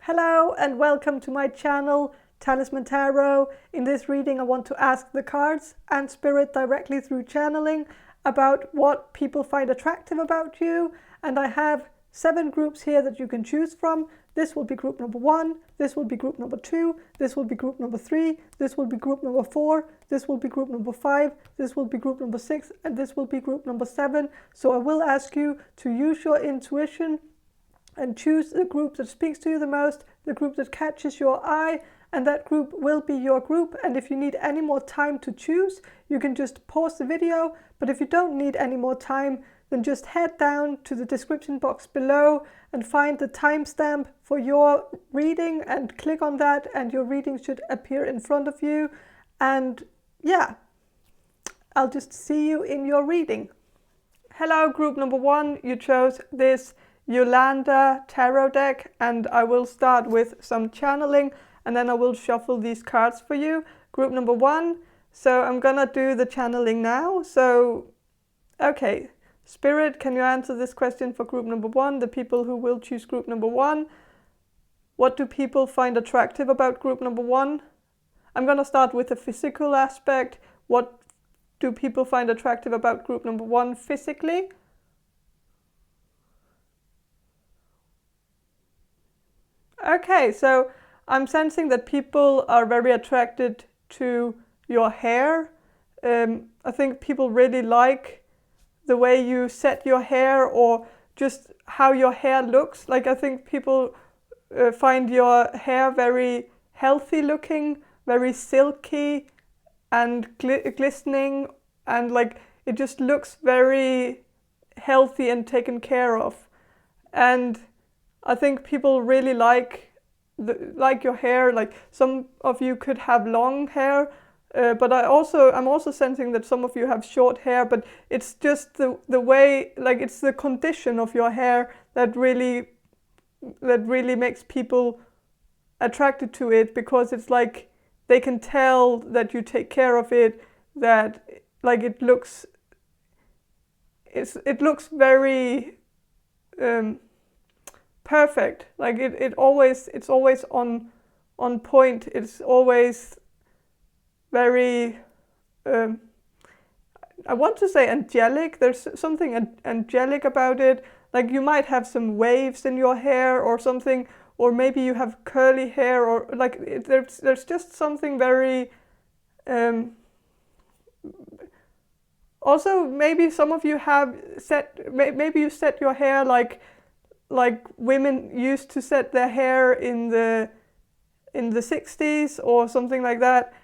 Hello and welcome to my channel, Talisman Tarot. In this reading I want to ask the cards and Spirit directly through channeling about what people find attractive about you. And I have 7 groups here that you can choose from. This will be group number 1, this will be group number 2, this will be group number 3, this will be group number 4, this will be group number 5, this will be group number 6, and this will be group number 7. So I will ask you to use your intuition and choose the group that speaks to you the most, the group that catches your eye, and that group will be your group. And if you need any more time to choose, you can just pause the video. But if you don't need any more time, then just head down to the description box below and find the timestamp for your reading and click on that, and your reading should appear in front of you. And yeah, I'll just see you in your reading. Hello, group number 1. You chose this Jolanda Tarot deck, and I will start with some channeling and then I will shuffle these cards for you. Group number 1. So I'm gonna do the channeling now. So, okay, Spirit, can you answer this question for group number 1? The people who will choose group number 1. What do people find attractive about group number 1? I'm gonna start with the physical aspect. What do people find attractive about group number 1 physically? Okay, so I'm sensing that people are very attracted to your hair. I think people really like the way you set your hair, or just how your hair looks. Like, I think people find your hair very healthy looking, very silky and glistening, and like it just looks very healthy and taken care of. And I think people really like your hair. Like, some of you could have long hair, but I'm also sensing that some of you have short hair. But it's just the way, like, it's the condition of your hair that really makes people attracted to it, because it's like they can tell that you take care of it. That, like, it looks very perfect. Like it's always on point. It's always very I want to say angelic. There's something angelic about it. Like, you might have some waves in your hair or something, or maybe you have curly hair, or like there's just something very also, maybe some of you have maybe you set your hair like women used to set their hair in the 60s or something like that.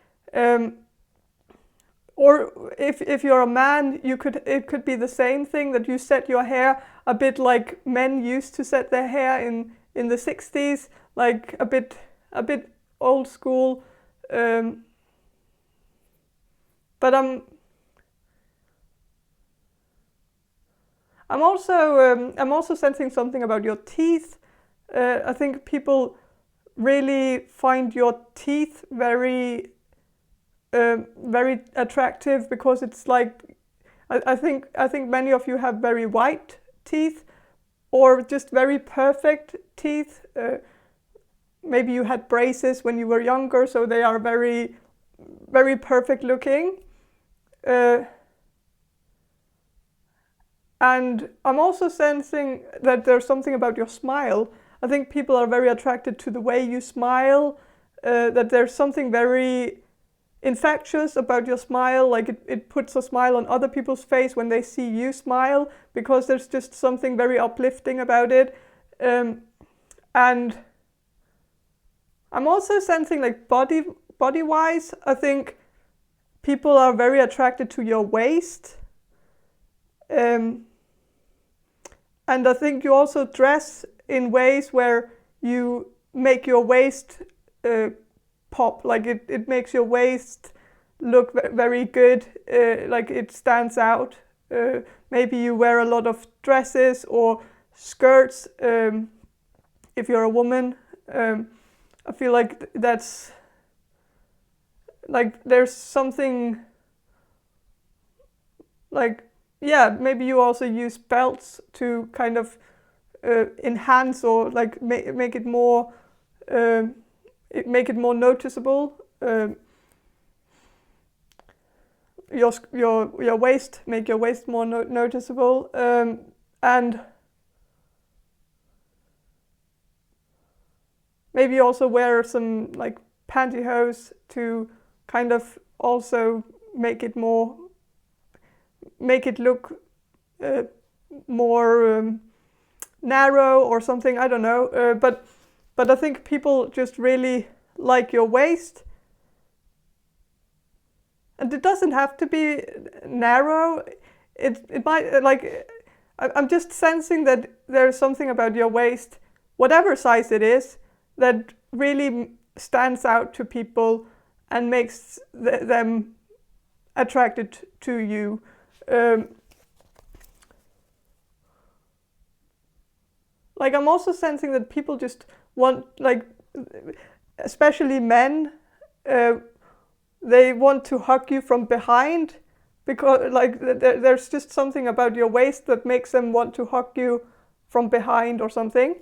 Or if you're a man, it could be the same thing, that you set your hair a bit like men used to set their hair in the 60s, like a bit old school. But I'm also sensing something about your teeth. I think people really find your teeth very attractive, because it's like, I think many of you have very white teeth, or just very perfect teeth. Maybe you had braces when you were younger, so they are very perfect looking. And I'm also sensing that there's something about your smile. I think people are very attracted to the way you smile, that there's something very infectious about your smile. Like, it puts a smile on other people's face when they see you smile, because there's just something very uplifting about it. And I'm also sensing, like, body-wise, I think people are very attracted to your waist. And I think you also dress in ways where you make your waist pop. Like, it makes your waist look very good, like it stands out. Maybe you wear a lot of dresses or skirts. If you're a woman, I feel like that's, like, there's something like, yeah, maybe you also use belts to kind of enhance, or like make it more make it more noticeable. Your waist, make your waist more noticeable, and maybe also wear some like pantyhose to kind of also make it look more narrow or something. I don't know, but I think people just really like your waist, and it doesn't have to be narrow. It might, like, I'm just sensing that there's something about your waist, whatever size it is, that really stands out to people and makes them attracted to you. Like, I'm also sensing that people just want, like, especially men, they want to hug you from behind, because like there's just something about your waist that makes them want to hug you from behind or something.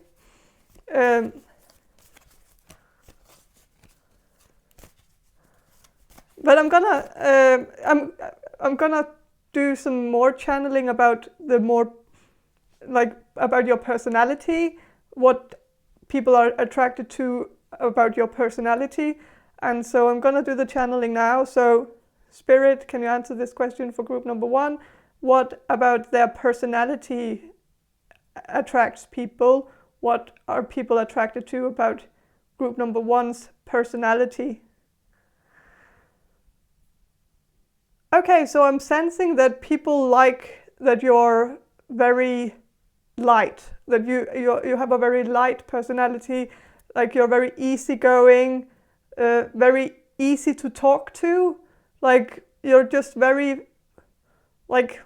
But I'm gonna do some more channeling about the more, like, about your personality, what people are attracted to about your personality. And so I'm gonna do the channeling now. So Spirit, can you answer this question for group number 1? What about their personality attracts people? What are people attracted to about group number 1's personality? Okay, so I'm sensing that people like that you're very light, that you have a very light personality, like you're very easygoing, very easy to talk to, like you're just very, like,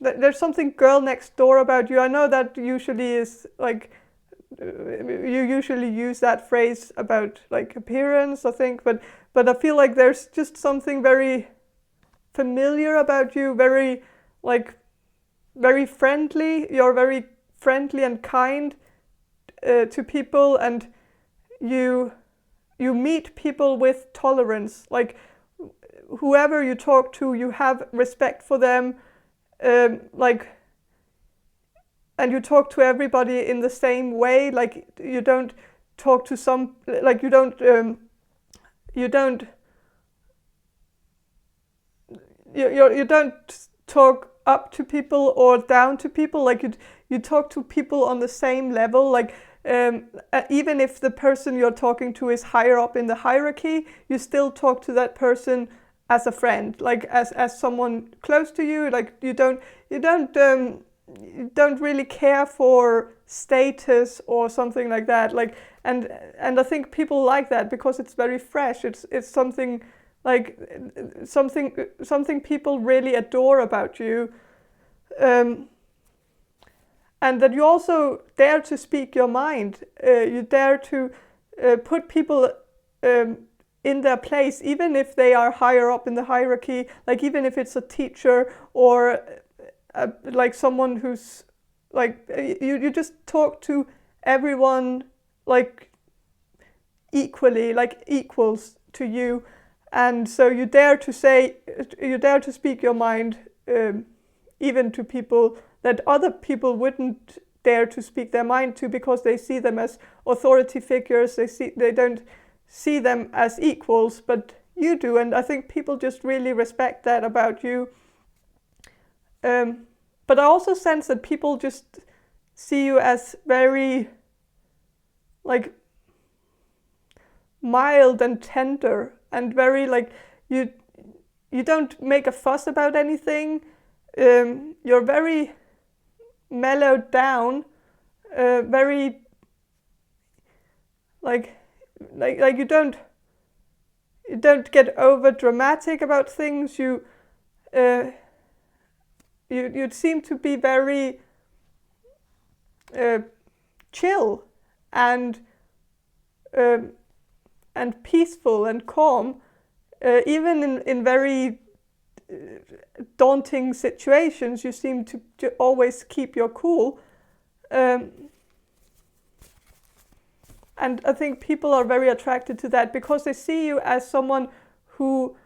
there's something girl next door about you. I know that usually is like, you usually use that phrase about like appearance, I think, but I feel like there's just something very familiar about you, very, like, very friendly. You're very friendly and kind to people, and you meet people with tolerance. Like, whoever you talk to, you have respect for them, like, and you talk to everybody in the same way. Like, you don't talk to some, like, you don't talk up to people or down to people. Like, you talk to people on the same level. Like, even if the person you're talking to is higher up in the hierarchy, you still talk to that person as a friend, like as someone close to you. Like, you don't really care for status or something like that. Like, and I think people like that because it's very fresh. It's something, like, something people really adore about you, and that you also dare to speak your mind. You dare to put people in their place, even if they are higher up in the hierarchy. Like, even if it's a teacher or like someone who's, like, you just talk to everyone like equally, like equals to you. And so you dare to speak your mind, even to people that other people wouldn't dare to speak their mind to, because they see them as authority figures. They don't see them as equals, but you do. And I think people just really respect that about you. But I also sense that people just see you as very, like, mild and tender, and very, like, you don't make a fuss about anything. You're very mellowed down, very, like you don't get over dramatic about things. You seem to be very chill and peaceful and calm, even in very daunting situations. You seem to always keep your cool. And I think people are very attracted to that because they see you as someone who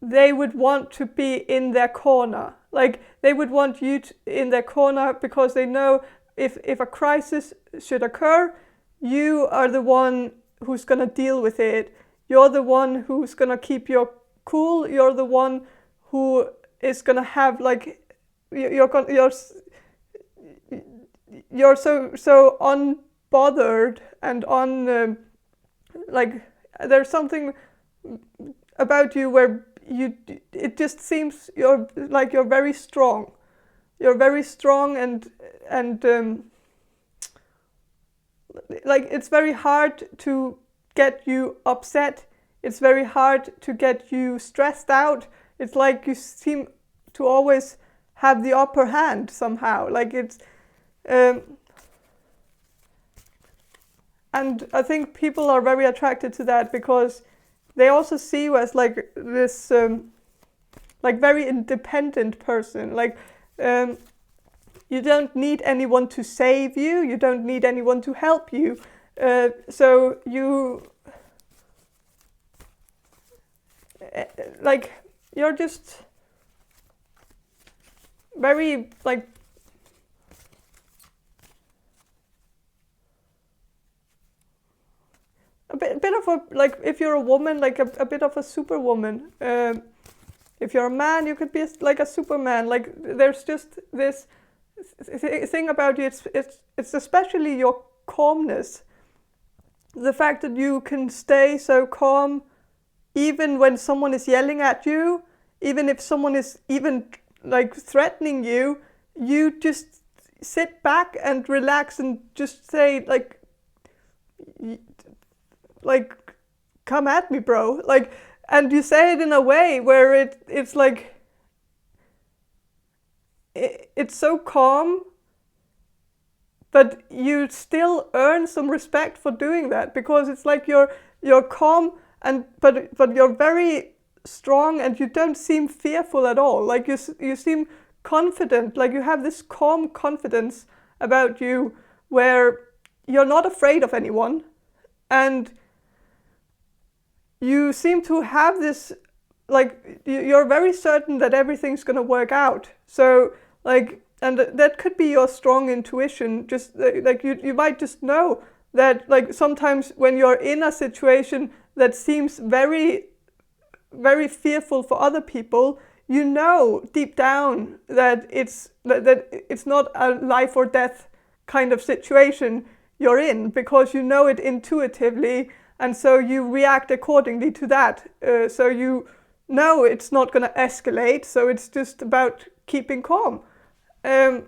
they would want to be in their corner. Like they would want you in their corner because they know if a crisis should occur, you are the one who's going to deal with it. You're the one who's going to keep your cool. You're the one who is going to have like, you're so unbothered and like there's something about you where it just seems you're very strong. You're very strong and like it's very hard to get you upset. It's very hard to get you stressed out. It's like you seem to always have the upper hand somehow. Like it's and I think people are very attracted to that because they also see you as like this like very independent person. Like you don't need anyone to save you. You don't need anyone to help you. So you like you're just very like a bit of a, like if you're a woman, like a bit of a superwoman. If you're a man, you could be like a superman. Like there's just this thing about you. It's especially your calmness. The fact that you can stay so calm even when someone is yelling at you, even if someone is even like threatening you, you just sit back and relax and just say like come at me, bro. Like, and you say it in a way where it's like it's so calm, but you still earn some respect for doing that because it's like you're calm and but you're very strong and you don't seem fearful at all. Like you seem confident. Like you have this calm confidence about you where you're not afraid of anyone, and you seem to have this, like you're very certain that everything's going to work out. So like, and that could be your strong intuition. Just like you might just know that like sometimes when you're in a situation that seems very, very fearful for other people, you know deep down that it's not a life or death kind of situation you're in, because you know it intuitively, and so you react accordingly to that. So you know it's not going to escalate, so it's just about keeping calm. But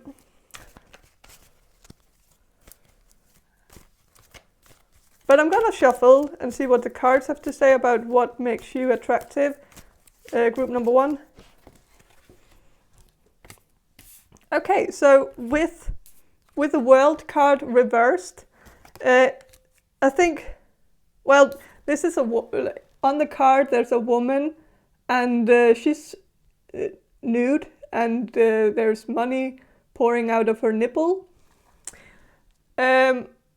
I'm going to shuffle and see what the cards have to say about what makes you attractive. Group number 1. Okay, so with the World card reversed, I think, well, this is on the card there's a woman and she's nude and there's money pouring out of her nipple.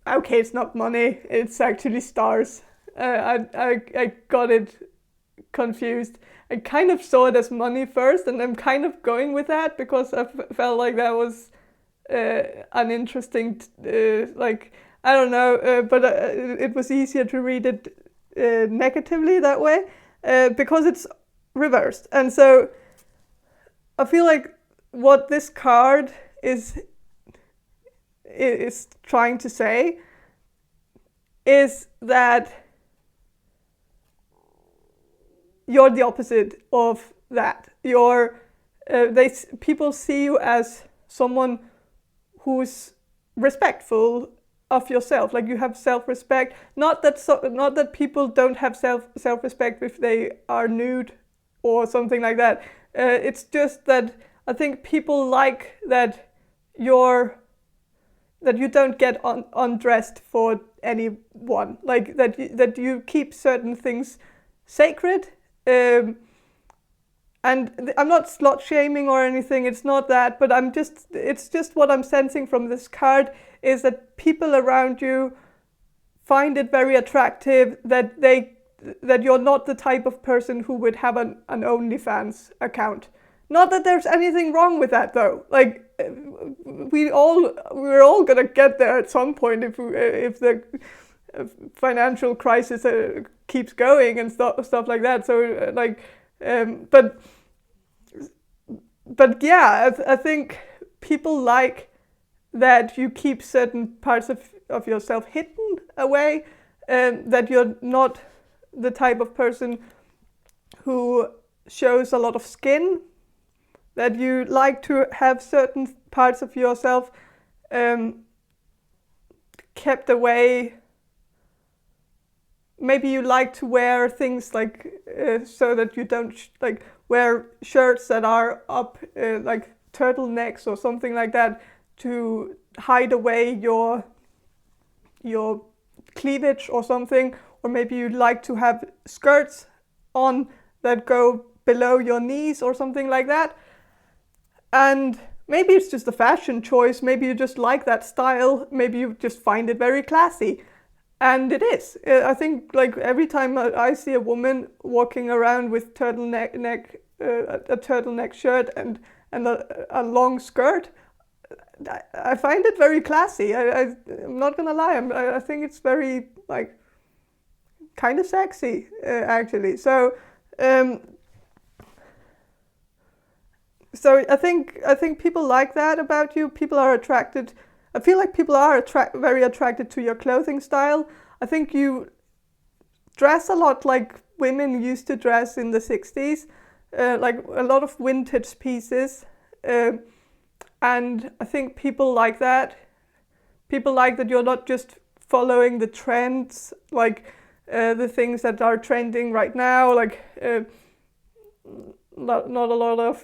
Okay, it's not money, it's actually stars. I got it confused. I kind of saw it as money first, and I'm kind of going with that because I felt like that was an interesting, like, I don't know, but it was easier to read it negatively that way because it's reversed. And so I feel like what this card is trying to say is that you're the opposite of that. People see you as someone who's respectful of yourself. Like you have self-respect. Not that people don't have self-respect if they are nude or something like that. It's just that I think people like that that you don't get undressed for anyone, like that you keep certain things sacred. And I'm not slut shaming or anything, it's not that, but it's just what I'm sensing from this card is that people around you find it very attractive that you're not the type of person who would have an OnlyFans account. Not that there's anything wrong with that though. Like we're all gonna get there at some point if the financial crisis keeps going and stuff like that. So but yeah, I think people like that you keep certain parts of yourself hidden away, that you're not the type of person who shows a lot of skin, that you like to have certain parts of yourself kept away. Maybe you like to wear things like so that you don't like wear shirts that are up like turtlenecks or something like that to hide away your cleavage or something. Or maybe you like to have skirts on that go below your knees or something like that. And maybe it's just a fashion choice. Maybe you just like that style. Maybe you just find it very classy. And it is. I think like every time I see a woman walking around with a turtleneck shirt and a long skirt, I find it very classy. I'm not gonna lie. I think it's very like kind of sexy actually. So I think people like that about you. People are attracted. I feel like people are very attracted to your clothing style. I think you dress a lot like women used to dress in the 60s, like a lot of vintage pieces. And I think people like that. People like that you're not just following the trends, like the things that are trending right now, like not a lot of,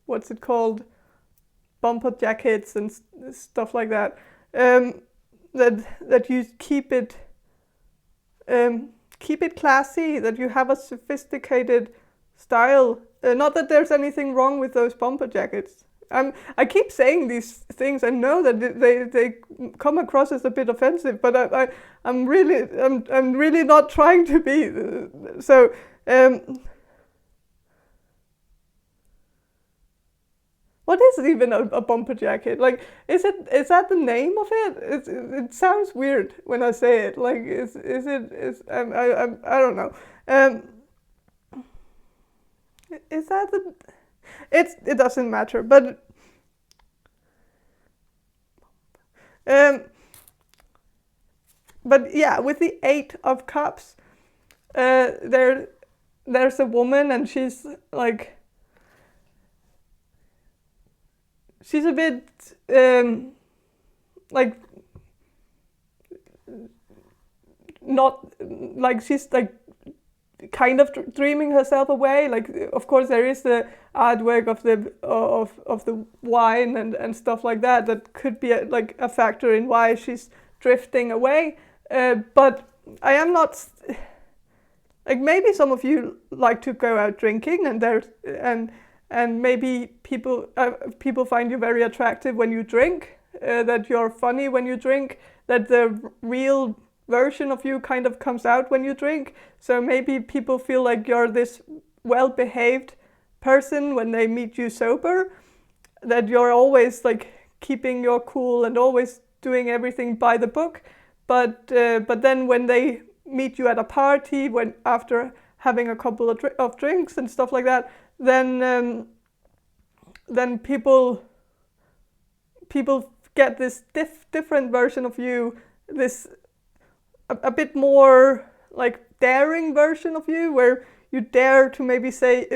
what's it called? Bumper jackets and stuff like that. That you keep it classy. That you have a sophisticated style. Not that there's anything wrong with those bumper jackets. I keep saying these things. I know that they come across as a bit offensive, but I'm really not trying to be. So. What is even a bumper jacket? Like, is that the name of it? It sounds weird when I say it. Like, I don't know. Is that the? It doesn't matter. But yeah, with the 8 of Cups, there's a woman and she's like. She's a bit like not like she's like kind of dreaming herself away. Like of course there is the artwork of the wine and stuff like that could be like a factor in why she's drifting away. But I am not like maybe some of you like to go out drinking and maybe people find you very attractive when you drink, that you're funny when you drink, that the real version of you kind of comes out when you drink. So maybe people feel like you're this well-behaved person when they meet you sober, that you're always like keeping your cool and always doing everything by the book. But then when they meet you at a party, when after having a couple of drinks and stuff like that, then people get this different version of you, this a bit more like daring version of you, where you dare to maybe say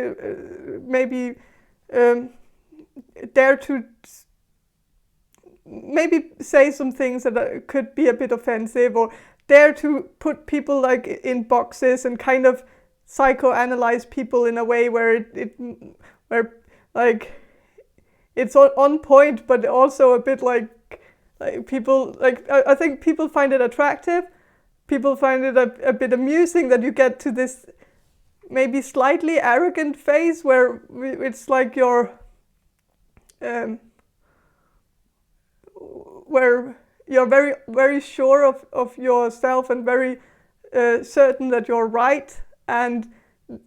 dare to maybe say some things that could be a bit offensive, or dare to put people like in boxes and kind of psychoanalyze people in a way where where like it's on point, but also a bit like people like I think people find it attractive. People find it a bit amusing that you get to this maybe slightly arrogant phase where it's like you're where you're very, very sure of yourself and very certain that you're right, and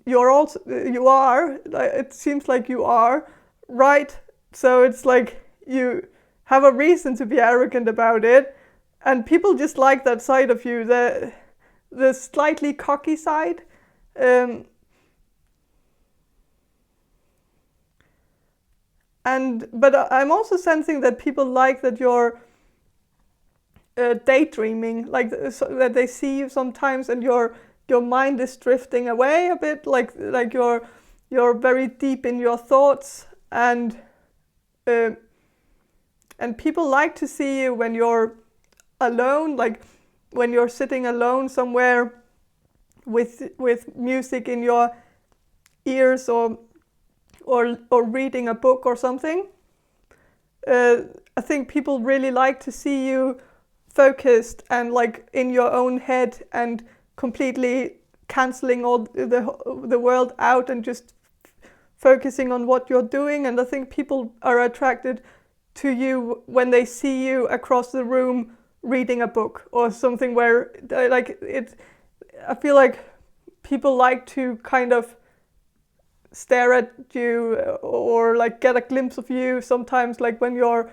you are, it seems like you are right. So it's like you have a reason to be arrogant about it, and people just like that side of you, the slightly cocky side. But I'm also sensing that people like that you're daydreaming, like so that they see you sometimes and your mind is drifting away a bit, like you're very deep in your thoughts, and people like to see you when you're alone, like when you're sitting alone somewhere with music in your ears, or reading a book or something. I think people really like to see you focused and like in your own head and completely cancelling all the world out and just focusing on what you're doing. And I think people are attracted to you when they see you across the room reading a book or something, where like it. I feel like people like to kind of stare at you or like get a glimpse of you sometimes, like when you're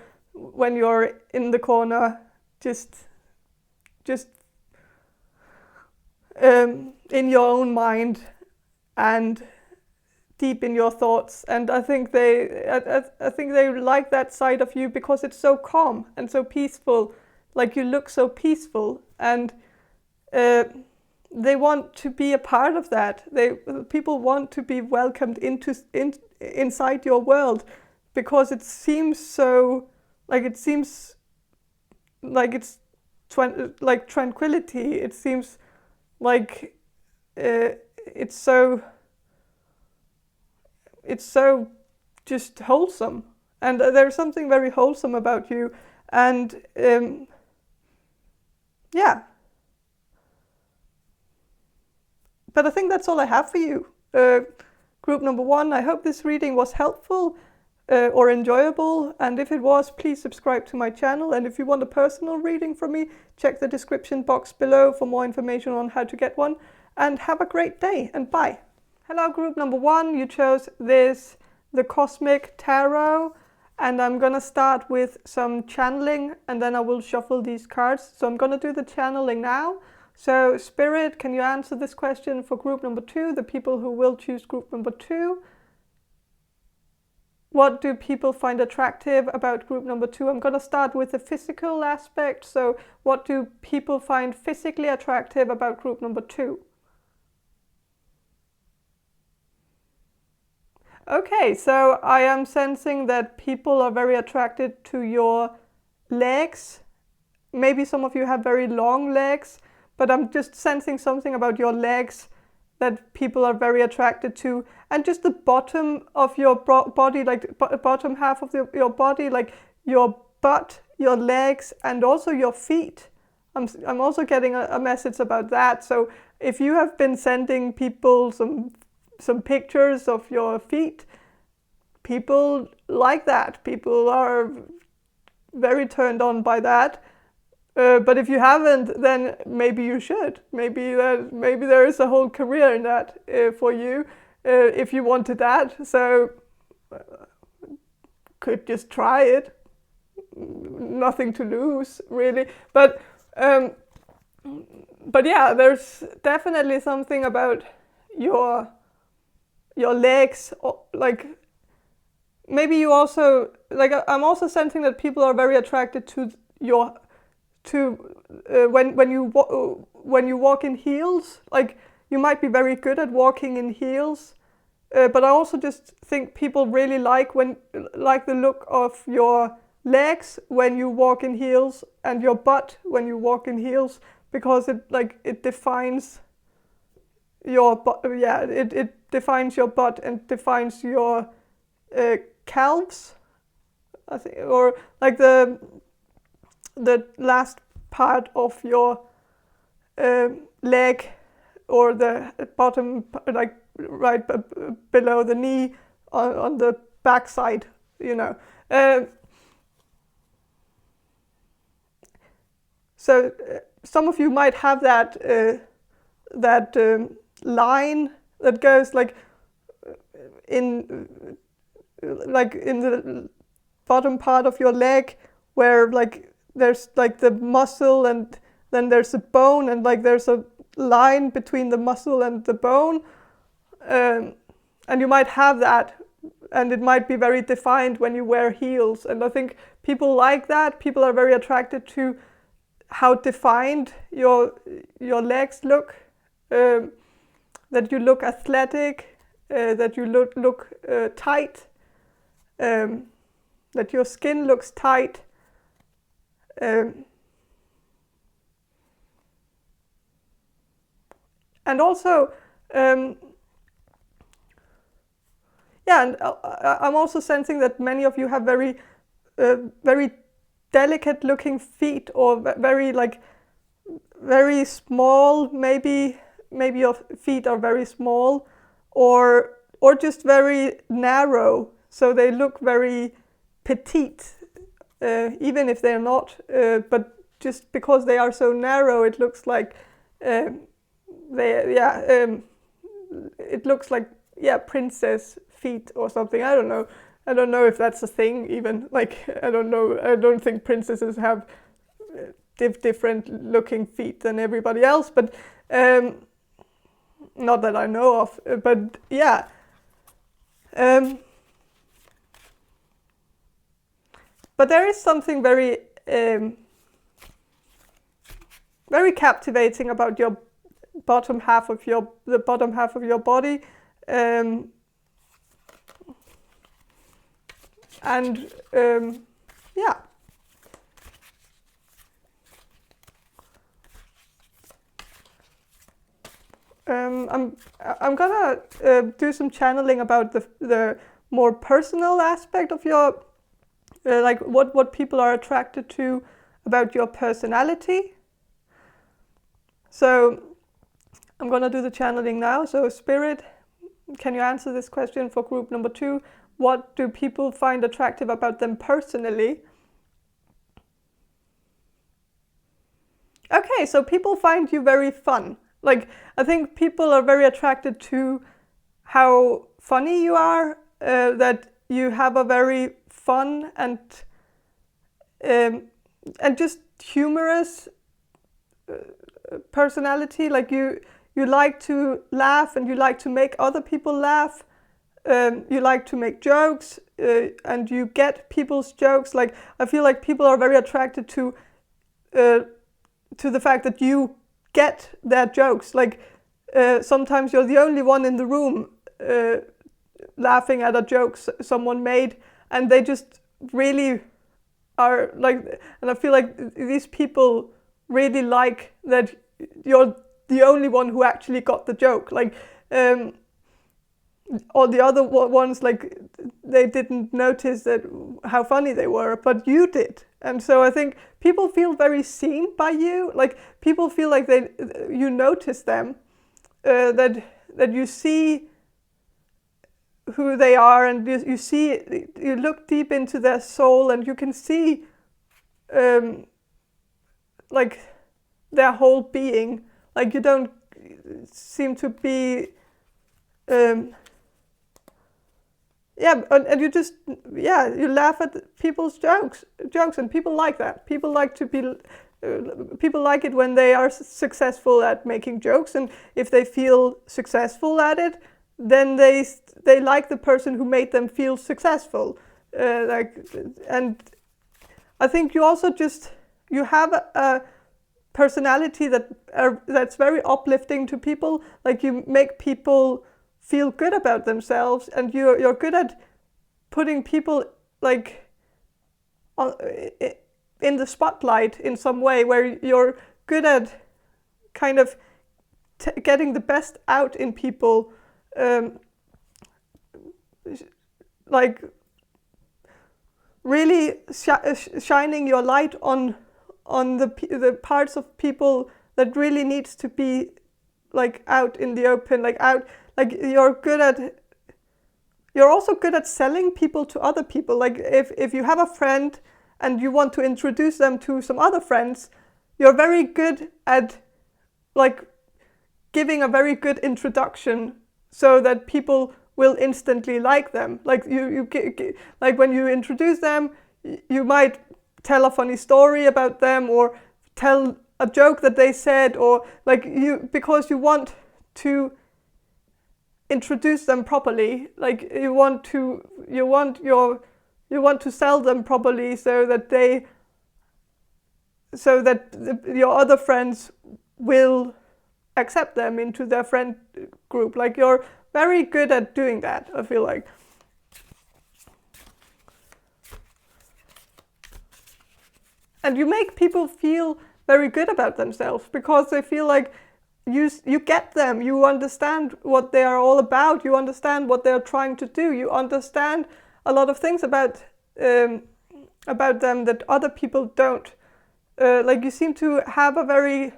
in the corner, just in your own mind and deep in your thoughts. And I think they like that side of you because it's so calm and so peaceful. Like you look so peaceful, and they want to be a part of that. People want to be welcomed inside your world, because it seems so, like it seems like it's like tranquility. It seems like it's so just wholesome, and there's something very wholesome about you, and yeah. But I think that's all I have for you. Group number 1, I hope this reading was helpful or enjoyable, and if it was, please subscribe to my channel. And if you want a personal reading from me, check the description box below for more information on how to get one. And have a great day, and bye. Hello, group number 1, you chose the Cosmic Tarot, and I'm gonna start with some channeling, and then I will shuffle these cards. So I'm gonna do the channeling now. So Spirit, can you answer this question for group number 2, the people who will choose group number 2? What do people find attractive about group number 2? I'm going to start with the physical aspect. So what do people find physically attractive about group number 2? Okay, so I am sensing that people are very attracted to your legs. Maybe some of you have very long legs, but I'm just sensing something about your legs that people are very attracted to, and just the bottom of your body, like bottom half of your body, like your butt, your legs, and also your feet. I'm also getting a message about that. So if you have been sending people some pictures of your feet, people like that. People are very turned on by that. But if you haven't, then maybe you should. Maybe there is a whole career in that for you, if you wanted that. So could just try it. Nothing to lose, really. But yeah, there's definitely something about your legs, like maybe you also, like I'm also sensing that people are very attracted to when you walk in heels. Like you might be very good at walking in heels, but I also just think people really like the look of your legs when you walk in heels, and your butt when you walk in heels, because it defines your butt. Yeah, it defines your butt and defines your calves, I think, or like the last part of your leg, or the bottom, like right below the knee, on the back side, you know. So some of you might have that line that goes like in the bottom part of your leg, where like there's like the muscle and then there's a bone, and like there's a line between the muscle and the bone, and you might have that, and it might be very defined when you wear heels. And I think people like that. People are very attracted to how defined your legs look, that you look athletic, that you look tight, that your skin looks tight. And also, and I'm also sensing that many of you have very delicate looking feet, or very small. Maybe your feet are very small, or just very narrow, so they look very petite, even if they're not. But just because they are so narrow, it looks like it looks like princess feet or something. I don't know if that's a thing even. Like, I don't know. I don't think princesses have different looking feet than everybody else, but not that I know of. But yeah. But there is something very very captivating about your bottom half of your body, and yeah. I'm gonna do some channeling about the more personal aspect of your like what people are attracted to about your personality. So I'm gonna do the channeling now. So Spirit, can you answer this question for group number 2? What do people find attractive about them personally? Okay, so people find you very fun. Like, I think people are very attracted to how funny you are, that you have a very fun and just humorous personality. Like you like to laugh, and you like to make other people laugh. You like to make jokes, and you get people's jokes. Like, I feel like people are very attracted to the fact that you get their jokes. Like, sometimes you're the only one in the room laughing at a joke someone made, and they just really are like, and I feel like these people really like that you're the only one who actually got the joke. Like, all the other ones, like, they didn't notice that how funny they were, but you did. And so I think people feel very seen by you. Like, people feel like you notice them, that you see who they are, and you look deep into their soul, and you can see like their whole being. Like, you don't seem to be and you just you laugh at people's jokes, and people like that. People like to be people like it when they are successful at making jokes, and if they feel successful at it, then they like the person who made them feel successful. And I think you also you have a personality that's very uplifting to people. Like, you make people feel good about themselves, and you're good at putting people like in the spotlight in some way, where you're good at kind of getting the best out in people, like really shining your light on the parts of people that really needs to be like out in the open, like out. Like, you're also good at selling people to other people. Like, if you have a friend and you want to introduce them to some other friends, you're very good at like giving a very good introduction so that people will instantly like them. Like like when you introduce them, you might tell a funny story about them or tell a joke that they said, or like because you want to introduce them properly. Like you want to sell them properly so that your other friends will accept them into their friend group. Like you're very good at doing that, I feel like. And you make people feel very good about themselves because they feel like you get them, you understand what they are all about, you understand what they're trying to do, you understand a lot of things about them that other people don't. Like you seem to have a very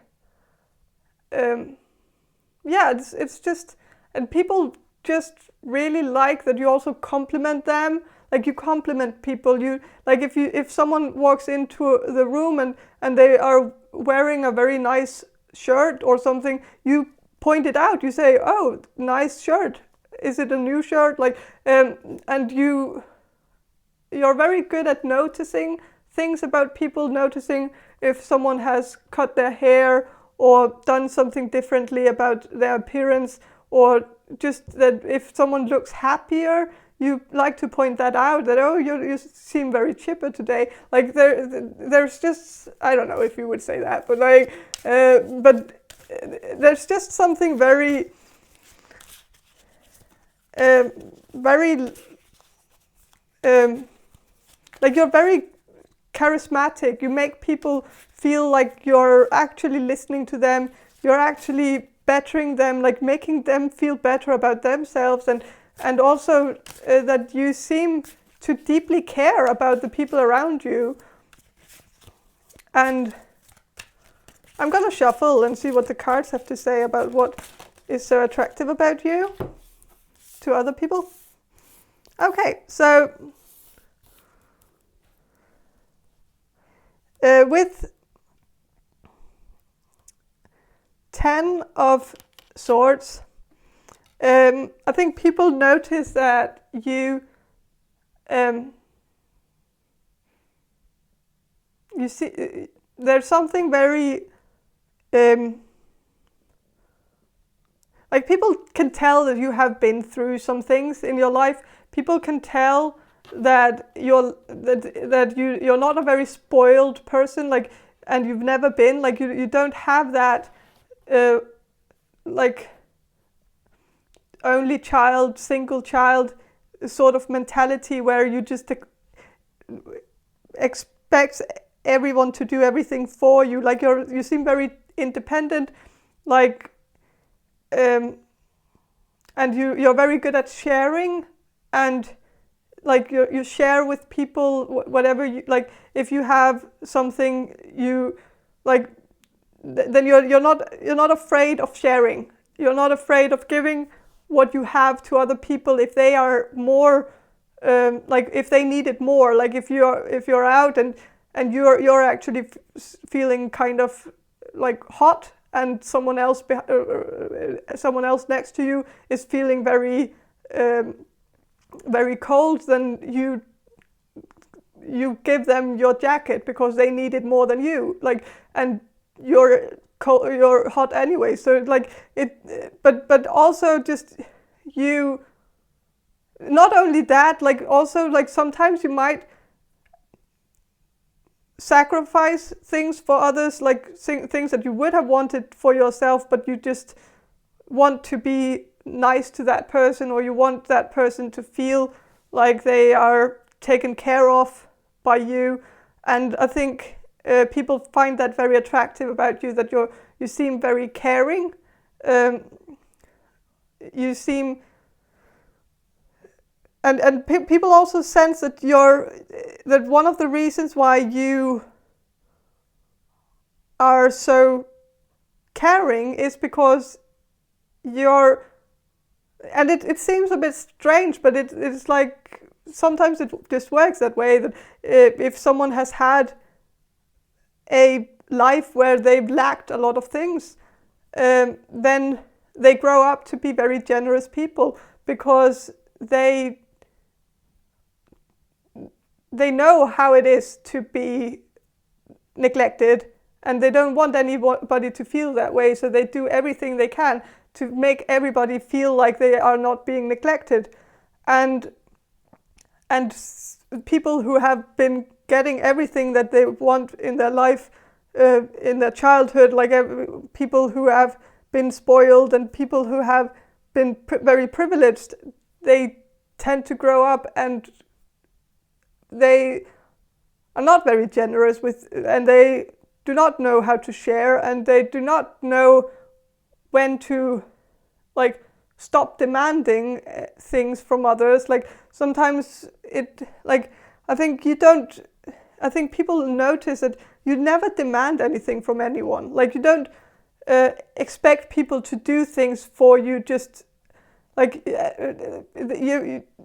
it's just, and people just really like that you also compliment them. Like you compliment people. You like if someone walks into the room and they are wearing a very nice shirt or something, you point it out. You say, "Oh, nice shirt. Is it a new shirt?" Like and you're very good at noticing things about people, noticing if someone has cut their hair or done something differently about their appearance, or just that if someone looks happier, you like to point that out, that, oh, you seem very chipper today. Like there's just, I don't know if you would say that, but like, but there's just something very, like you're very charismatic. You make people feel like you're actually listening to them, you're actually bettering them, like making them feel better about themselves, and also that you seem to deeply care about the people around you. And I'm gonna shuffle and see what the cards have to say about what is so attractive about you to other people. Okay, so with 10 of Swords, I think people notice that you see there's something very like people can tell that you have been through some things in your life. People can tell that you're not a very spoiled person, like, and you've never been, like, you don't have that like only child, single child sort of mentality where you just expect everyone to do everything for you. Like you seem very independent, like and you're very good at sharing, and like you share with people whatever you like. If you have something, you like, then you're not afraid of sharing. You're not afraid of giving what you have to other people if they are more like if they need it more. Like if you're out and you're actually feeling kind of like hot, and someone else next to you is feeling very very cold, then you give them your jacket because they need it more than you. Like, and you're hot anyway. So like it, but also just you. Not only that, like also like sometimes you might sacrifice things for others, like things that you would have wanted for yourself, but you just want to be nice to that person, or you want that person to feel like they are taken care of by you. And I think people find that very attractive about you, that you seem very caring. You seem, and people also sense that that one of the reasons why you are so caring is because you're, and it seems a bit strange, but it's like sometimes it just works that way, that if someone has had a life where they've lacked a lot of things, then they grow up to be very generous people, because they know how it is to be neglected, and they don't want anybody to feel that way, so they do everything they can to make everybody feel like they are not being neglected. And people who have been getting everything that they want in their life, in their childhood, like people who have been spoiled and people who have been very privileged, they tend to grow up and they are not very generous and they do not know how to share, and they do not know when to like stop demanding things from others. Like sometimes I think people notice that you never demand anything from anyone. Like you don't expect people to do things for you. Just like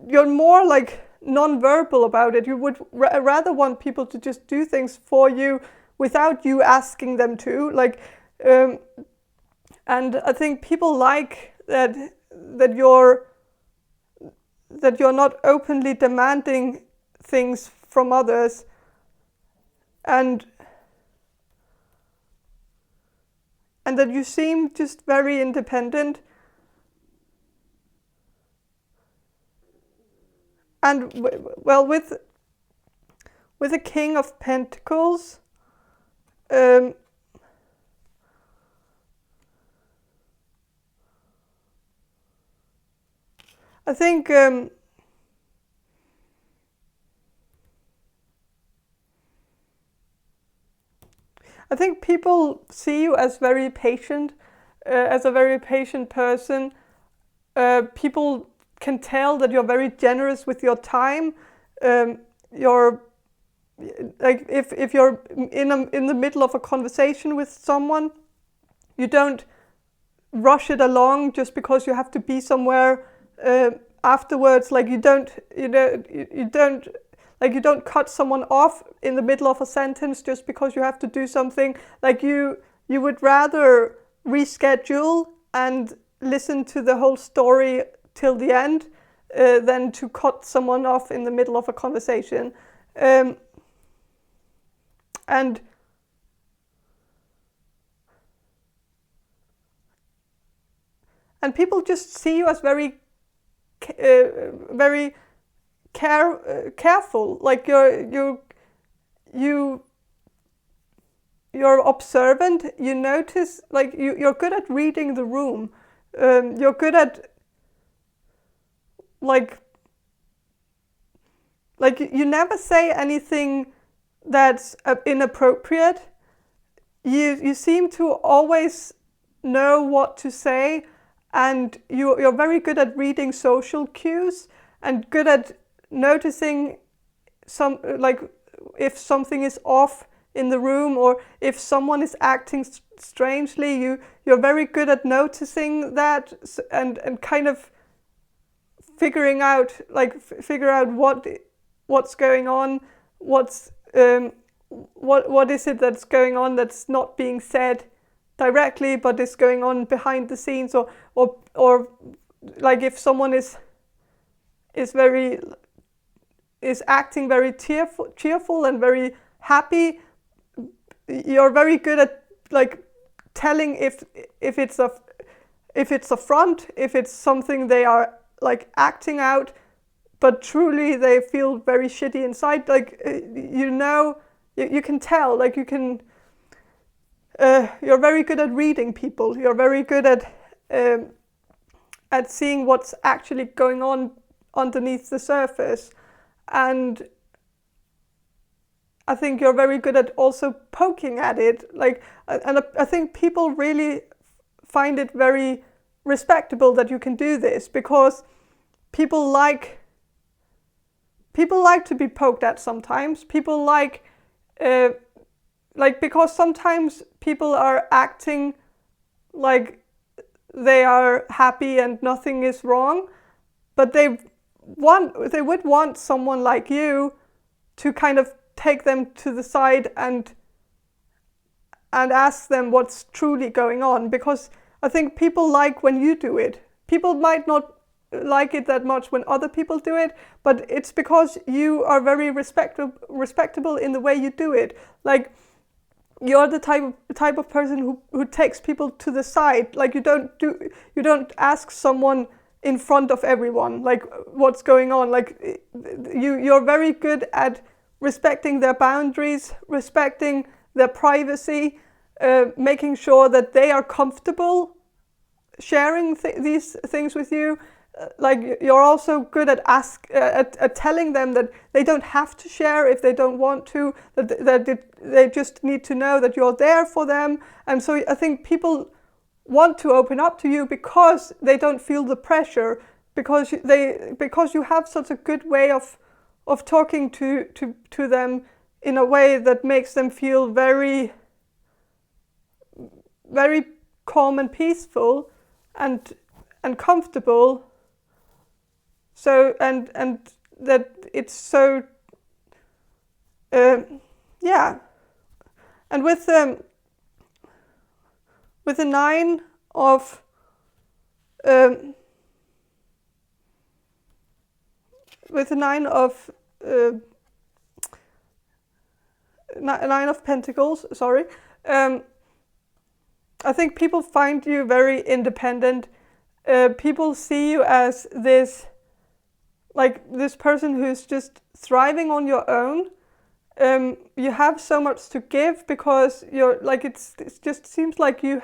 you're more like non-verbal about it. You would rather want people to just do things for you without you asking them to. Like, and I think people like that you're not openly demanding things from others, and that you seem just very independent. And well, with the King of Pentacles, I think people see you as very patient, as a very patient person. People can tell that you're very generous with your time. You're like if you're in the middle of a conversation with someone, you don't rush it along just because you have to be somewhere afterwards. Like you don't cut someone off in the middle of a sentence just because you have to do something. Like you would rather reschedule and listen to the whole story till the end than to cut someone off in the middle of a conversation. And people just see you as very careful. Like you're observant. You notice, like you're good at reading the room. You're good at like you never say anything that's inappropriate. You seem to always know what to say, and you're very good at reading social cues and good at noticing if something is off in the room or if someone is acting strangely. You're very good at noticing that and kind of figure out what's going on, what is it that's going on that's not being said directly but is going on behind the scenes, or like if someone is acting very cheerful and very happy, you're very good at like telling if it's a front, if it's something they are like acting out, but truly they feel very shitty inside. Like you can tell. Like you can. You're very good at reading people. You're very good at seeing what's actually going on underneath the surface, and I think you're very good at also poking at it. Like, and I think people really find it very respectable that you can do this, because people like to be poked at sometimes. People like because sometimes people are acting like they are happy and nothing is wrong, but they would want someone like you to kind of take them to the side and ask them what's truly going on, because I think people like when you do it. People might not like it that much when other people do it, but it's because you are very respectable in the way you do it. Like, you're the type of person who takes people to the side. Like, you don't ask someone in front of everyone like what's going on. Like, you're very good at respecting their boundaries, respecting their privacy, making sure that they are comfortable sharing these things with you. Like, you're also good at at telling them that they don't have to share if they don't want to, that they just need to know that you're there for them. And so I think people want to open up to you because they don't feel the pressure, because you have such a good way of talking to them in a way that makes them feel very, very calm and peaceful and comfortable. So and that it's so yeah. And with the 9 of with the 9 of 9 of Pentacles, sorry. I think people find you very independent. People see you as this person who's just thriving on your own. You have so much to give because you're like, it just seems like you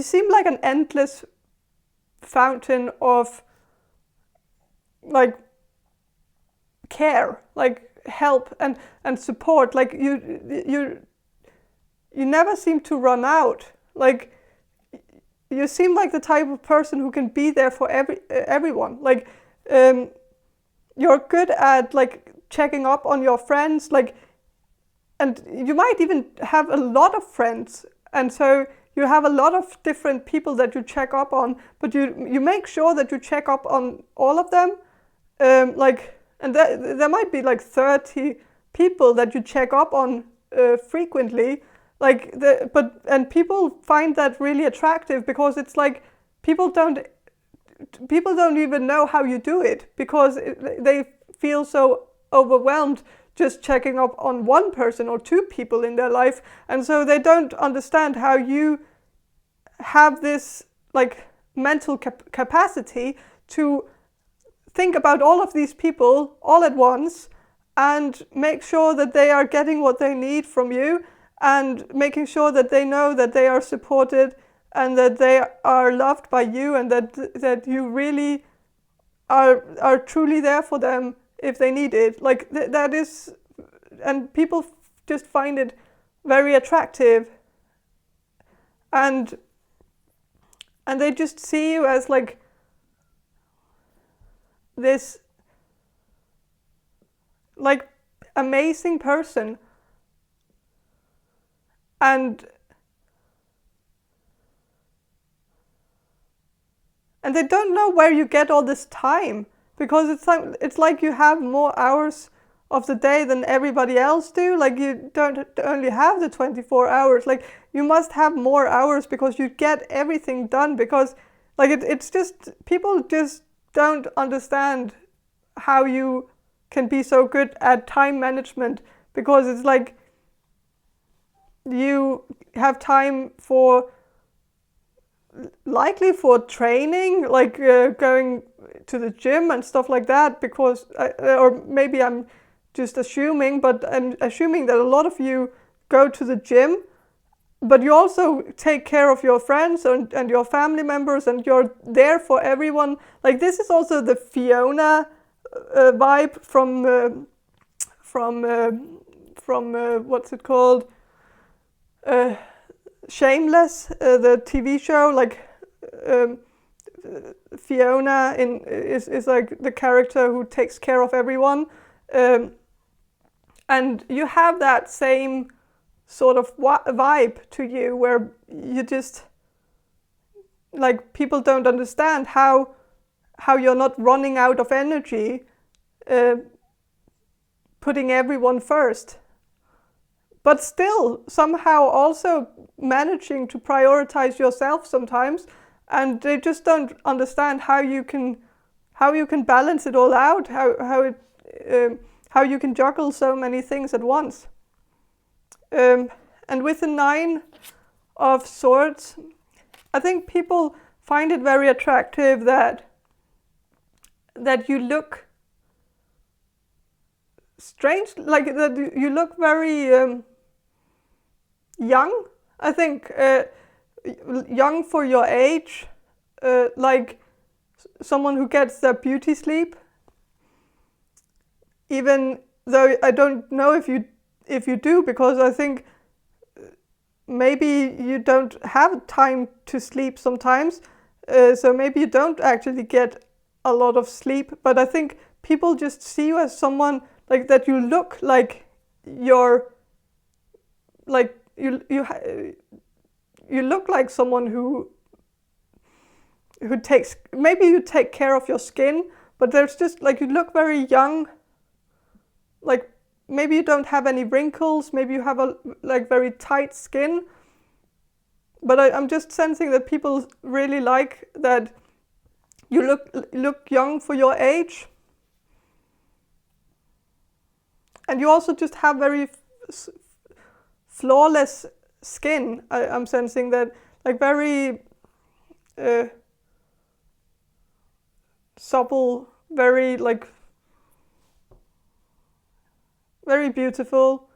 seem like an endless fountain of like care, like help and support. Like you never seem to run out. Like, you seem like the type of person who can be there for everyone. Like, you're good at like checking up on your friends, like, and you might even have a lot of friends, and so you have a lot of different people that you check up on, but you make sure that you check up on all of them. Like, and there might be like 30 people that you check up on frequently. Like, and people find that really attractive, because it's like people don't even know how you do it, because they feel so overwhelmed just checking up on one person or 2 people in their life, and so they don't understand how you have this like mental capacity to think about all of these people all at once and make sure that they are getting what they need from you, and making sure that they know that they are supported and that they are loved by you, and that you really are truly there for them if they need it. Like, that is, and people just find it very attractive, and they just see you as like this like amazing person. And they don't know where you get all this time, because it's like you have more hours of the day than everybody else do. Like, you don't only have the 24 hours. Like, you must have more hours because you get everything done, because like it's just, people just don't understand how you can be so good at time management, because it's like you have time for training, like going to the gym and stuff like that, because or maybe I'm just assuming, but I'm assuming that a lot of you go to the gym, but you also take care of your friends and your family members, and you're there for everyone. Like, this is also the Fiona vibe from what's it called? Shameless, the TV show. Like, Fiona is like the character who takes care of everyone, and you have that same sort of vibe to you, where you just, like, people don't understand how you're not running out of energy putting everyone first, but still somehow also managing to prioritize yourself sometimes, and they just don't understand how you can balance it all out, how you can juggle so many things at once. And with the 9 of Swords, I think people find it very attractive that you look strange, like that you look very young. I think young for your age, like someone who gets their beauty sleep. Even though I don't know if you do, because I think maybe you don't have time to sleep sometimes, so maybe you don't actually get a lot of sleep. But I think people just see you as someone like that. You look like you're like you look like someone who takes, maybe you take care of your skin, but there's just like you look very young. Like maybe you don't have any wrinkles, maybe you have a like very tight skin, but I'm just sensing that people really like that you look young for your age. And you also just have very flawless skin. I'm sensing that, like very supple, very like very beautiful.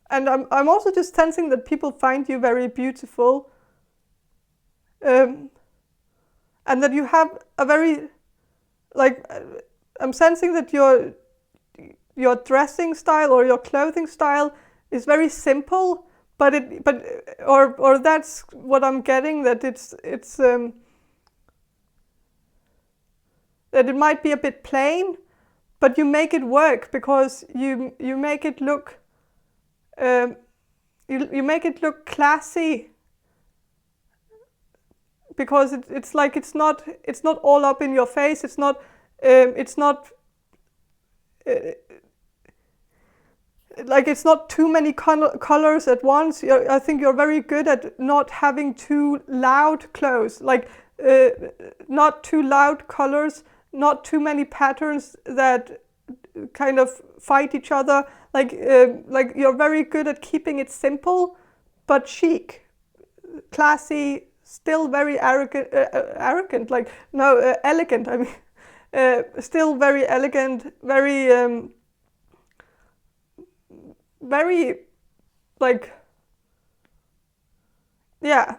And I'm also just sensing that people find you very beautiful, and that you have a very like I'm sensing that your dressing style or your clothing style is very simple, but that's what I'm getting, that it's that it might be a bit plain, but you make it work because you make it look you make it look classy, because it's like it's not all up in your face. It's not like it's not too many colors at once. I think you're very good at not having too loud clothes, like not too loud colors, not too many patterns that kind of fight each other. Like you're very good at keeping it simple, but chic, classy, still very arrogant. Like no, elegant. I mean, still very elegant, very very like yeah.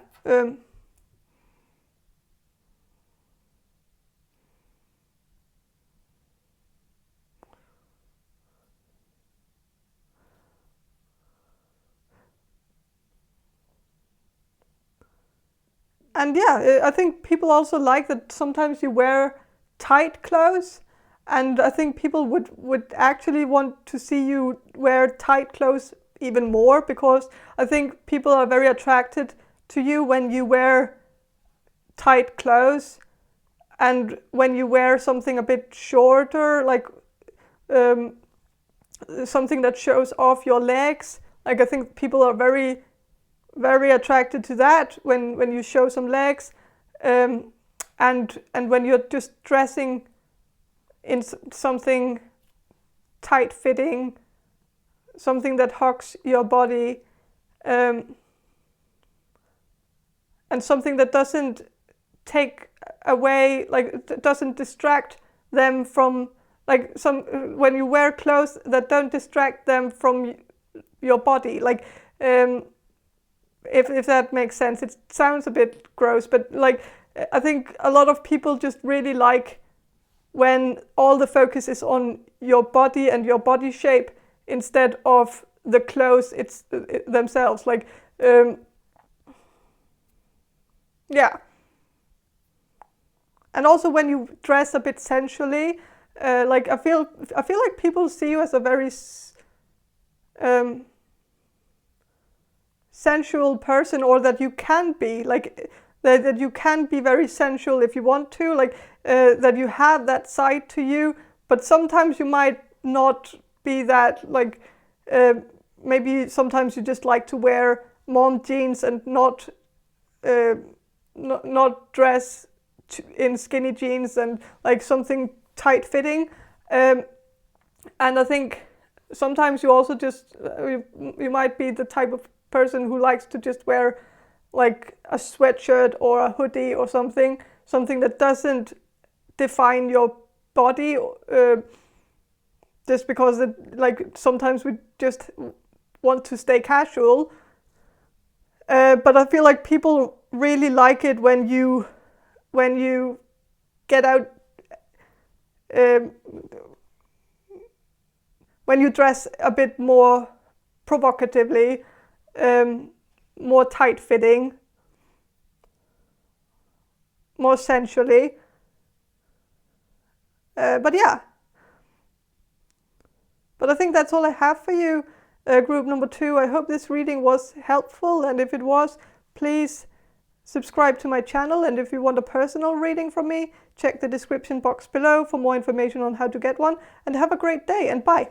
And yeah, I think people also like that sometimes you wear tight clothes, and I think people would actually want to see you wear tight clothes even more, because I think people are very attracted to you when you wear tight clothes, and when you wear something a bit shorter, like something that shows off your legs. Like I think people are very very attracted to that when you show some legs, and when you're just dressing in something tight fitting, something that hugs your body, and something that doesn't take away, like doesn't distract them from, like when you wear clothes that don't distract them from your body, like if that makes sense. It sounds a bit gross, but like I think a lot of people just really like when all the focus is on your body and your body shape instead of the clothes themselves. Like yeah. And also when you dress a bit sensually, like I feel like people see you as a very sensual person, or that you can be like that you can be very sensual if you want to, like that you have that side to you, but sometimes you might not be that like maybe sometimes you just like to wear mom jeans and not dress in skinny jeans and like something tight fitting. And I think sometimes you also just you might be the type of person who likes to just wear like a sweatshirt or a hoodie or something that doesn't define your body, just because like sometimes we just want to stay casual. But I feel like people really like it when you get out, when you dress a bit more provocatively, more tight-fitting, more sensually. But yeah. But I think that's all I have for you, group number 2. I hope this reading was helpful, and if it was, please subscribe to my channel, and if you want a personal reading from me, check the description box below for more information on how to get one, and have a great day, and bye!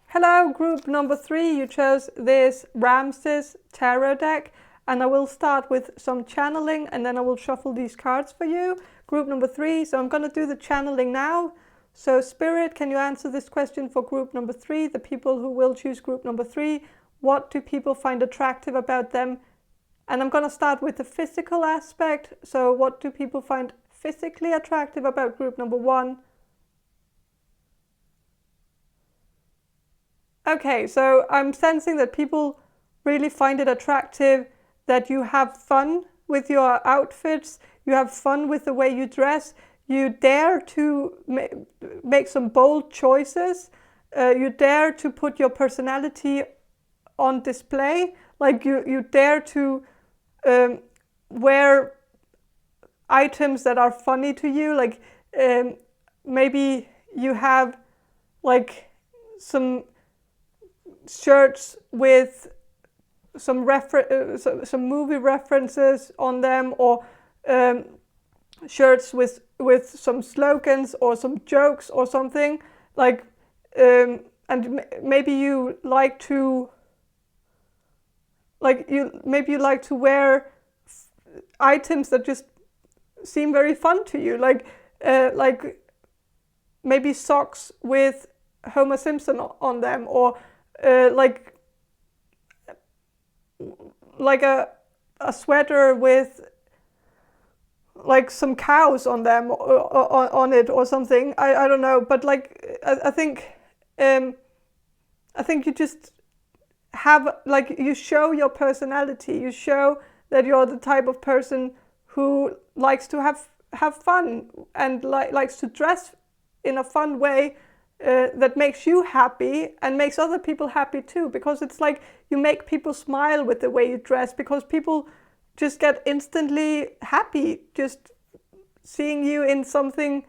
Hello, group number 3, you chose this Ramses Tarot deck, and I will start with some channeling, and then I will shuffle these cards for you. Group number 3, so I'm going to do the channeling now. So Spirit, can you answer this question for group number 3, the people who will choose group number 3? What do people find attractive about them? And I'm going to start with the physical aspect. So what do people find physically attractive about group number 1? Okay, so I'm sensing that people really find it attractive that you have fun with your outfits, you have fun with the way you dress, you dare to make some bold choices, you dare to put your personality on display, like you dare to wear items that are funny to you, like maybe you have like some shirts with some movie references on them, or shirts with some slogans or some jokes or something, like and maybe you like to wear items that just seem very fun to you, like maybe socks with Homer Simpson on them, or like a sweater with like some cows on them, or on it or something. I don't know, but like I think you just have, like, you show your personality, you show that you're the type of person who likes to have fun and likes to dress in a fun way that makes you happy and makes other people happy too, because it's like you make people smile with the way you dress, because people just get instantly happy just seeing you in something,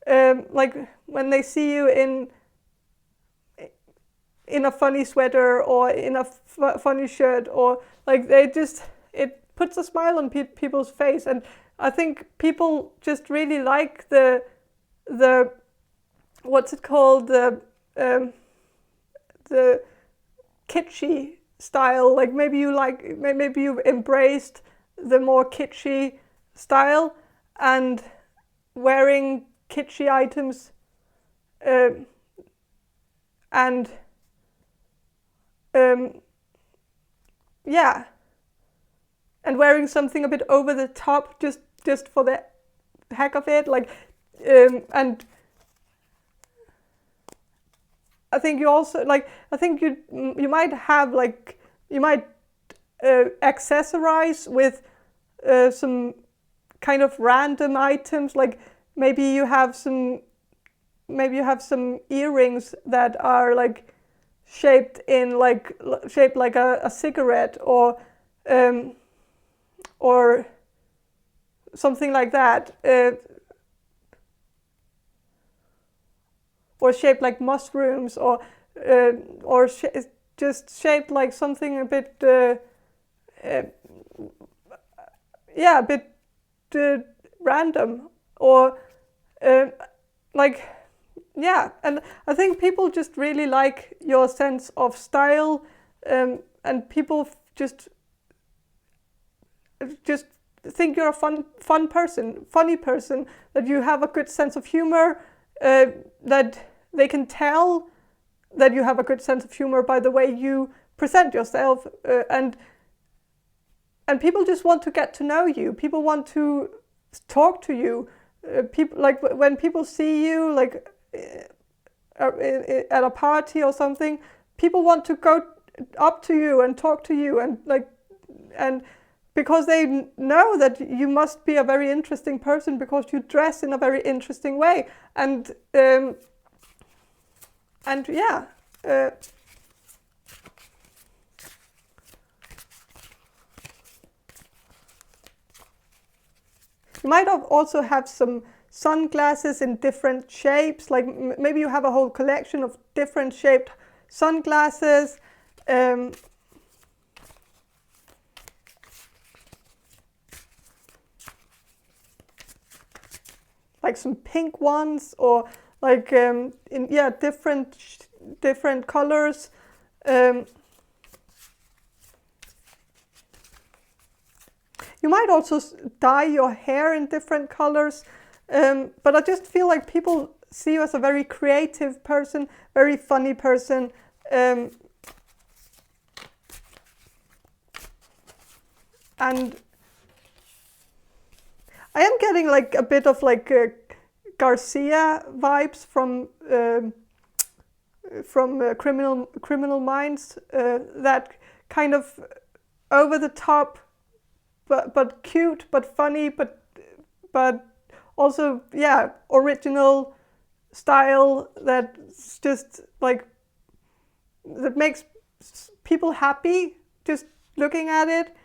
like when they see you in a funny sweater or in a funny shirt, or like it puts a smile on people's face. And I think people just really like the what's it called, the kitschy style. Like maybe you've embraced the more kitschy style, and wearing kitschy items and yeah, and wearing something a bit over the top just for the heck of it, like and I think you also, like, I think you might have, like, you might accessorize with some kind of random items, like maybe you have some earrings that are like shaped like a cigarette, or something like that, or shaped like mushrooms, or just shaped like something a bit a bit random, or like yeah, and I think people just really like your sense of style, and people just think you're a funny person, that you have a good sense of humor, that they can tell that you have a good sense of humor by the way you present yourself, and people just want to get to know you. People want to talk to you. People, like when people see you, like at a party or something, people want to go up to you and talk to you, and because they know that you must be a very interesting person because you dress in a very interesting way, and yeah. You might also have some sunglasses in different shapes, like maybe you have a whole collection of different shaped sunglasses. Like some pink ones, or like different colors. You might also dye your hair in different colors, but I just feel like people see you as a very creative person, very funny person. And I am getting like a bit of like Garcia vibes from Criminal Minds, that kind of over the top, but cute, but funny, but also, yeah, original style that's just like, that makes people happy just looking at it.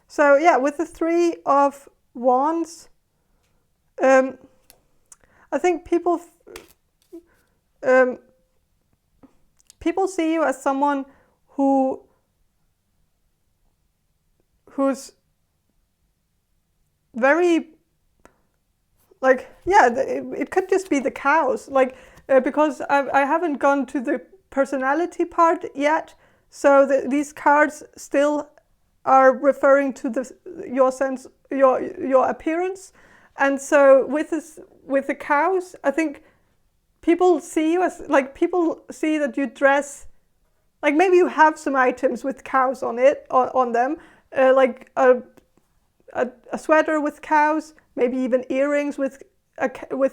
So yeah, with the Three of Wands, I think people see you as someone who's very, like, yeah, it could just be the cows, like, because I haven't gone to the personality part yet, so these cards still are referring to your sense, your appearance. And so with the cows, I think people see you as, like, people see that you dress, like, maybe you have some items with cows on them, like a sweater with cows, maybe even earrings with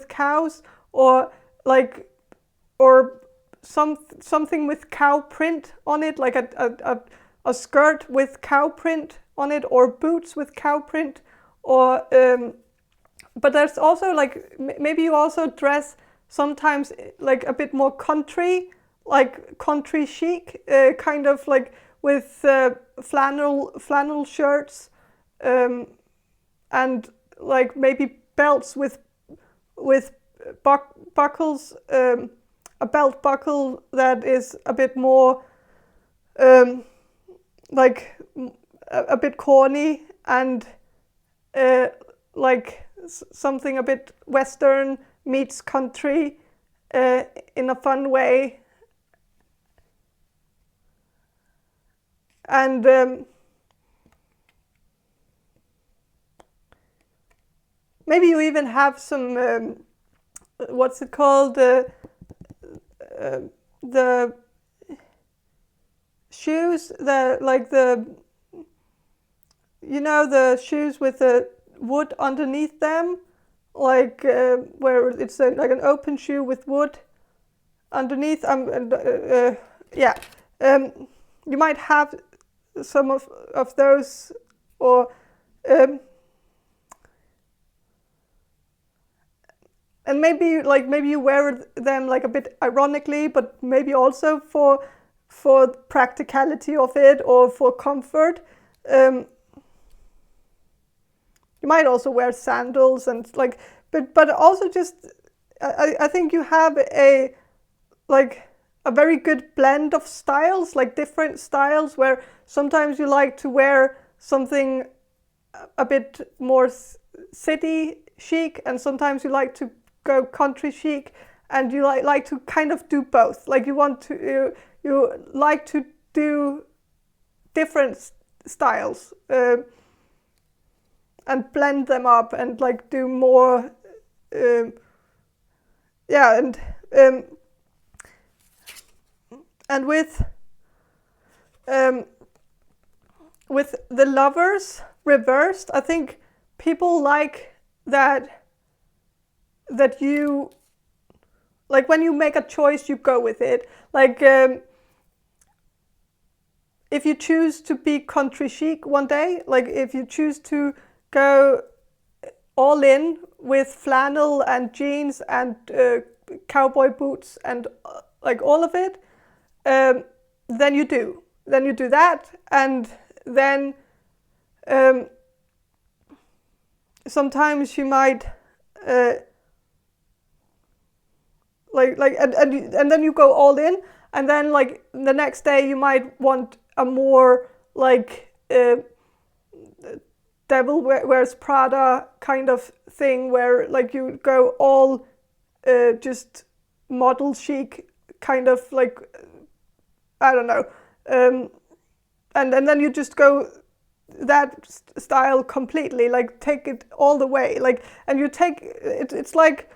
cows, or like, or something with cow print on it, like a skirt with cow print on it, or boots with cow print, or but there's also like, maybe you also dress sometimes like a bit more country, like country chic, kind of like with flannel shirts, and like maybe belts with buckles, a belt buckle that is a bit more like a bit corny, and like something a bit Western meets country, in a fun way. And maybe you even have some what's it called, the shoes, the shoes with the wood underneath them, like where it's like an open shoe with wood underneath. Yeah, you might have some of those, or and maybe you wear them like a bit ironically, but maybe also for practicality of it, or for comfort. You might also wear sandals, and like but also just I think you have a very good blend of styles, like different styles, where sometimes you like to wear something a bit more city chic, and sometimes you like to go country chic, and you like to kind of do both. Like you like to do different styles and blend them up and like do more. And with the Lovers reversed, I think people like that you, like when you make a choice, you go with it. Like if you choose to be country chic one day, like if you choose to go all in with flannel and jeans and cowboy boots and like all of it, then you do that, and then sometimes you might and then you go all in, and then like the next day you might want a more like Devil Wears Prada kind of thing, where like you go all just model chic, kind of like, I don't know, and then you just go that style completely, like take it all the way, like, and you take it, it's like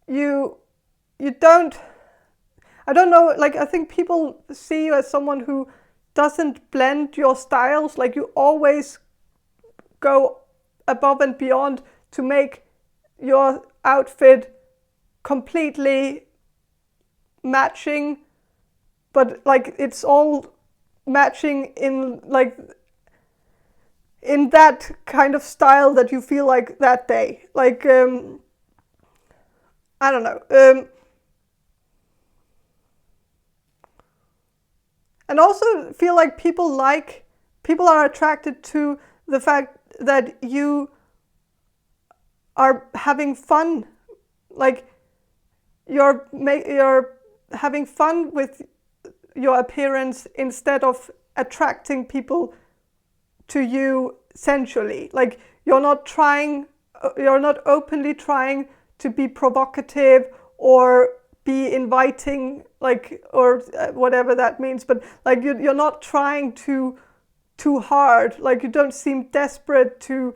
you don't, I don't know, like I think people see you as someone who doesn't blend your styles, like you always go above and beyond to make your outfit completely matching, but like it's all matching in like in that kind of style that you feel like that day, like I don't know, and also feel like people are attracted to the fact that you are having fun, like you're having fun with your appearance instead of attracting people to you sensually. Like you're not openly trying to be provocative or be inviting, like, or whatever that means, but like you're not trying too hard, like you don't seem desperate to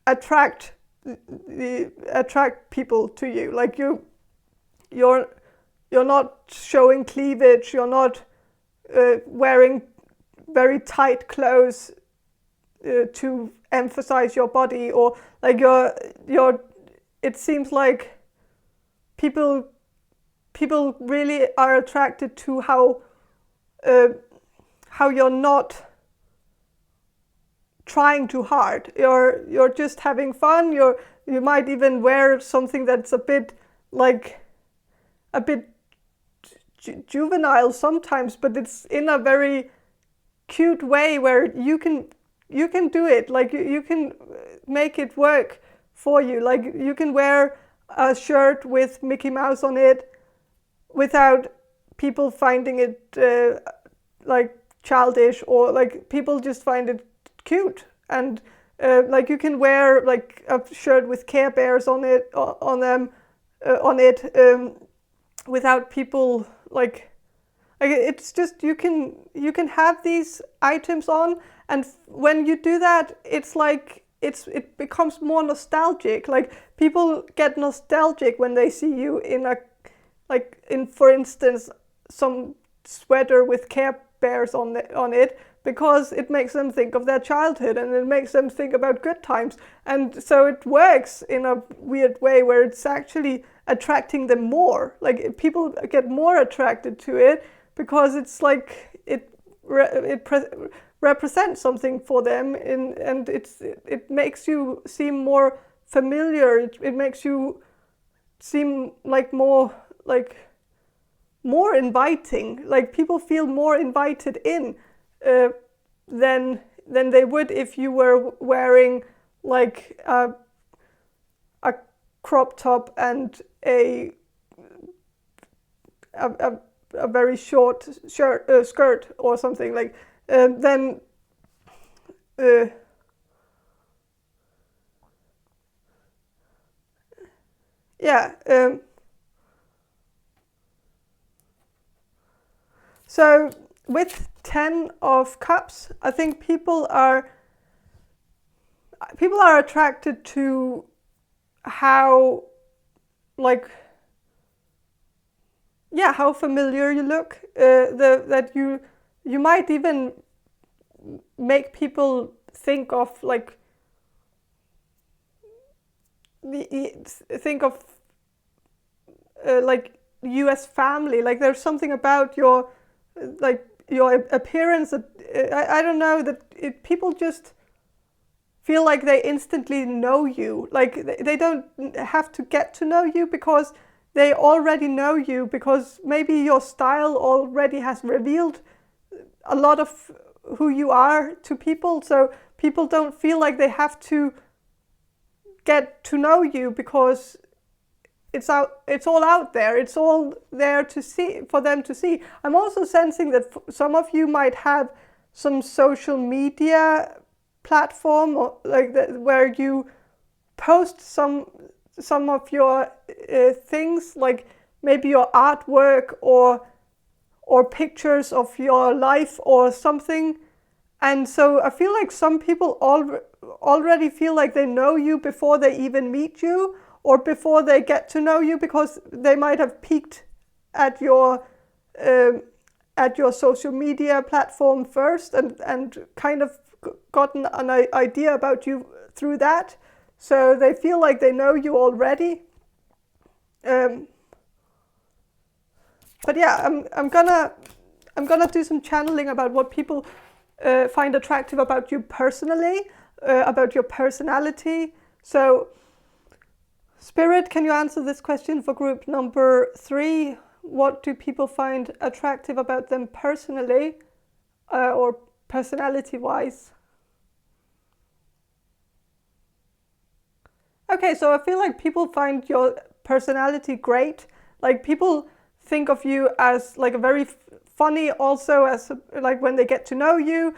attract people to you, like you're not showing cleavage, you're not wearing very tight clothes to emphasize your body, or like you're it seems like people really are attracted to how you're not trying too hard. You're just having fun. You might even wear something that's a bit juvenile sometimes, but it's in a very cute way where you can do it. Like you can make it work for you. Like you can wear a shirt with Mickey Mouse on it without people finding it like childish, or like people just find it cute. And like you can wear like a shirt with Care Bears on it without people like it's just you can have these items on, and when you do that, it's like it becomes more nostalgic. Like people get nostalgic when they see you in for instance some sweater with Care Bears on it, because it makes them think of their childhood and it makes them think about good times. And so it works in a weird way where it's actually attracting them more. Like people get more attracted to it because it's like it represents something for them, and it makes you seem more familiar. It makes you seem like more inviting. Like people feel more invited in than they would if you were wearing like a a crop top and a very short skirt or something, like then yeah. So with 10 of Cups, I think people are attracted to how, like, yeah, how familiar you look. That you might even make people think of, like, like you as family. Like there's something about your appearance that I don't know, that people just feel like they instantly know you. Like they don't have to get to know you, because they already know you, because maybe your style already has revealed a lot of who you are to people. So people don't feel like they have to get to know you, because it's all out there. It's all there to see, for them to see. I'm also sensing that some of you might have some social media platform, or like that, where you post some of your things, like maybe your artwork or pictures of your life or something. And so I feel like some people already feel like they know you before they even meet you, or before they get to know you, because they might have peeked at your social media platform first, and kind of gotten an idea about you through that. So they feel like they know you already. But yeah, I'm gonna do some channeling about what people find attractive about you personally, about your personality. So, Spirit, can you answer this question for group number 3? What do people find attractive about them personally, or personality-wise? Okay, so I feel like people find your personality great. Like people think of you as like a very funny, also as like when they get to know you,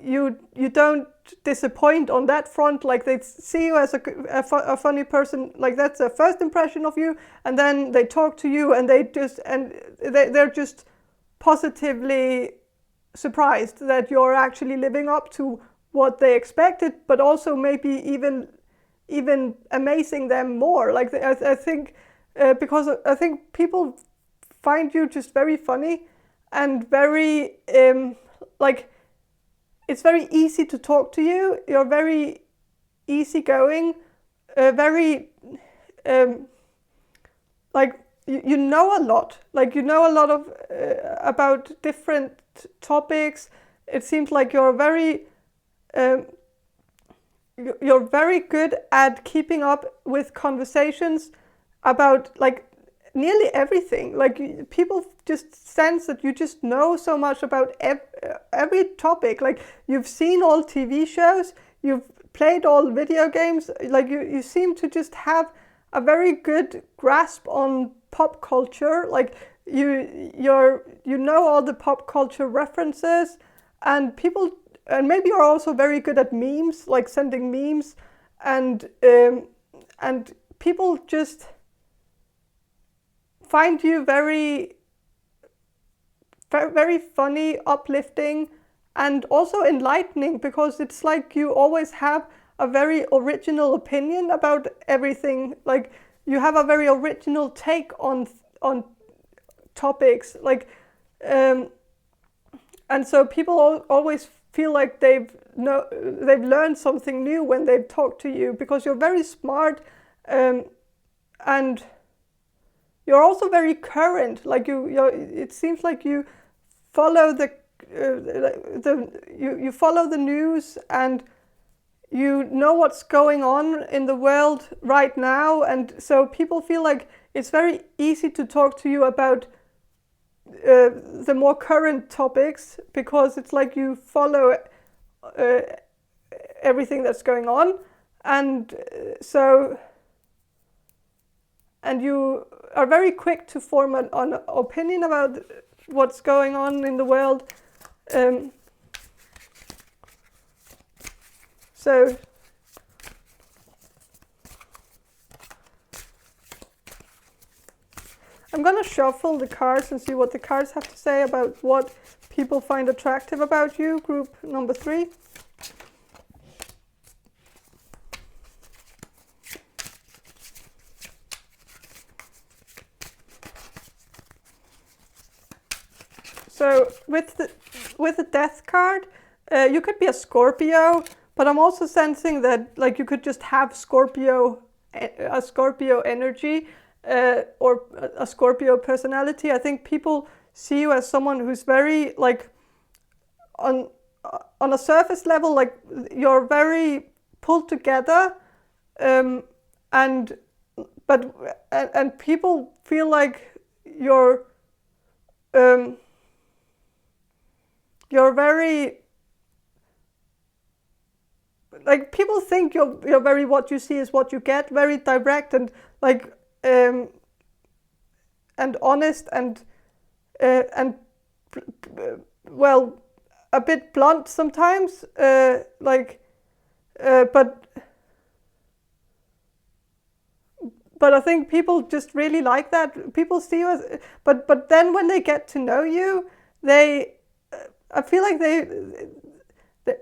you don't disappoint on that front. Like they see you as a funny person, like that's a first impression of you, and then they talk to you and they're just positively surprised that you're actually living up to what they expected, but also maybe even amazing them more. Like I think because I think people find you just very funny and very like it's very easy to talk to you. You're very easygoing, very like you know a lot. Like you know a lot of about different topics. It seems like you're very good at keeping up with conversations about like nearly everything. Like people just sense that you just know so much about every topic. Like you've seen all TV shows, you've played all video games. Like you seem to just have a very good grasp on pop culture. Like you know all the pop culture references, and maybe you're also very good at memes, like sending memes, and people just find you very, very funny, uplifting, and also enlightening, because it's like you always have a very original opinion about everything. Like you have a very original take on topics. Like and so people always feel like they've learned something new when they talk to you, because you're very smart, and you're also very current. Like it seems like you follow you follow the news, and you know what's going on in the world right now, and so people feel like it's very easy to talk to you about the more current topics, because it's like you follow everything that's going on. And so and you are very quick to form an opinion about what's going on in the world. So I'm going to shuffle the cards and see what the cards have to say about what people find attractive about you, group number 3. So with the Death card, you could be a Scorpio, but I'm also sensing that like you could just have a Scorpio energy or a Scorpio personality. I think people see you as someone who's very like on a surface level, like you're very pulled together, and people feel like you're very, like people think you're very, what you see is what you get, very direct and like and honest and well, a bit blunt sometimes, but I think people just really like that. People see you as, but then when they get to know you, I feel like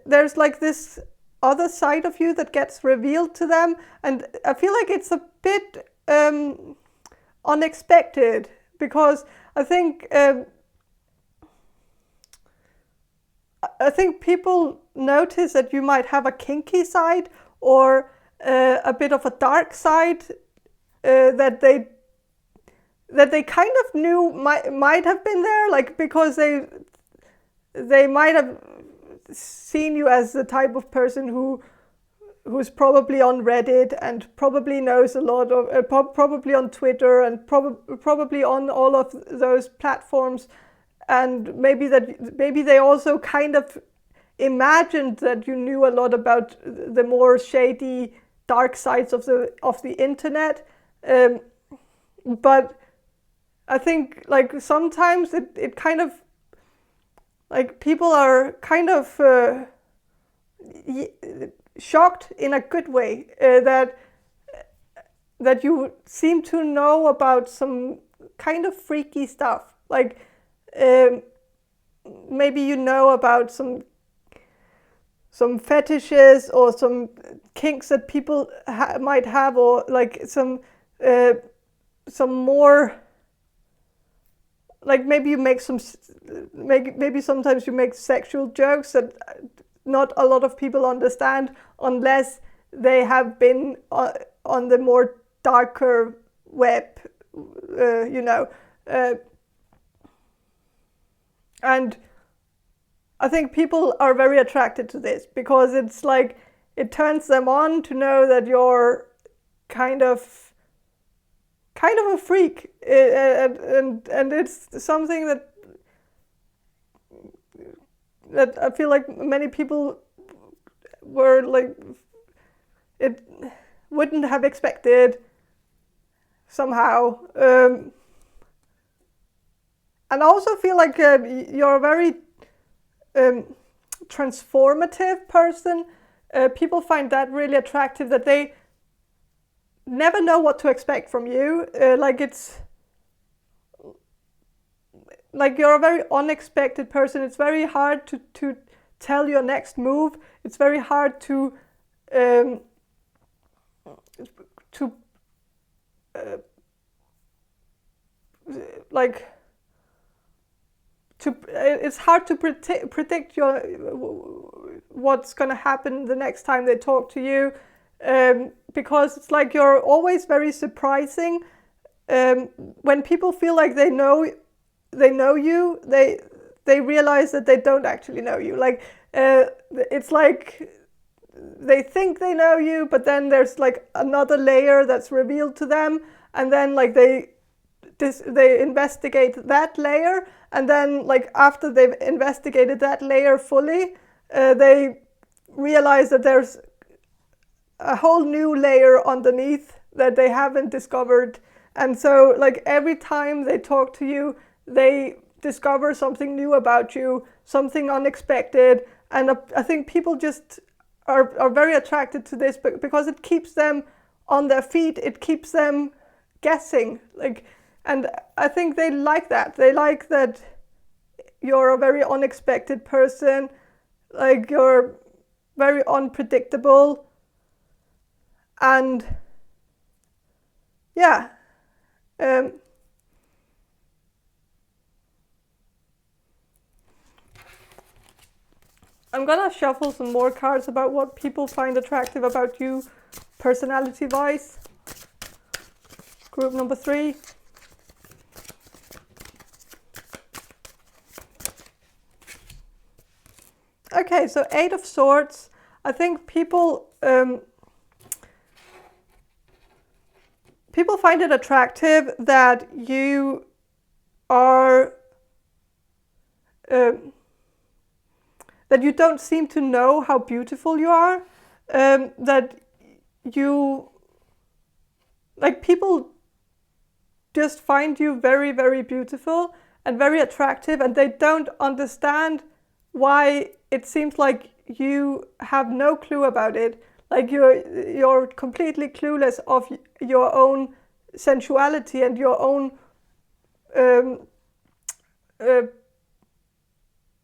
there's like this other side of you that gets revealed to them, and I feel like it's a bit unexpected, because I think people notice that you might have a kinky side or a bit of a dark side that they kind of knew might have been there, like because they might have seen you as the type of person who's probably on Reddit and probably knows a lot of probably on Twitter and probably on all of those platforms, and maybe they also kind of imagined that you knew a lot about the more shady dark sides of the internet, but I think like sometimes it kind of like people are kind of shocked in a good way that you seem to know about some kind of freaky stuff. Like maybe you know about some fetishes or some kinks that people might have, or like some more. Like maybe you make maybe sometimes you make sexual jokes that not a lot of people understand unless they have been on the more darker web, and I think people are very attracted to this because it's like it turns them on to know that you're kind of a freak, and it's something that I feel like many people were like, it wouldn't have expected somehow, and I also feel like you're a very transformative person. People find that really attractive, that they never know what to expect from you. Like it's like you're a very unexpected person. It's very hard to tell your next move. It's very hard to it's hard to predict what's going to happen the next time they talk to you, because it's like you're always very surprising. When people feel like they know you, they realize that they don't actually know you. Like it's like they think they know you, but then there's like another layer that's revealed to them, and then like they investigate that layer, and then like after they've investigated that layer fully, they realize that there's a whole new layer underneath that they haven't discovered And so like every time they talk to you, they discover something new about you, something unexpected. And I think people just are very attracted to this because it keeps them on their feet. It keeps them guessing. And I think they like that. They like that you're a very unexpected person. Like you're very unpredictable. And yeah. I'm gonna shuffle some more cards about what people find attractive about you, personality-wise. Group number 3. Okay, so 8 of Swords. I think people find it attractive that you are that you don't seem to know how beautiful you are, that you, like, people just find you very, very beautiful and very attractive, and they don't understand why it seems like you have no clue about it. Like you're completely clueless of your own sensuality and your own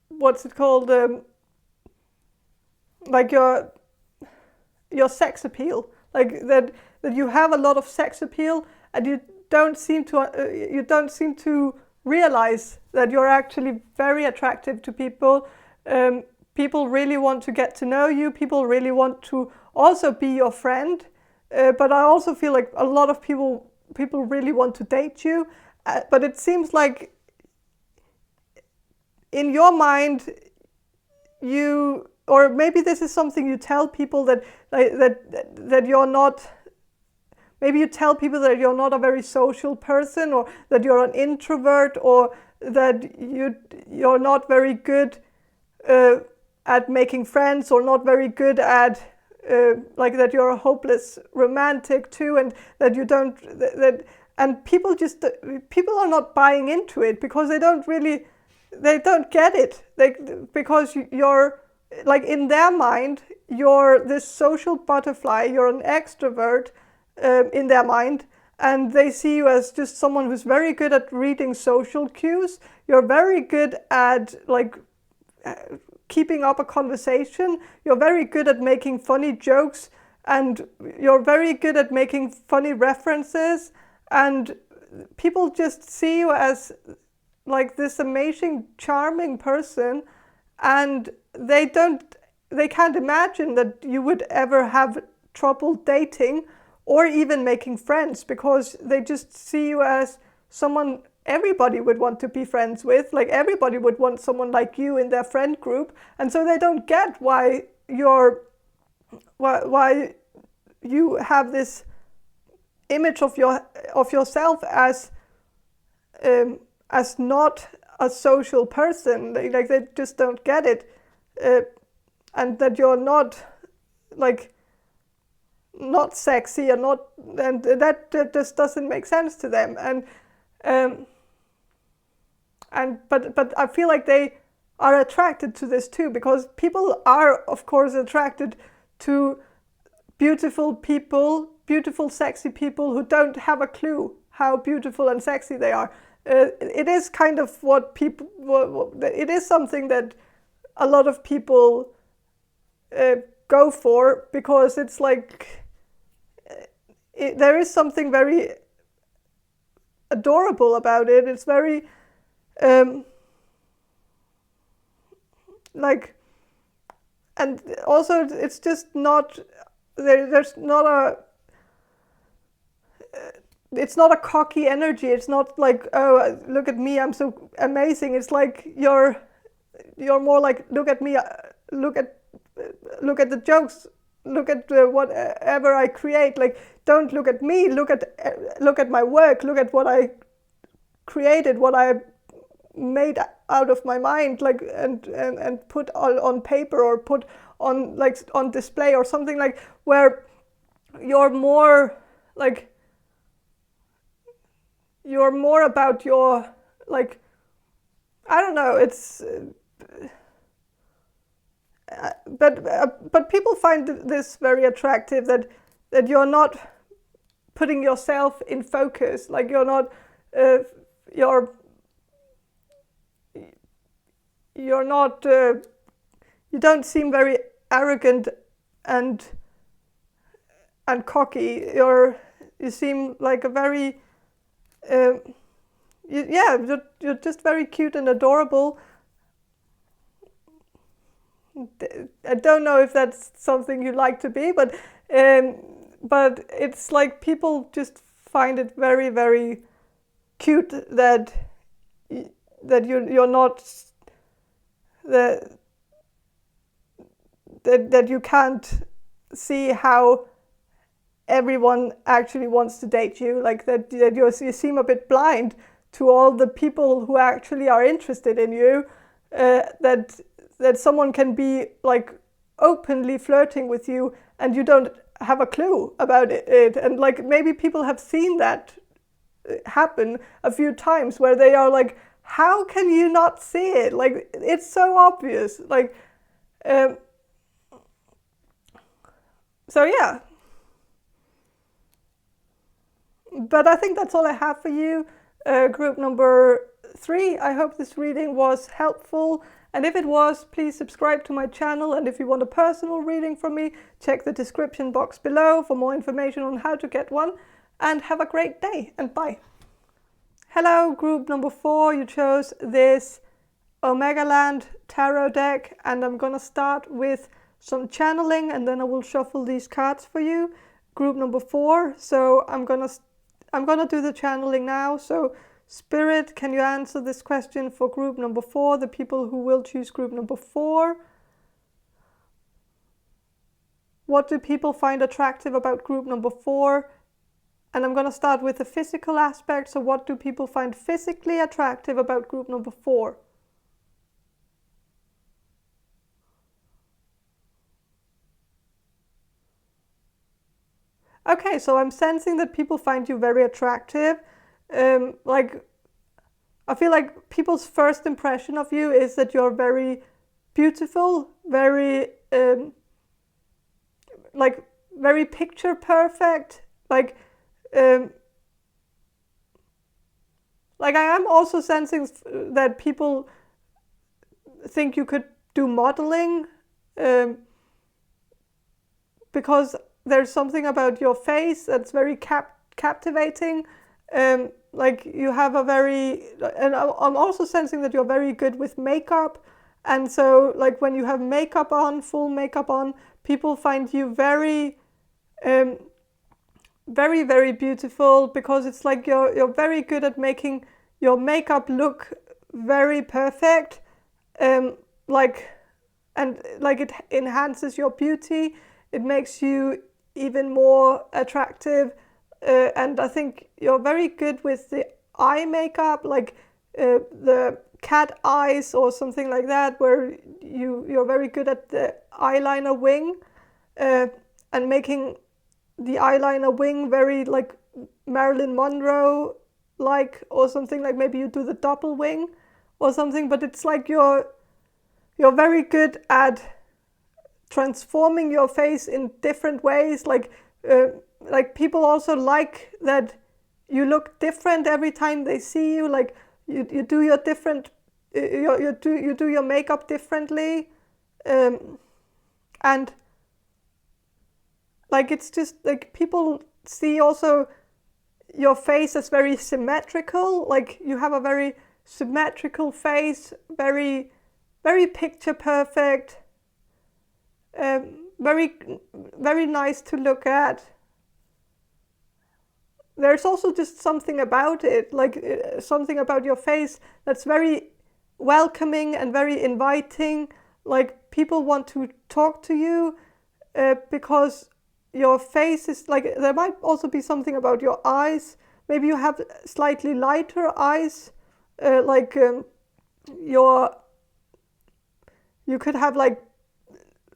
what's it called? Like your sex appeal. Like that you have a lot of sex appeal, and you don't seem to realize that you're actually very attractive to people. People really want to get to know you. People really want to also be your friend. But I also feel like a lot of people really want to date you. But it seems like in your mind, or maybe this is something you tell people that you're not. Maybe you tell people that you're not a very social person, or that you're an introvert, or that you're not very good at making friends, or not very good at like that you're a hopeless romantic too, and that you don't and people are not buying into it because they don't get it. Because you're like, in their mind you're this social butterfly, you're an extrovert in their mind, and they see you as just someone who's very good at reading social cues. You're very good at keeping up a conversation. You're very good at making funny jokes, and you're very good at making funny references, and people just see you as like this amazing, charming person, and they can't imagine that you would ever have trouble dating or even making friends, because they just see you as someone everybody would want to be friends with. Like, everybody would want someone like you in their friend group, and so they don't get why you have this image of yourself as not a social person. Like they just don't get it, and that you're not sexy, and that just doesn't make sense to them. But I feel like they are attracted to this too, because people are, of course, attracted to beautiful people, beautiful, sexy people who don't have a clue how beautiful and sexy they are. It is kind of it is something that a lot of people go for, because it's like there is something very adorable about it. It's very and also it's just not there's not a it's not a cocky energy. It's not like, oh, look at me, I'm so amazing. It's like you're more like, look at me, look at the jokes, look at whatever I create. Like, don't look at me, look at my work, look at what I created, what I made out of my mind, like, and put on paper, or put on on display, or something, like, where you're more like you're more about your, like, I don't know, it's but people find this very attractive, that you're not putting yourself in focus, like you're not you're not you don't seem very arrogant and cocky. You seem like a very you're just very cute and adorable. I don't know if that's something you like to be, but it's like people just find it very, very cute that you're not that you can't see how everyone actually wants to date you, like that you seem a bit blind to all the people who actually are interested in you, that someone can be like openly flirting with you and you don't have a clue about it. And like maybe people have seen that happen a few times where they are like, how can you not see it? Like, it's so obvious. Like, so yeah. But I think that's all I have for you. Group number 3. I hope this reading was helpful. And if it was, please subscribe to my channel. And if you want a personal reading from me, check the description box below for more information on how to get one. And have a great day, and bye. Hello, group number 4. You chose this Omegaland Tarot deck, and I'm gonna start with some channeling, and then I will shuffle these cards for you. Group number 4. So I'm gonna do the channeling now. So Spirit, can you answer this question for group number 4, the people who will choose group number 4? What do people find attractive about group number 4? And I'm going to start with the physical aspect. So what do people find physically attractive about group number 4? Okay, so I'm sensing that people find you very attractive. Like, I feel like people's first impression of you is that you're very beautiful, very like very picture perfect. Like I am also sensing that people think you could do modeling, because there's something about your face that's very captivating. Like you have a very, and I'm also sensing that you're very good with makeup. And so like when you have makeup on, full makeup on, people find you very, very, very beautiful, because it's like you're very good at making your makeup look very perfect. Like it enhances your beauty. It makes you even more attractive. And I think you're very good with the eye makeup, like the cat eyes or something like that, where you're very good at the eyeliner wing, and making the eyeliner wing very like Marilyn Monroe like, or something, like maybe you do the double wing or something. But it's like you're very good at transforming your face in different ways. Like people also like that you look different every time they see you. Like you do your different, you do your makeup differently, and like it's just like people see also your face as very symmetrical. Like you have a very symmetrical face, very, very picture perfect, very, very nice to look at. There's also just something about it, like something about your face that's very welcoming and very inviting. Like people want to talk to you, because your face is like, there might also be something about your eyes. Maybe you have slightly lighter eyes, you could have like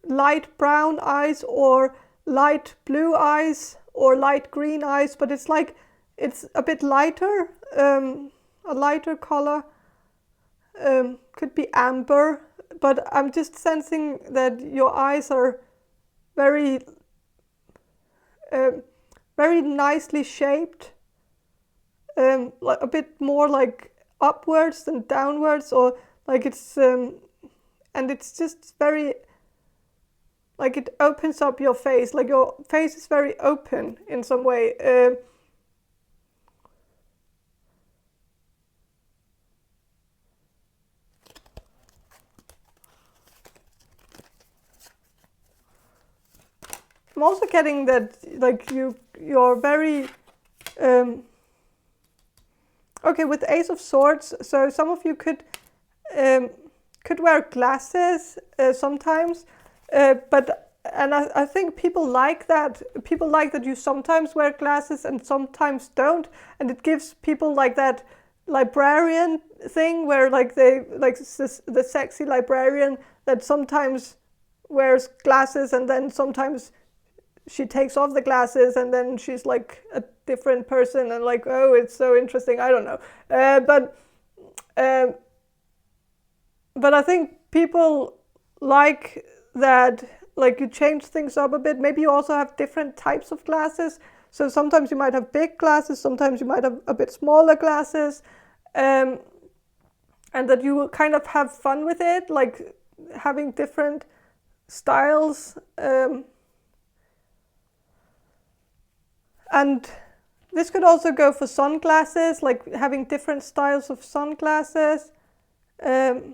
light brown eyes or light blue eyes or light green eyes, but it's like it's a bit lighter, a lighter color, could be amber, but I'm just sensing that your eyes are very, very nicely shaped, like a bit more like upwards than downwards, or like it's, and it's just very, like it opens up your face, like your face is very open in some way. I'm also getting that like you're very okay with Ace of Swords. So some of you could wear glasses sometimes, but I think people like that. People like that you sometimes wear glasses and sometimes don't, and it gives people like that librarian thing where like they like the sexy librarian that sometimes wears glasses and then sometimes she takes off the glasses and then she's like a different person and like, oh, it's so interesting. I don't know, but I think people like that, like you change things up a bit. Maybe you also have different types of glasses. So sometimes you might have big glasses, sometimes you might have a bit smaller glasses, and that you will kind of have fun with it, like having different styles. And this could also go for sunglasses, like having different styles of sunglasses. And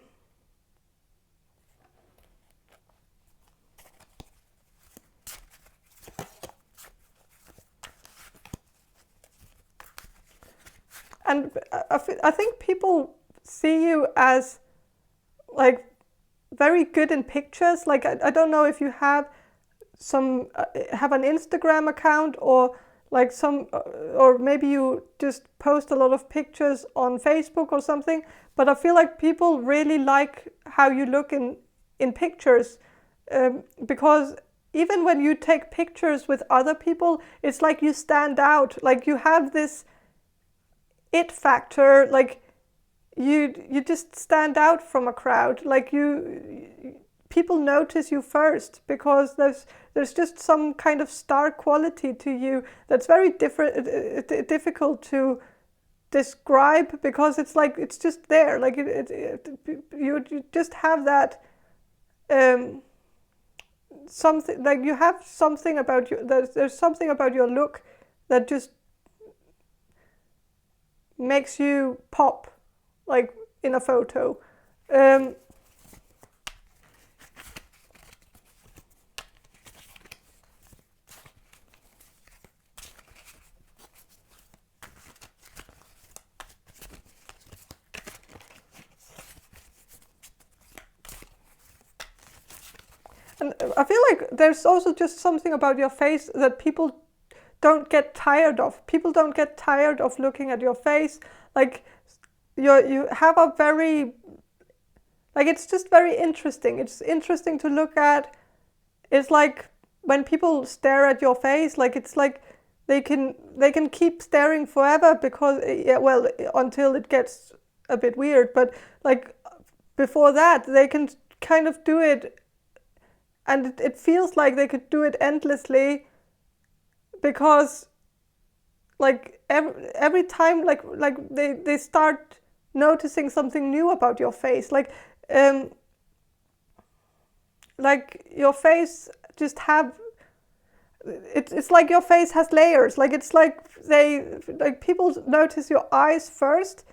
I think people see you as like very good in pictures. Like I don't know if you have have an Instagram account or like or maybe you just post a lot of pictures on Facebook or something, but I feel like people really like how you look in pictures, because even when you take pictures with other people, it's like you stand out, like you have this it factor, like you just stand out from a crowd, like people notice you first because there's just some kind of star quality to you that's very difficult to describe, because it's like it's just there, like you just have that something, like you have something about you, there's something about your look that just makes you pop, like in a photo. And I feel like there's also just something about your face that people don't get tired of. People don't get tired of looking at your face. Like you have a very, like it's just very interesting. It's interesting to look at. It's like when people stare at your face, like it's like they can keep staring forever, because well, until it gets a bit weird, but like before that they can kind of do it, and it feels like they could do it endlessly, because like every time like they start noticing something new about your face, like your face just have, it's like your face has layers, like it's like people notice your eyes first,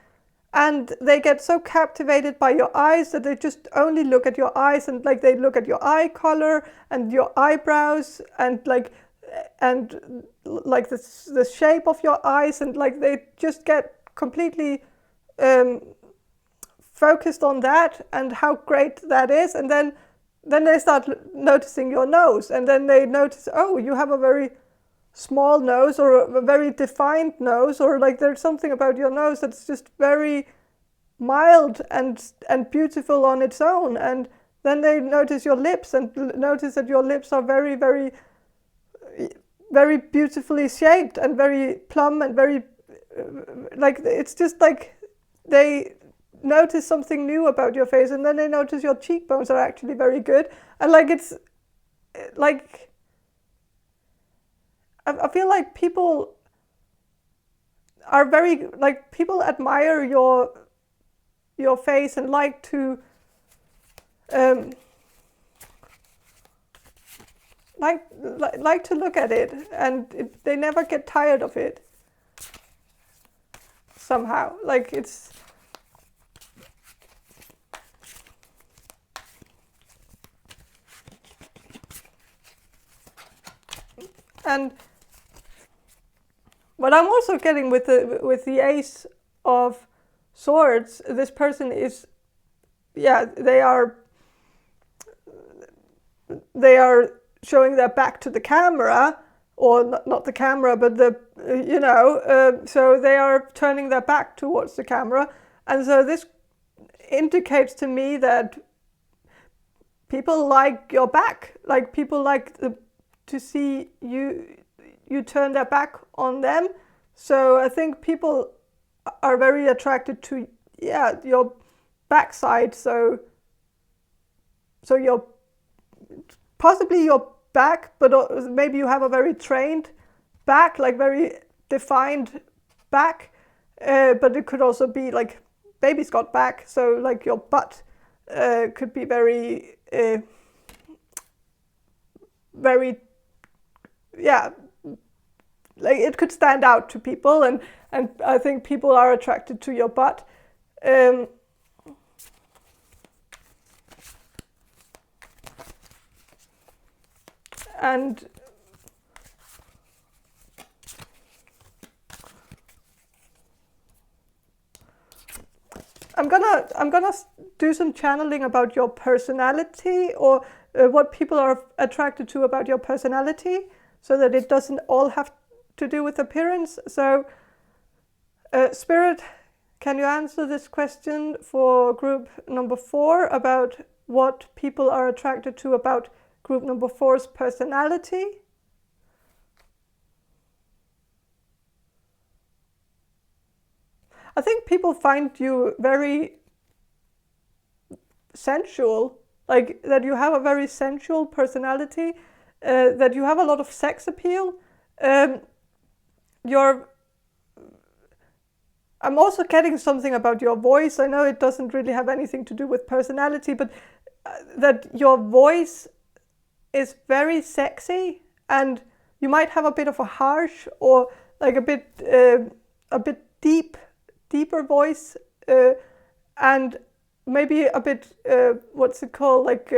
and they get so captivated by your eyes that they just only look at your eyes, and like they look at your eye color and your eyebrows and like the shape of your eyes, and like they just get completely focused on that and how great that is, and then they start noticing your nose, and then they notice, oh, you have a very small nose or a very defined nose, or like there's something about your nose that's just very mild and beautiful on its own, and then they notice your lips and notice that your lips are very, very, very beautifully shaped and very plump and very like it's just like they notice something new about your face, and then they notice your cheekbones are actually very good, and like it's like I feel like people are very like people admire your face and like to like to look at it, and they never get tired of it somehow. Like it's and what I'm also getting with the Ace of Swords, this person is, yeah, they are showing their back to the camera, or not the camera, but the, so they are turning their back towards the camera. And so this indicates to me that people like your back, like people like to see you turn their back on them. So I think people are very attracted to, your backside. So your possibly your back, but maybe you have a very trained back, like very defined back. But it could also be like baby's got back. So like your butt could be very, very, like it could stand out to people, and I think people are attracted to your butt. And I'm gonna do some channeling about your personality, or what people are attracted to about your personality, so that it doesn't all have to do with appearance. So, Spirit, can you answer this question for group number 4 about what people are attracted to about group number 4's personality? I think people find you very sensual, like that you have a very sensual personality, that you have a lot of sex appeal. I'm also getting something about your voice. I know it doesn't really have anything to do with personality, but that your voice is very sexy, and you might have a bit of a harsh, or like a bit deeper voice, and maybe a bit what's it called, like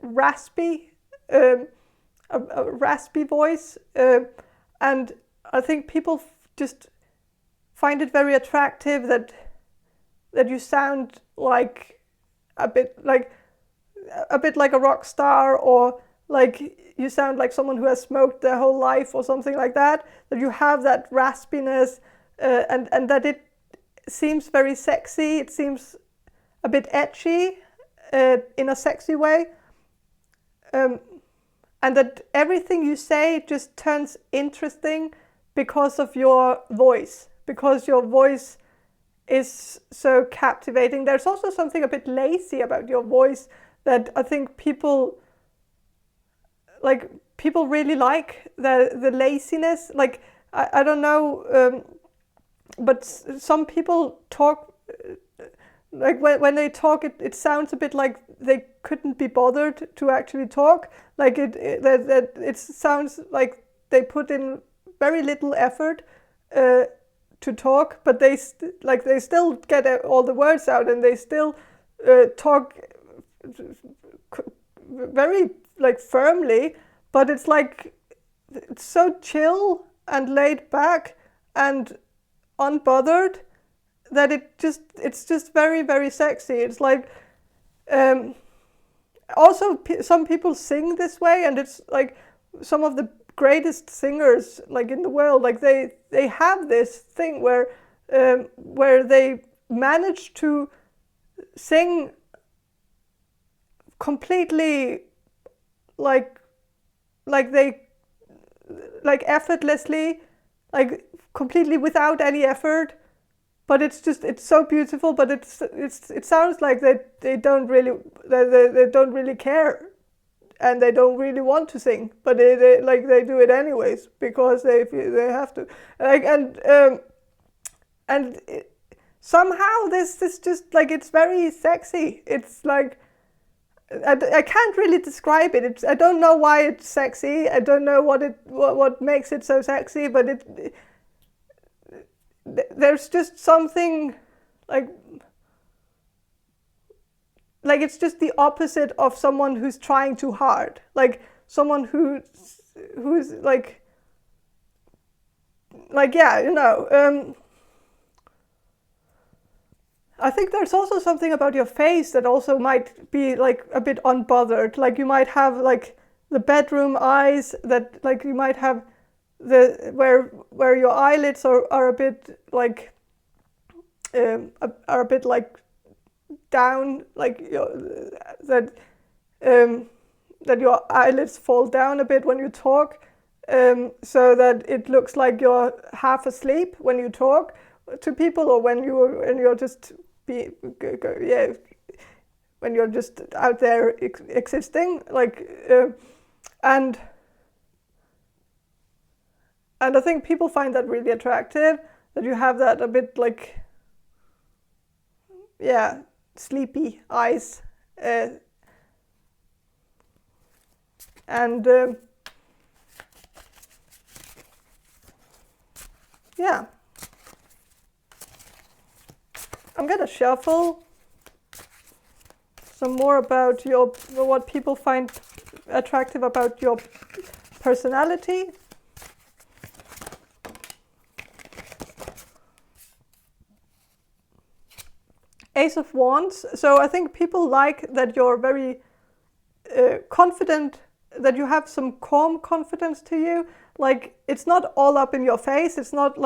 raspy, a raspy voice, and I think people just find it very attractive that you sound like a bit like a rock star, or like you sound like someone who has smoked their whole life or something like that. That you have that raspiness, and that it seems very sexy. It seems a bit edgy, in a sexy way, and that everything you say just turns interesting because of your voice, because your voice is so captivating. There's also something a bit lazy about your voice that I think people really like, the laziness. Like I don't know, but some people talk, like when they talk, it sounds a bit like they couldn't be bothered to actually talk. Like it sounds like they put in very little effort to talk, but they still get all the words out, and they still talk very like firmly, but it's like it's so chill and laid back and unbothered that it's just very, very sexy. It's like also some people sing this way, and it's like some of the greatest singers like in the world, like they have this thing where they manage to sing completely like effortlessly, like completely without any effort, but it's so beautiful. But it sounds like they don't really care, and they don't really want to sing, but they do it anyways because they have to. Like, and somehow this just like, it's very sexy. It's like, I can't really describe it. I don't know why it's sexy. I don't know what makes it so sexy, but there's just something like it's just the opposite of someone who's trying too hard. Like someone who's like yeah, you know. I think there's also something about your face that also might be like a bit unbothered. Like you might have like the bedroom eyes, that like you might have the where your eyelids are a bit like are a bit like down, like that your eyelids fall down a bit when you talk, so that it looks like you're half asleep when you talk to people, or when you're just when you're just out there existing, like and I think people find that really attractive, that you have that a bit like sleepy eyes, and I'm gonna shuffle some more about what people find attractive about your personality. Ace of Wands. So I think people like that you're very confident, that you have some calm confidence to you. Like it's not all up in your face. It's not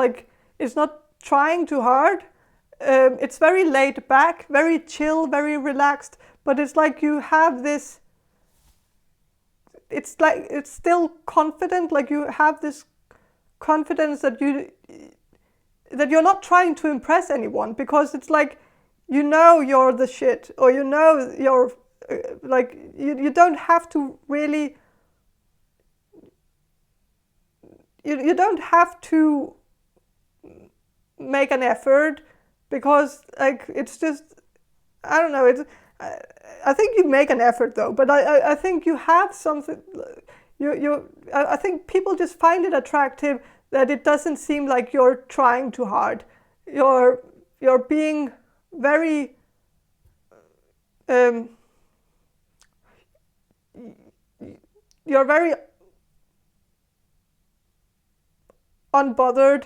trying too hard. It's very laid back, very chill, very relaxed, but it's like you have this, it's like it's still confident, like you have this confidence that you're not trying to impress anyone, because it's like, you know, you're the shit, or you know you're like you don't have to really, you don't have to make an effort, because like it's just, I don't know, it's I think you make an effort though, but I think you have something, I think people just find it attractive that it doesn't seem like you're trying too hard. You're being very you're very unbothered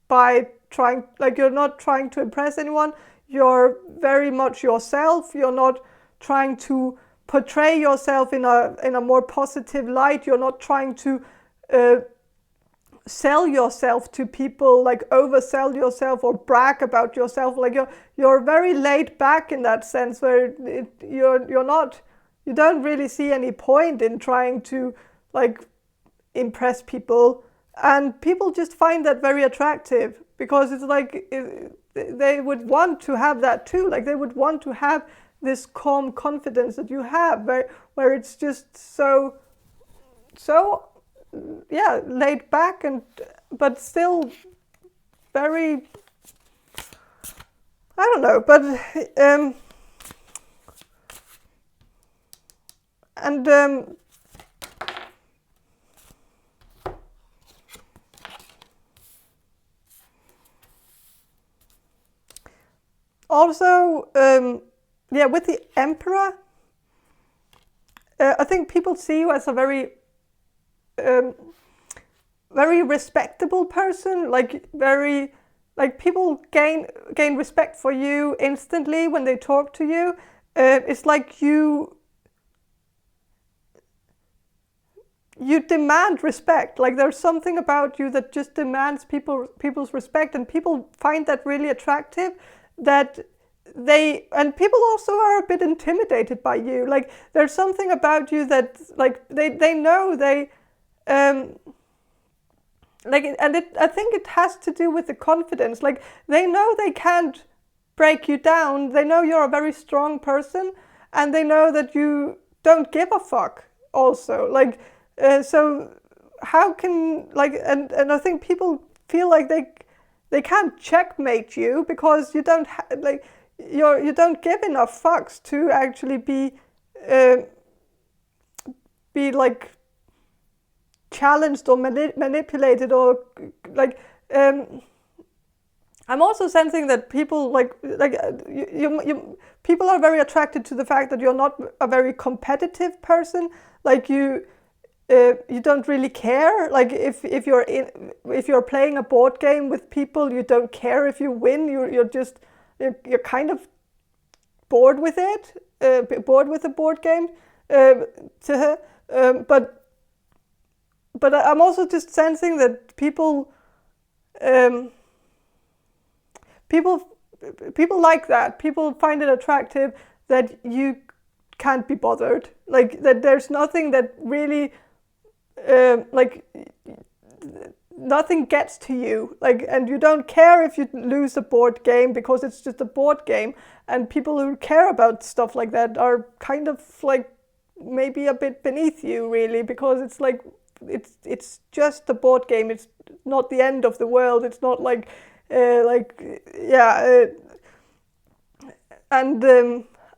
by trying, like you're not trying to impress anyone. You're very much yourself. You're not trying to portray yourself in a more positive light. You're not trying to sell yourself to people, like oversell yourself or brag about yourself. Like you're very laid back in that sense, where you don't really see any point in trying to like impress people, and people just find that very attractive, because it's like they would want to have that too. Like they would want to have this calm confidence that you have, where it's just so laid back, and but still very, I don't know, but also with the Emperor, I think people see you as a very very respectable person, like very, like people gain respect for you instantly when they talk to you. It's like you demand respect. Like there's something about you that just demands people's respect, and people find that really attractive. That and people also are a bit intimidated by you. Like there's something about you that like they know I think it has to do with the confidence. Like, they know they can't break you down. They know you're a very strong person, and they know that you don't give a fuck also. Like, so how can, like, and I think people feel like they can't checkmate you because you don't you don't give enough fucks to actually be like challenged or manipulated, or like I'm also sensing that people you people are very attracted to the fact that you're not a very competitive person. Like, you don't really care. Like, if you're playing a board game with people, you don't care if you win. You're kind of bored with it, bored with the board game. But I'm also just sensing that people like that. People find it attractive that you can't be bothered. Like, that there's nothing that really nothing gets to you. Like, and you don't care if you lose a board game because it's just a board game. And people who care about stuff like that are kind of like maybe a bit beneath you, really, because it's like it's just a board game. It's not the end of the world. It's not like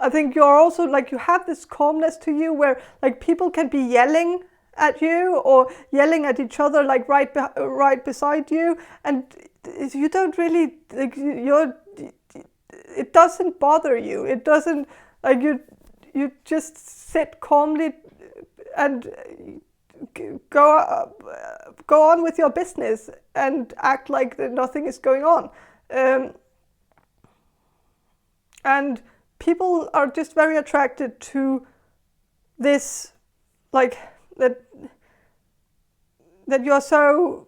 I think you're also like, you have this calmness to you where like people can be yelling at you or yelling at each other, like right beside you, and you don't really like, it doesn't bother you. It doesn't, like, you just sit calmly and go on with your business and act like nothing is going on. And people are just very attracted to this, like, that you're so,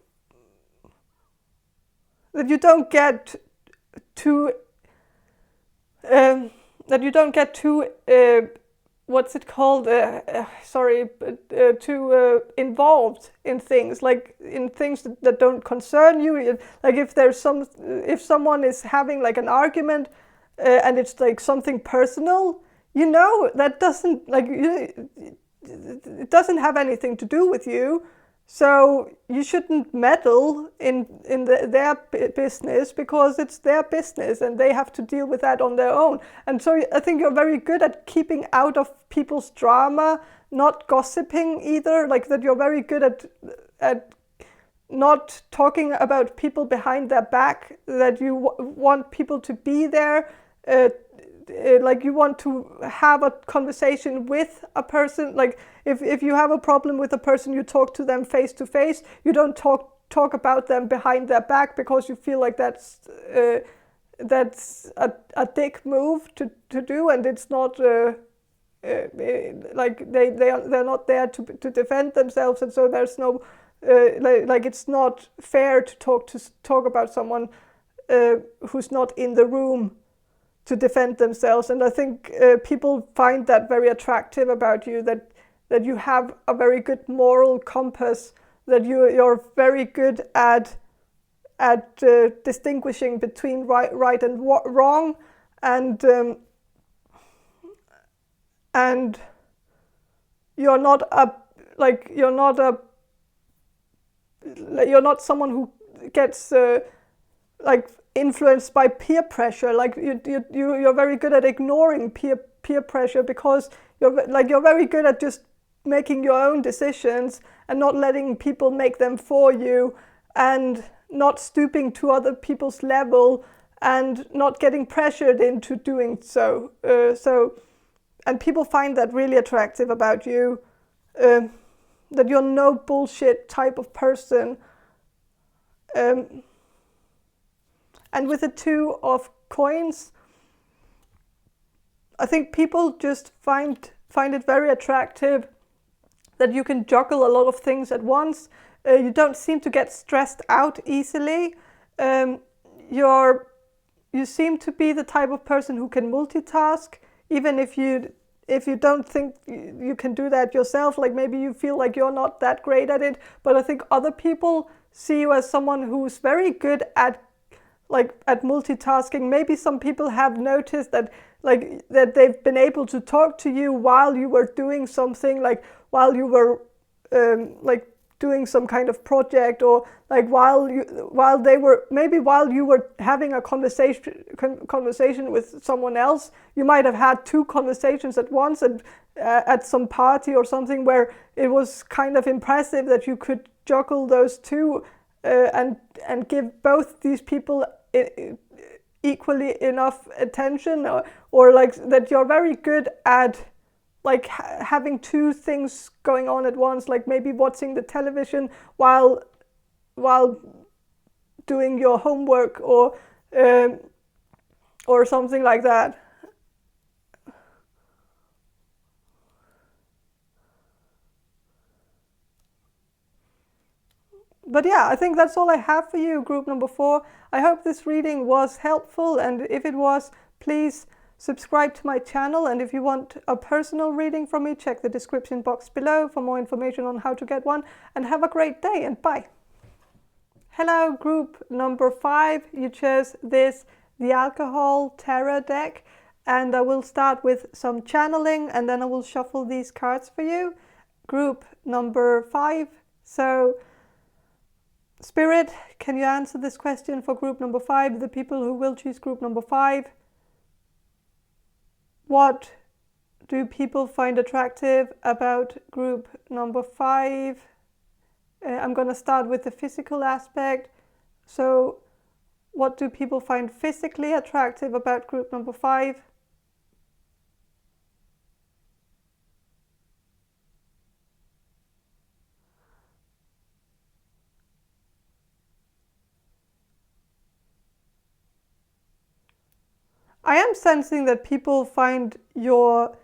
that you don't get too what's it called? Too involved in things, like in things that don't concern you. Like, if someone is having like an argument and it's like something personal, that doesn't it doesn't have anything to do with you. So you shouldn't meddle in their business, because it's their business and they have to deal with that on their own. And so I think you're very good at keeping out of people's drama, not gossiping either. Like, that you're very good at not talking about people behind their back, that you want people to be there. Like, you want to have a conversation with a person. Like, if you have a problem with a person, you talk to them face to face. You don't talk about them behind their back, because you feel like that's a dick move to do, and it's not like they're not there to defend themselves, and so there's no like it's not fair to talk about someone who's not in the room to defend themselves. And I think people find that very attractive about you, that you have a very good moral compass, that you're very good at distinguishing between right and wrong, and you're not someone who gets like influenced by peer pressure. Like, you're very good at ignoring peer pressure, because you're very good at just making your own decisions and not letting people make them for you, and not stooping to other people's level, and not getting pressured into doing so. And people find that really attractive about you, that you're no bullshit type of person. And with the Two of Coins, I think people just find it very attractive that you can juggle a lot of things at once. You don't seem to get stressed out easily. You seem to be the type of person who can multitask, even if you don't think you can do that yourself. Like, maybe you feel like you're not that great at it, but I think other people see you as someone who's very good at multitasking. Maybe some people have noticed that that they've been able to talk to you while you were doing something, like while you were doing some kind of project, or like while you were having a conversation with someone else. You might have had two conversations at once, and at some party or something, where it was kind of impressive that you could juggle those two and give both these people equally enough attention, or like that you're very good at like having two things going on at once, like maybe watching the television while doing your homework, or something like that. But yeah, I think that's all I have for you, group number 4. I hope this reading was helpful, and if it was, please subscribe to my channel. And if you want a personal reading from me, check the description box below for more information on how to get one. And have a great day, and bye. Hello, group number 5. You chose the Alcohol Tarot deck, and I will start with some channeling, and then I will shuffle these cards for you. Group number 5. So, Spirit, can you answer this question for group number 5, the people who will choose group number 5? What do people find attractive about group number 5? I'm going to start with the physical aspect. So, what do people find physically attractive about group number 5? I am sensing that people find your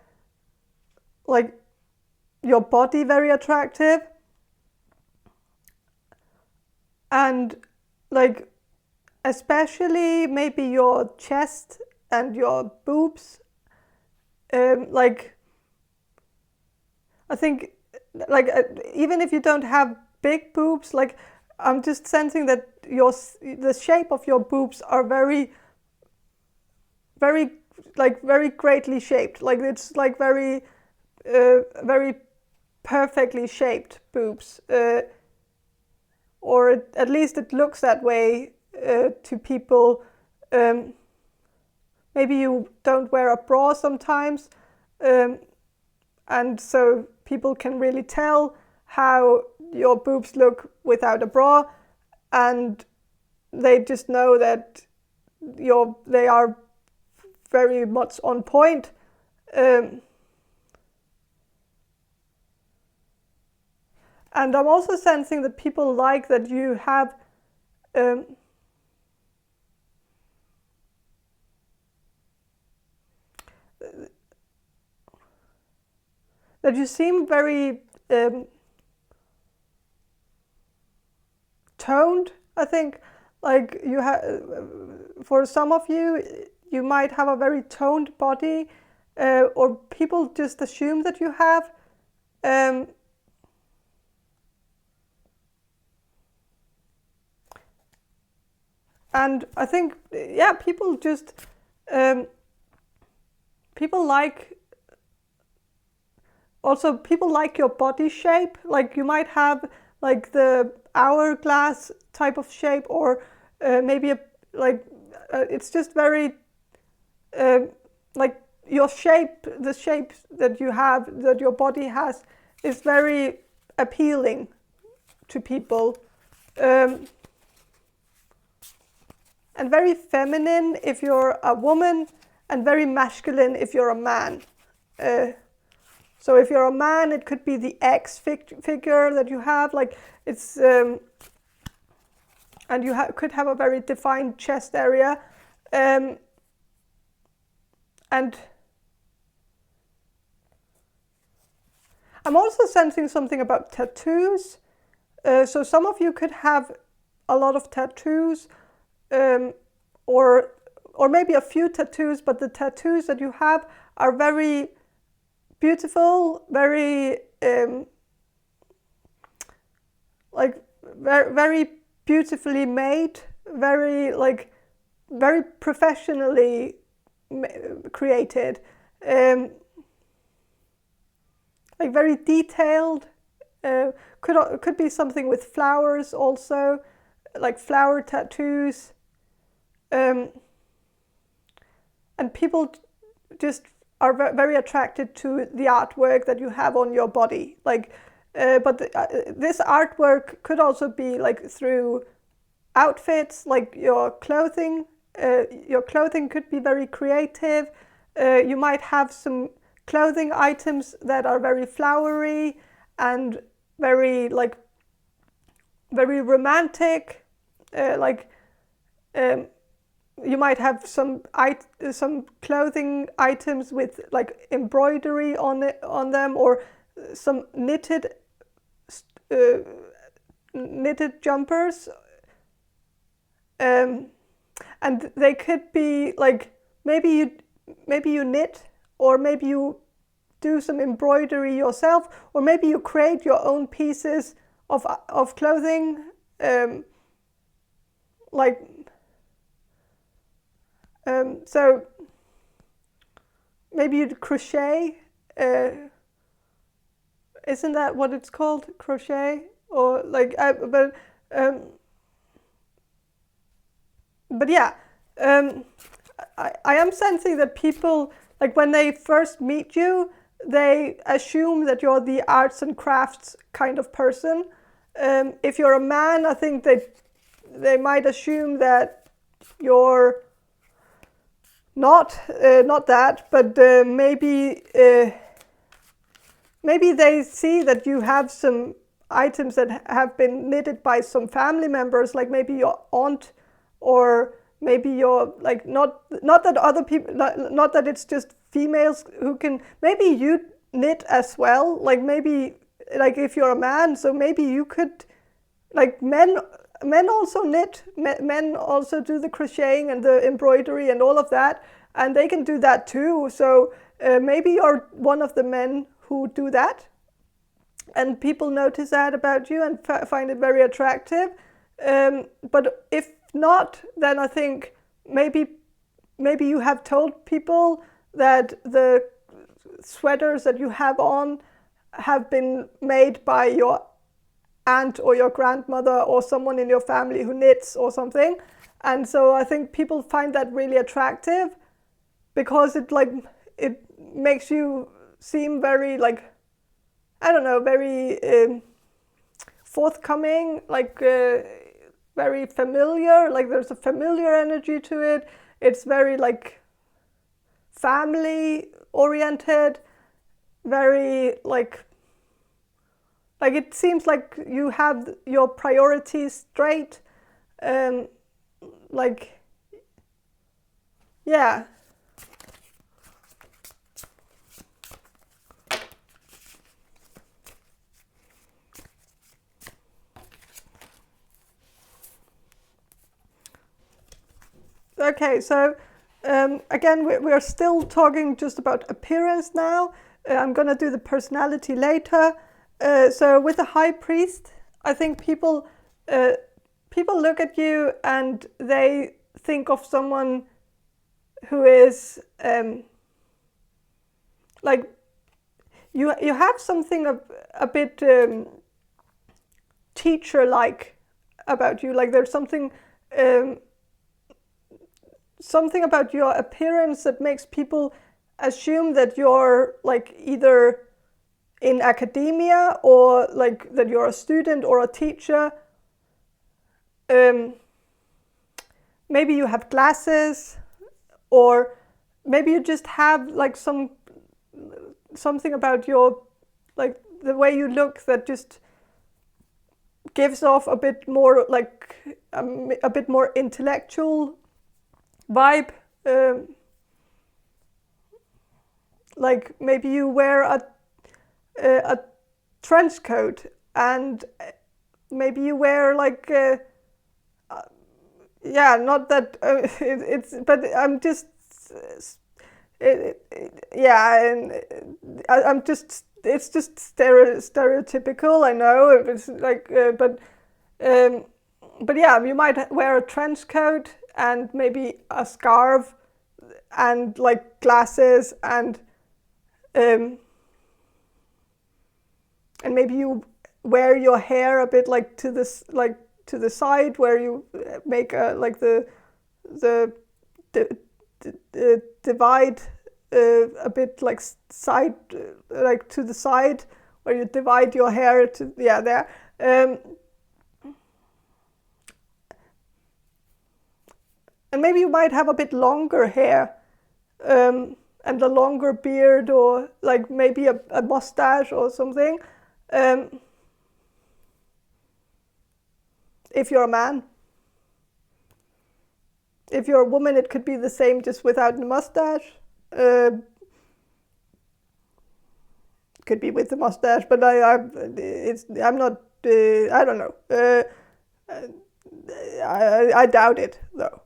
body very attractive, and like especially maybe your chest and your boobs. I think even if you don't have big boobs, like I'm just sensing that the shape of your boobs are very greatly shaped. Like it's like very perfectly shaped boobs, or at least it looks that way to people. Maybe you don't wear a bra sometimes, and so people can really tell how your boobs look without a bra, and they just know that they are very much on point. And I'm also sensing that people like that you have that you seem very toned. I think like you have, for some of you, you might have a very toned body, or people just assume that you have. And I think, yeah, people just, people like your body shape. Like you might have like the hourglass type of shape, or maybe it's just very, like your shape, the shape that you have, that your body has, is very appealing to people. And very feminine if you're a woman, and very masculine if you're a man. So if you're a man, it could be the X figure that you have, like it's, and you could have a very defined chest area. And I'm also sensing something about tattoos. So some of you could have a lot of tattoos, or maybe a few tattoos, but the tattoos that you have are very beautiful, very very beautifully made, very very professionally created, like very detailed. Could be something with flowers also, like flower tattoos. And people just are very attracted to the artwork that you have on your body. Like, but this artwork could also be like through outfits, like your clothing. Your clothing could be very creative. You might have some clothing items that are very flowery and very very romantic. You might have some clothing items with like embroidery on them, or some knitted jumpers, and they could be like maybe you knit, or maybe you do some embroidery yourself, or maybe you create your own pieces of clothing, so maybe you'd crochet. Isn't that what it's called? Crochet? Or like, but yeah, I am sensing that people, like when they first meet you, they assume that you're the arts and crafts kind of person. If you're a man, I think they might assume that you're not that, but maybe they see that you have some items that have been knitted by some family members, like maybe your aunt, or maybe your, like, not that other people, not that it's just females who can, maybe you knit as well, like maybe, like if you're a man, so maybe you could, like men also knit, men also do the crocheting and the embroidery and all of that, and they can do that too. So maybe you're one of the men who do that, and people notice that about you and find it very attractive. But if not, then I think maybe you have told people that the sweaters that you have on have been made by your aunt or your grandmother or someone in your family who knits or something. And so I think people find that really attractive, because it makes you seem very, like, I don't know, very forthcoming, like very familiar, like there's a familiar energy to it. It's very like family oriented, very like it seems like you have your priorities straight, like, yeah. Okay, so again, we're still talking just about appearance now. I'm going to do the personality later. So with the High Priest, I think people look at you and they think of someone who is like, you have something a bit teacher-like about you. Like there's something about your appearance that makes people assume that you're like either in academia, or like that you're a student or a teacher. Maybe you have glasses, or maybe you just have like something about your, like the way you look that just gives off a bit more like a bit more intellectual vibe. Like maybe you wear a trench coat, and maybe you wear like yeah, not that it's, but I'm just yeah, and I'm just, it's just stereotypical, I know. It's like but but yeah, you might wear a trench coat and maybe a scarf and like glasses, and maybe you wear your hair a bit like to this, like to the side, where you make a like the divide a bit like side, like to the side, where you divide your hair to, yeah, there. And maybe you might have a bit longer hair, and a longer beard, or like maybe a mustache or something. If you're a man. If you're a woman, it could be the same, just without the mustache. Could be with the mustache, but I'm not. I don't know. I doubt it though.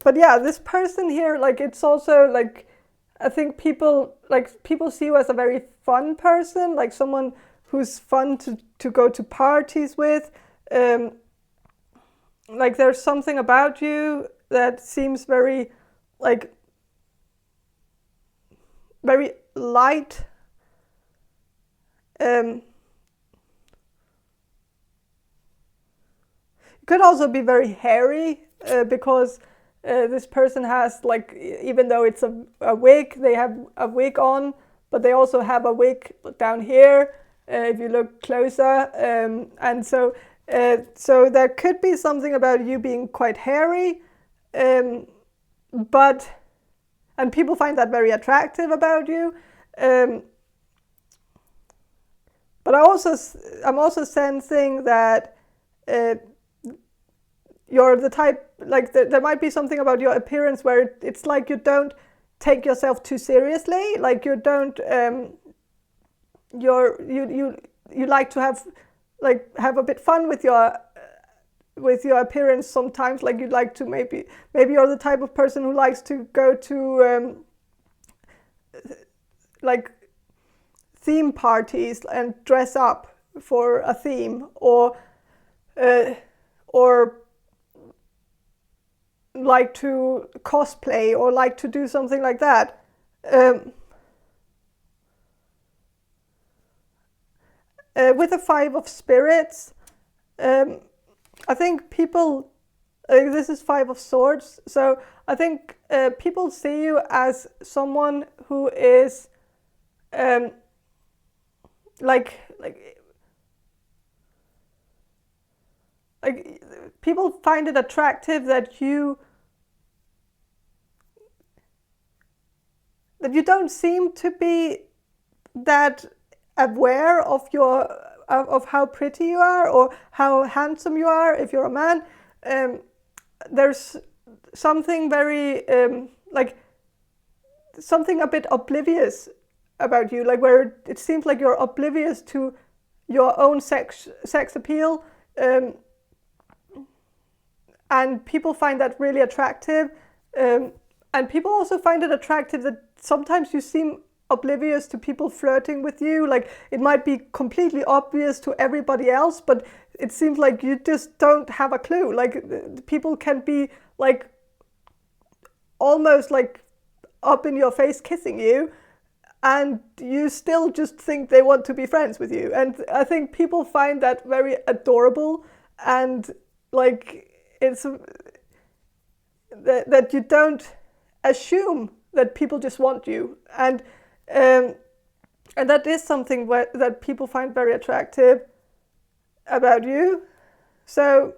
But yeah, this person here, like, it's also like, I think people see you as a very fun person, like someone who's fun to go to parties with. Like there's something about you that seems very, like, very light. It could also be very hairy, because this person has, like, even though it's a wig, they have a wig on, but they also have a wig down here, if you look closer. And so there could be something about you being quite hairy, and people find that very attractive about you. But I'm also sensing that you're the type, like, there might be something about your appearance where it's like you don't take yourself too seriously, like you don't you like to have a bit fun with your appearance sometimes. Like, you'd like to, maybe you're the type of person who likes to go to like theme parties and dress up for a theme, or like to cosplay, or like to do something like that. With the Five of Spirits, I think people, this is Five of Swords, so I think people see you as someone who is like people find it attractive that you don't seem to be that aware of of how pretty you are, or how handsome you are if you're a man. There's something very like something a bit oblivious about you, like where it seems like you're oblivious to your own sex appeal, and people find that really attractive. And people also find it attractive that sometimes you seem oblivious to people flirting with you. Like, it might be completely obvious to everybody else, but it seems like you just don't have a clue. Like, people can be like almost like up in your face kissing you, and you still just think they want to be friends with you. And I think people find that very adorable, and like, it's that you don't assume that people just want you, and that is something that people find very attractive about you. So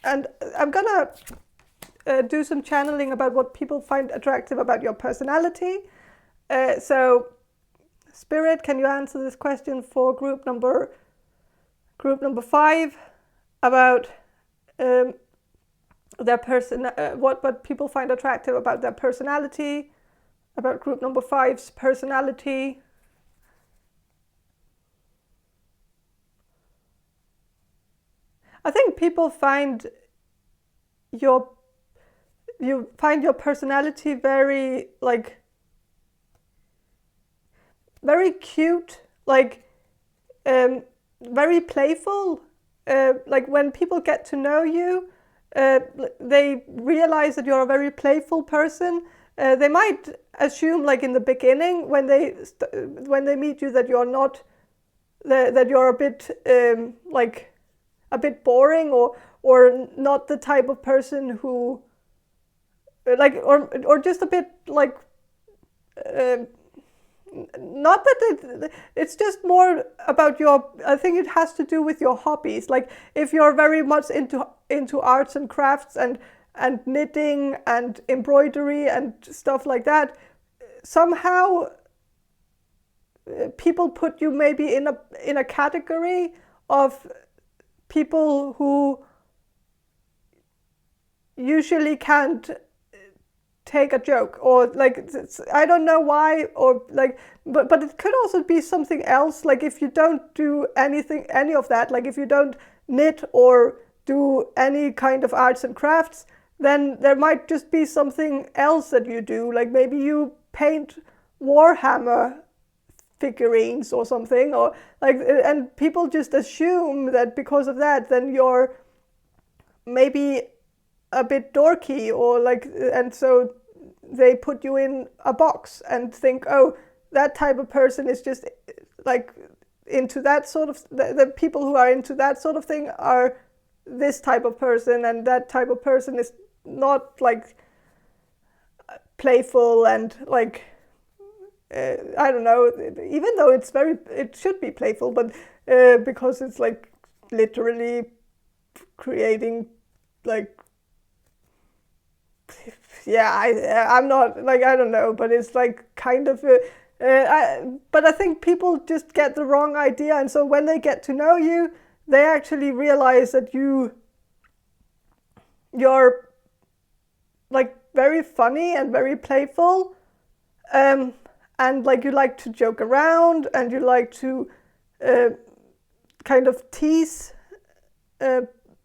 and I'm gonna do some channeling about what people find attractive about your personality. So Spirit, can you answer this question for group number 5 about their person, what people find attractive about their personality, about group number 5's personality. I think people find your you find your personality very like very cute, like very playful. Like when people get to know you, they realize that you're a very playful person. They might assume, like in the beginning, when they meet you, that you're not that you're a bit like a bit boring, or not the type of person who like or just a bit like not that it's just more about your, I think it has to do with your hobbies. Like if you're very much into arts and crafts and knitting and embroidery and stuff like that, somehow people put you maybe in a category of people who usually can't take a joke, or like I don't know why, or like but it could also be something else. Like if you don't do any of that, like if you don't knit or do any kind of arts and crafts, then there might just be something else that you do. Like maybe you paint Warhammer figurines or something, or like, and people just assume that because of that then you're maybe a bit dorky, or like, and so they put you in a box and think, oh, that type of person is just like into that sort of, the people who are into that sort of thing are this type of person, and that type of person is not like playful and like I don't know, even though it should be playful, but because it's like literally creating like, yeah, I'm not like, I don't know, but it's like kind of but I think people just get the wrong idea, and so when they get to know you, they actually realize that you're like very funny and very playful, and like you like to joke around, and you like to kind of tease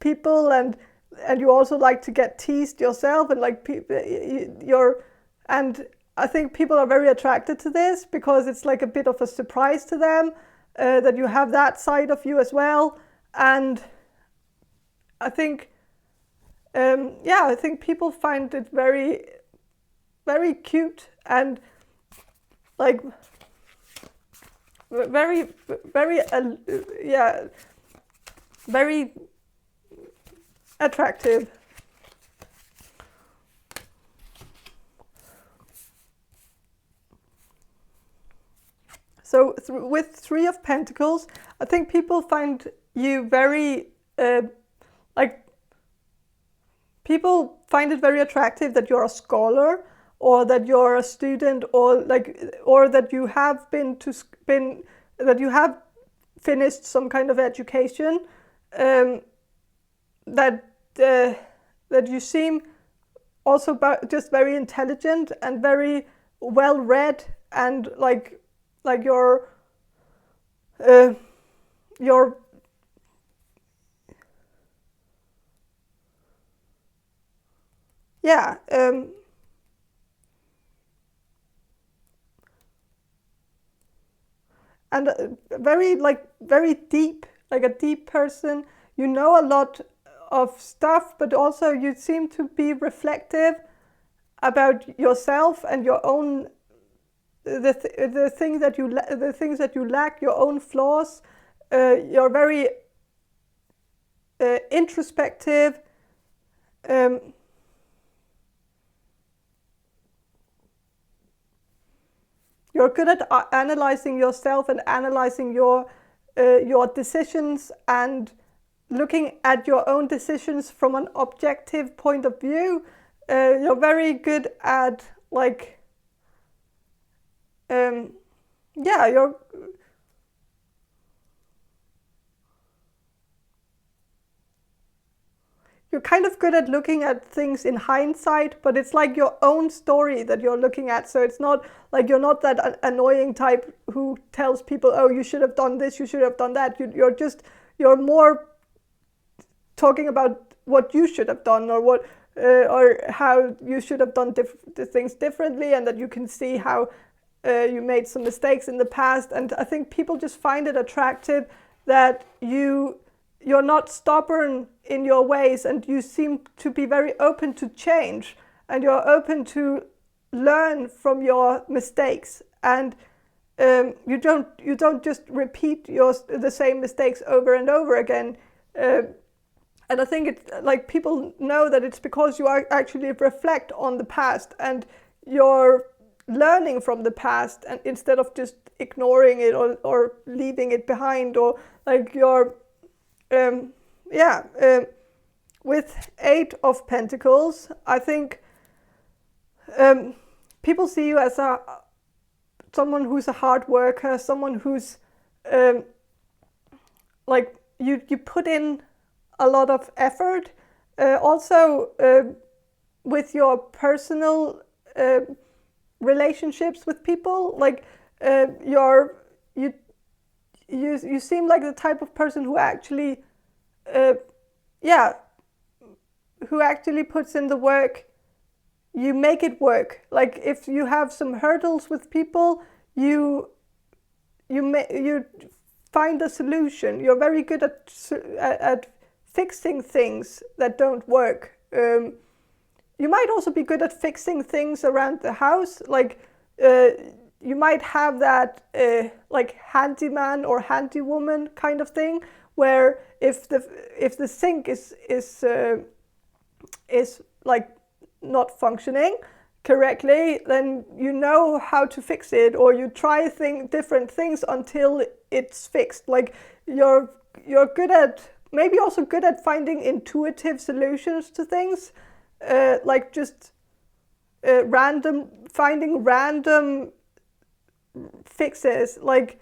people, and you also like to get teased yourself, and like and I think people are very attracted to this because it's like a bit of a surprise to them that you have that side of you as well. And I think I think people find it very, very cute and like very, very very attractive. So with Three of Pentacles, I think people find you very like, people find it very attractive that you're a scholar, or that you're a student, or like, or that you have that you have finished some kind of education, that you seem also just very intelligent and very well read, and like you're yeah, and very deep, like a deep person. You know a lot of stuff, but also you seem to be reflective about yourself and your own the things that you lack, your own flaws. You're very introspective. You're good at analyzing yourself and analyzing your decisions, and looking at your own decisions from an objective point of view. You're very good at like you're kind of good at looking at things in hindsight, but it's like your own story that you're looking at. So it's not like, you're not that annoying type who tells people, oh, you should have done this, you should have done that. You're more talking about what you should have done, or what or how you should have done things differently, and that you can see how you made some mistakes in the past. And I think people just find it attractive that you're not stubborn in your ways, and you seem to be very open to change, and you're open to learn from your mistakes, and you don't just repeat the same mistakes over and over again. And I think it's like people know that it's because you are actually reflect on the past, and you're learning from the past, and instead of just ignoring it or leaving it behind, or like you're with 8 of Pentacles, I think people see you as someone who's a hard worker, someone who's like you put in a lot of effort. Also with your personal relationships with people, like you seem like the type of person who actually who actually puts in the work. You make it work. Like if you have some hurdles with people, you find a solution. You're very good at fixing things that don't work. You might also be good at fixing things around the house. Like you might have that like handyman or handywoman kind of thing, where if the sink is like not functioning correctly, then you know how to fix it, or you try different things until it's fixed. Like you're good at, maybe also good at finding intuitive solutions to things, like just finding random fixes, like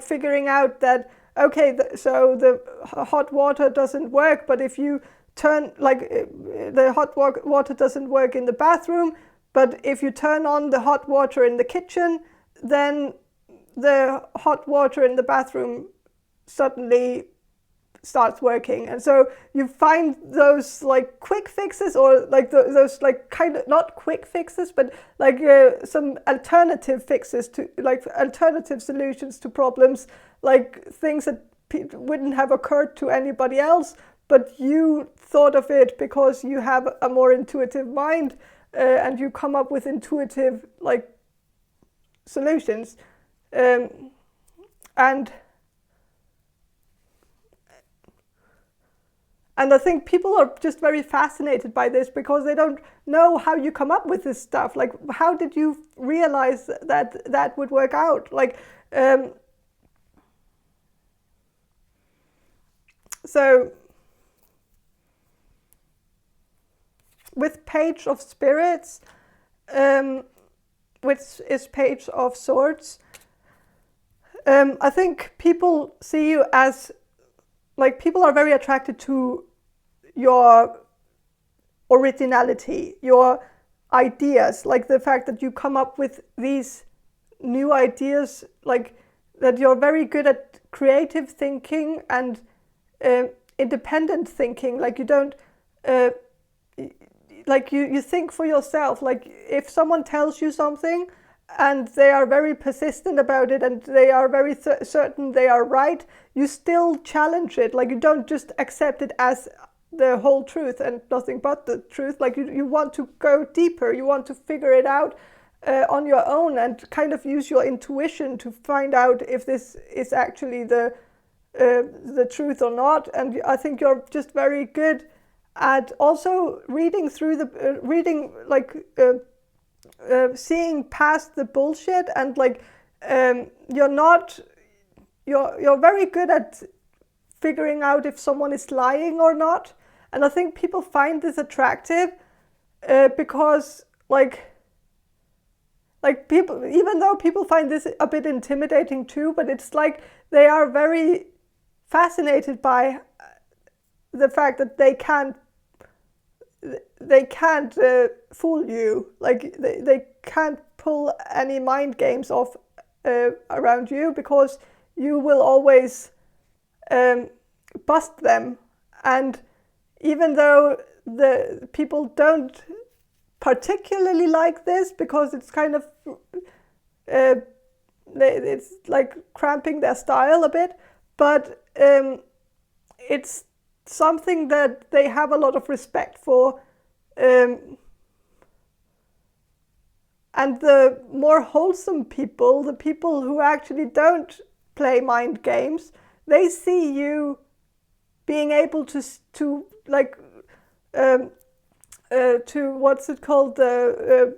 figuring out that, okay, so the hot water doesn't work, but if you turn, like the hot water doesn't work in the bathroom, but if you turn on the hot water in the kitchen, then the hot water in the bathroom suddenly starts working. And so you find those like quick fixes, or like those like kind of not quick fixes, but like some alternative fixes to, like alternative solutions to problems, like things that wouldn't have occurred to anybody else, but you thought of it because you have a more intuitive mind, and you come up with intuitive like solutions, and I think people are just very fascinated by this, because they don't know how you come up with this stuff. Like, how did you realize that would work out? Like, so with Page of Spirits, which is Page of Swords, I think people see you as, like, people are very attracted to your originality, your ideas, like the fact that you come up with these new ideas, like that you're very good at creative thinking and independent thinking. Like you don't, like you think for yourself. Like if someone tells you something and they are very persistent about it, and they are very certain they are right, you still challenge it. Like you don't just accept it as the whole truth and nothing but the truth. Like you want to go deeper, you want to figure it out on your own, and kind of use your intuition to find out if this is actually the truth or not. And I think you're just very good at also reading through the seeing past the bullshit, and like you're very good at figuring out if someone is lying or not. And I think people find this attractive because like people, even though people find this a bit intimidating too, but it's like they are very fascinated by the fact that they can't fool you. Like they can't pull any mind games off around you, because you will always bust them, and even though the people don't particularly like this, because it's kind of it's like cramping their style a bit, but it's something that they have a lot of respect for. And the more wholesome people, the people who actually don't play mind games, they see you being able to what's it called, to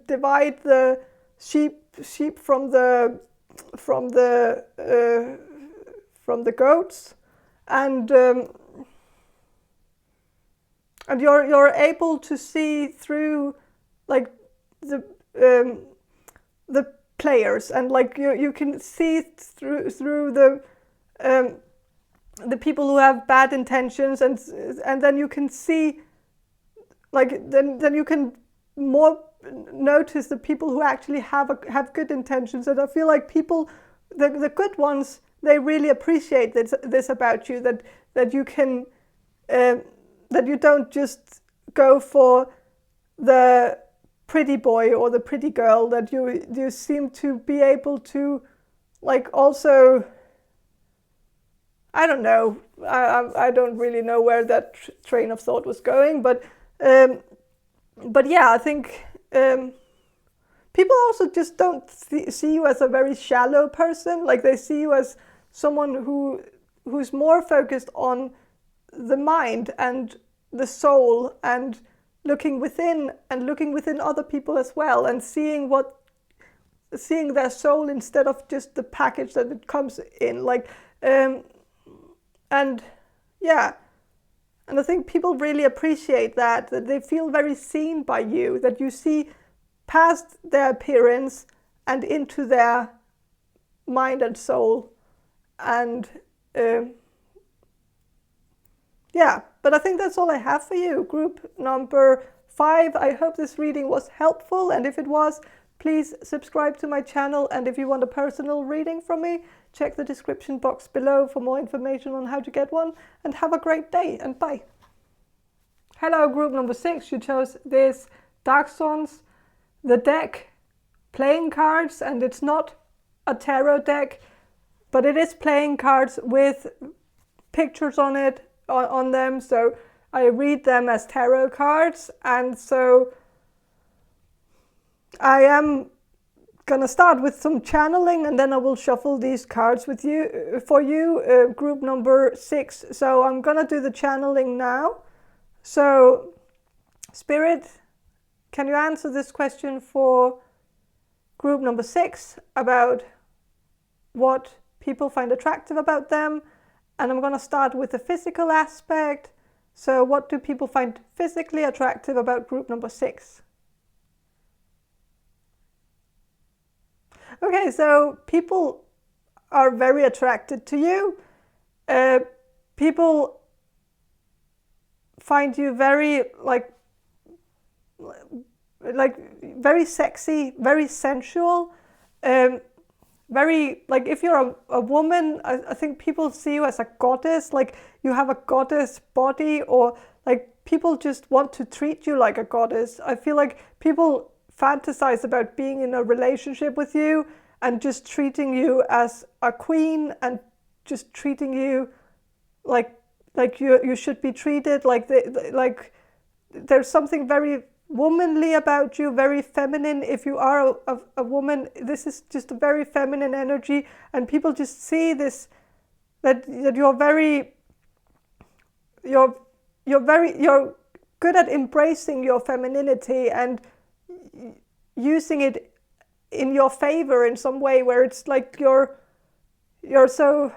divide the sheep from the goats, and you're able to see through like the players, and like you can see through the people who have bad intentions, and then you can see like then you can more notice the people who actually have good intentions. And I feel like people, the good ones, they really appreciate this about you, that you can that you don't just go for the pretty boy or the pretty girl, that you seem to be able to like also, I don't know, I don't really know where that train of thought was going, but yeah, I think people also just don't see you as a very shallow person. Like they see you as someone who's more focused on the mind and the soul, and looking within other people as well, and seeing their soul instead of just the package that it comes in. Like and yeah, and I think people really appreciate that they feel very seen by you, that you see past their appearance and into their mind and soul. And yeah, but I think that's all I have for you. Group number 5. I hope this reading was helpful, and if it was, please subscribe to my channel. And if you want a personal reading from me, check the description box below for more information on how to get one. And have a great day, and bye. Hello, group number 6. You chose this Dagsson's The Deck playing cards, and it's not a tarot deck, but it is playing cards with pictures on them, so I read them as tarot cards. And so I am gonna start with some channeling, and then I will shuffle these cards for you, group number 6. So I'm gonna do the channeling now. So Spirit, can you answer this question for group number 6 about what people find attractive about them? And I'm going to start with the physical aspect. So what do people find physically attractive about group number 6? Okay, so people are very attracted to you. People find you very like very sexy, very sensual, very, like if you're a woman, I think people see you as a goddess, like you have a goddess body, or like people just want to treat you like a goddess. I feel like people fantasize about being in a relationship with you and just treating you as a queen, and just treating you like you should be treated. Like there's something very womanly about you, very feminine. If you are a woman, this is just a very feminine energy, and people just see this, that you're good at embracing your femininity and using it in your favor in some way, where it's like you're so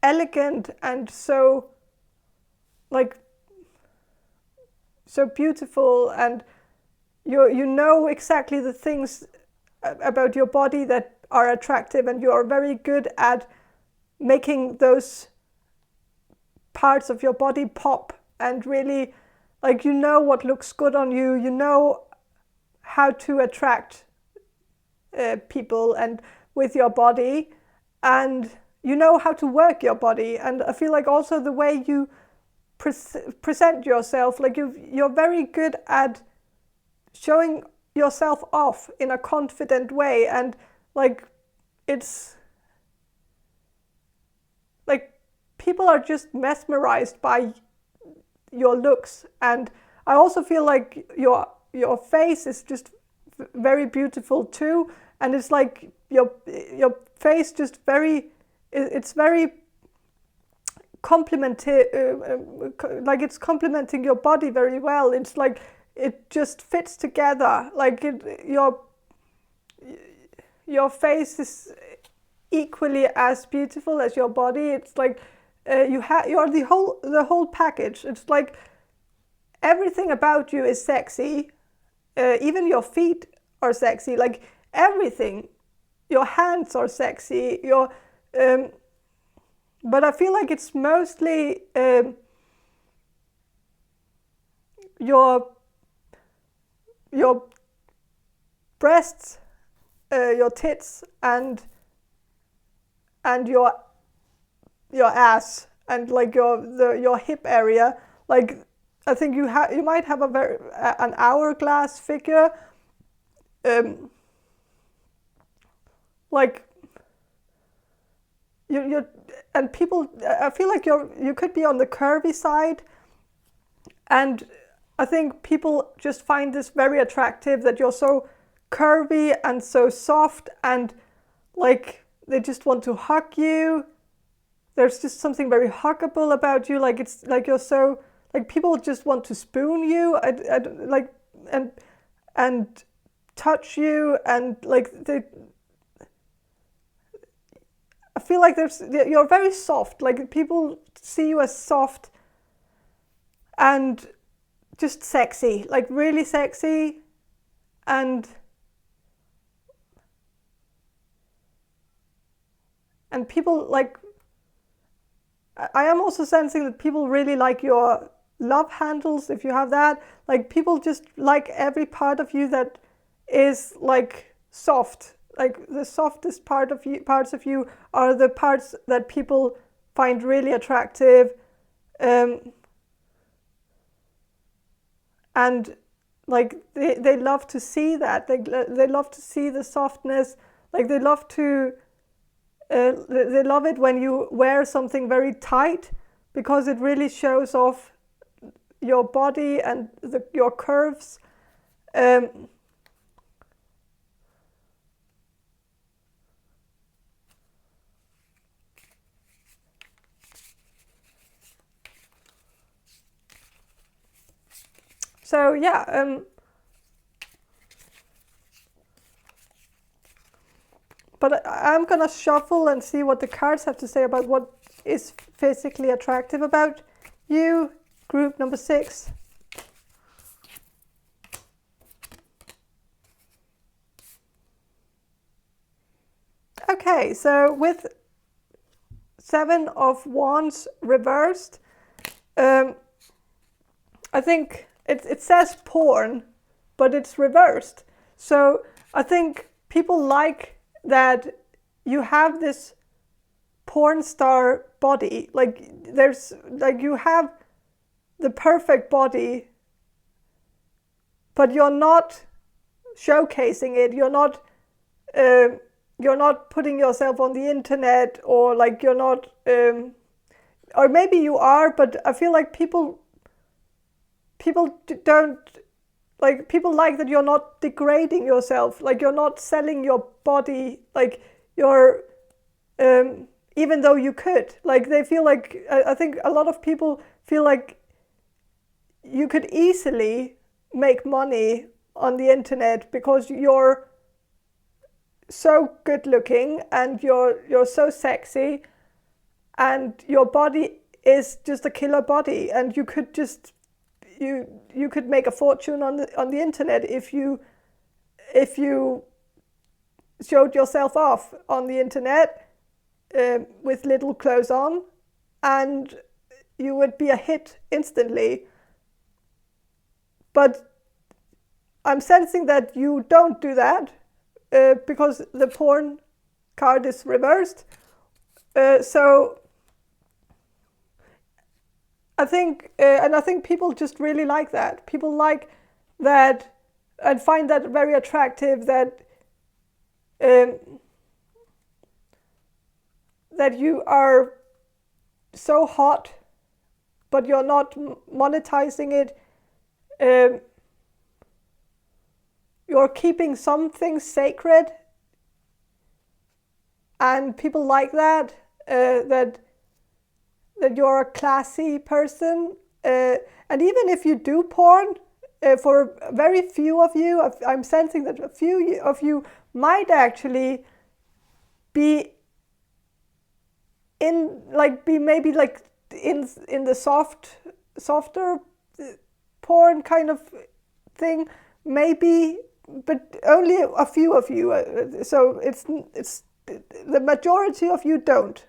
elegant and so like so beautiful, and you know exactly the things about your body that are attractive, and you are very good at making those parts of your body pop, and really, like, you know what looks good on you, you know how to attract people and with your body, and you know how to work your body. And I feel like also the way you present yourself. Like you're very good at showing yourself off in a confident way, and like it's like people are just mesmerized by your looks. And I also feel like your face is just very beautiful too, and it's like your face just it's very like it's complementing your body very well. It's like it just fits together. Like your face is equally as beautiful as your body. It's like you're the whole package. It's like everything about you is sexy. Even your feet are sexy. Like everything. Your hands are sexy. But I feel like it's mostly your breasts, your tits, and your ass, and like your hip area. Like I think you might have an hourglass figure. Like you and people, I feel like you could be on the curvy side, and I think people just find this very attractive, that you're so curvy and so soft, and like they just want to hug you. There's just something very huggable about you. Like it's like you're so, like people just want to spoon you, like and touch you, and like I feel like you're very soft. Like people see you as soft and just sexy, like really sexy. And people like, I am also sensing that people really like your love handles, if you have that. Like people just like every part of you that is like soft. Like the softest parts of you are the parts that people find really attractive. And like they love to see that. They love to see the softness. Like they love it when you wear something very tight, because it really shows off your body and your curves. So yeah, but I'm gonna shuffle and see what the cards have to say about what is physically attractive about you, group number 6. Okay, so with 7 of Wands reversed, I think it says porn, but it's reversed. So I think people like that you have this porn star body. Like you have the perfect body, but you're not showcasing it. You're not putting yourself on the internet, or like you're not, or maybe you are, but I feel like people don't, like people like that you're not degrading yourself, like you're not selling your body, like you're, even though you could, like they feel like, I think a lot of people feel like you could easily make money on the internet because you're so good looking and you're so sexy, and your body is just a killer body, and you could just you could make a fortune on the internet if you showed yourself off on the internet with little clothes on, and you would be a hit instantly. But I'm sensing that you don't do that because the porn card is reversed. So I think, and I think people just really like that. People like that and find that very attractive. Um, that you are so hot, but you're not monetizing it. Um, you're keeping something sacred, and people like that. That you're a classy person, and even if you do porn, for very few of you, I'm sensing that a few of you might actually be be maybe like in the softer porn kind of thing, maybe, but only a few of you. So it's the majority of you don't.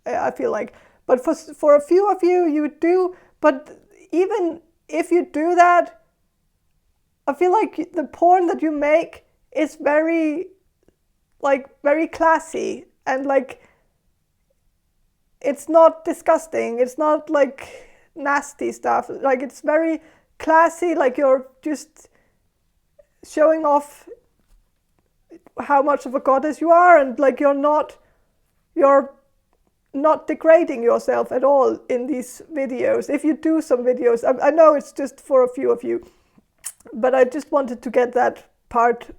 I feel like, but for a few of you, you do. But even if you do that, I feel like the porn that you make is very classy, and like it's not disgusting. It's not like nasty stuff. Like it's very classy. Like you're just showing off how much of a goddess you are, and like you're not degrading yourself at all in these videos. If you do some videos, I know it's just for a few of you, but I just wanted to get that part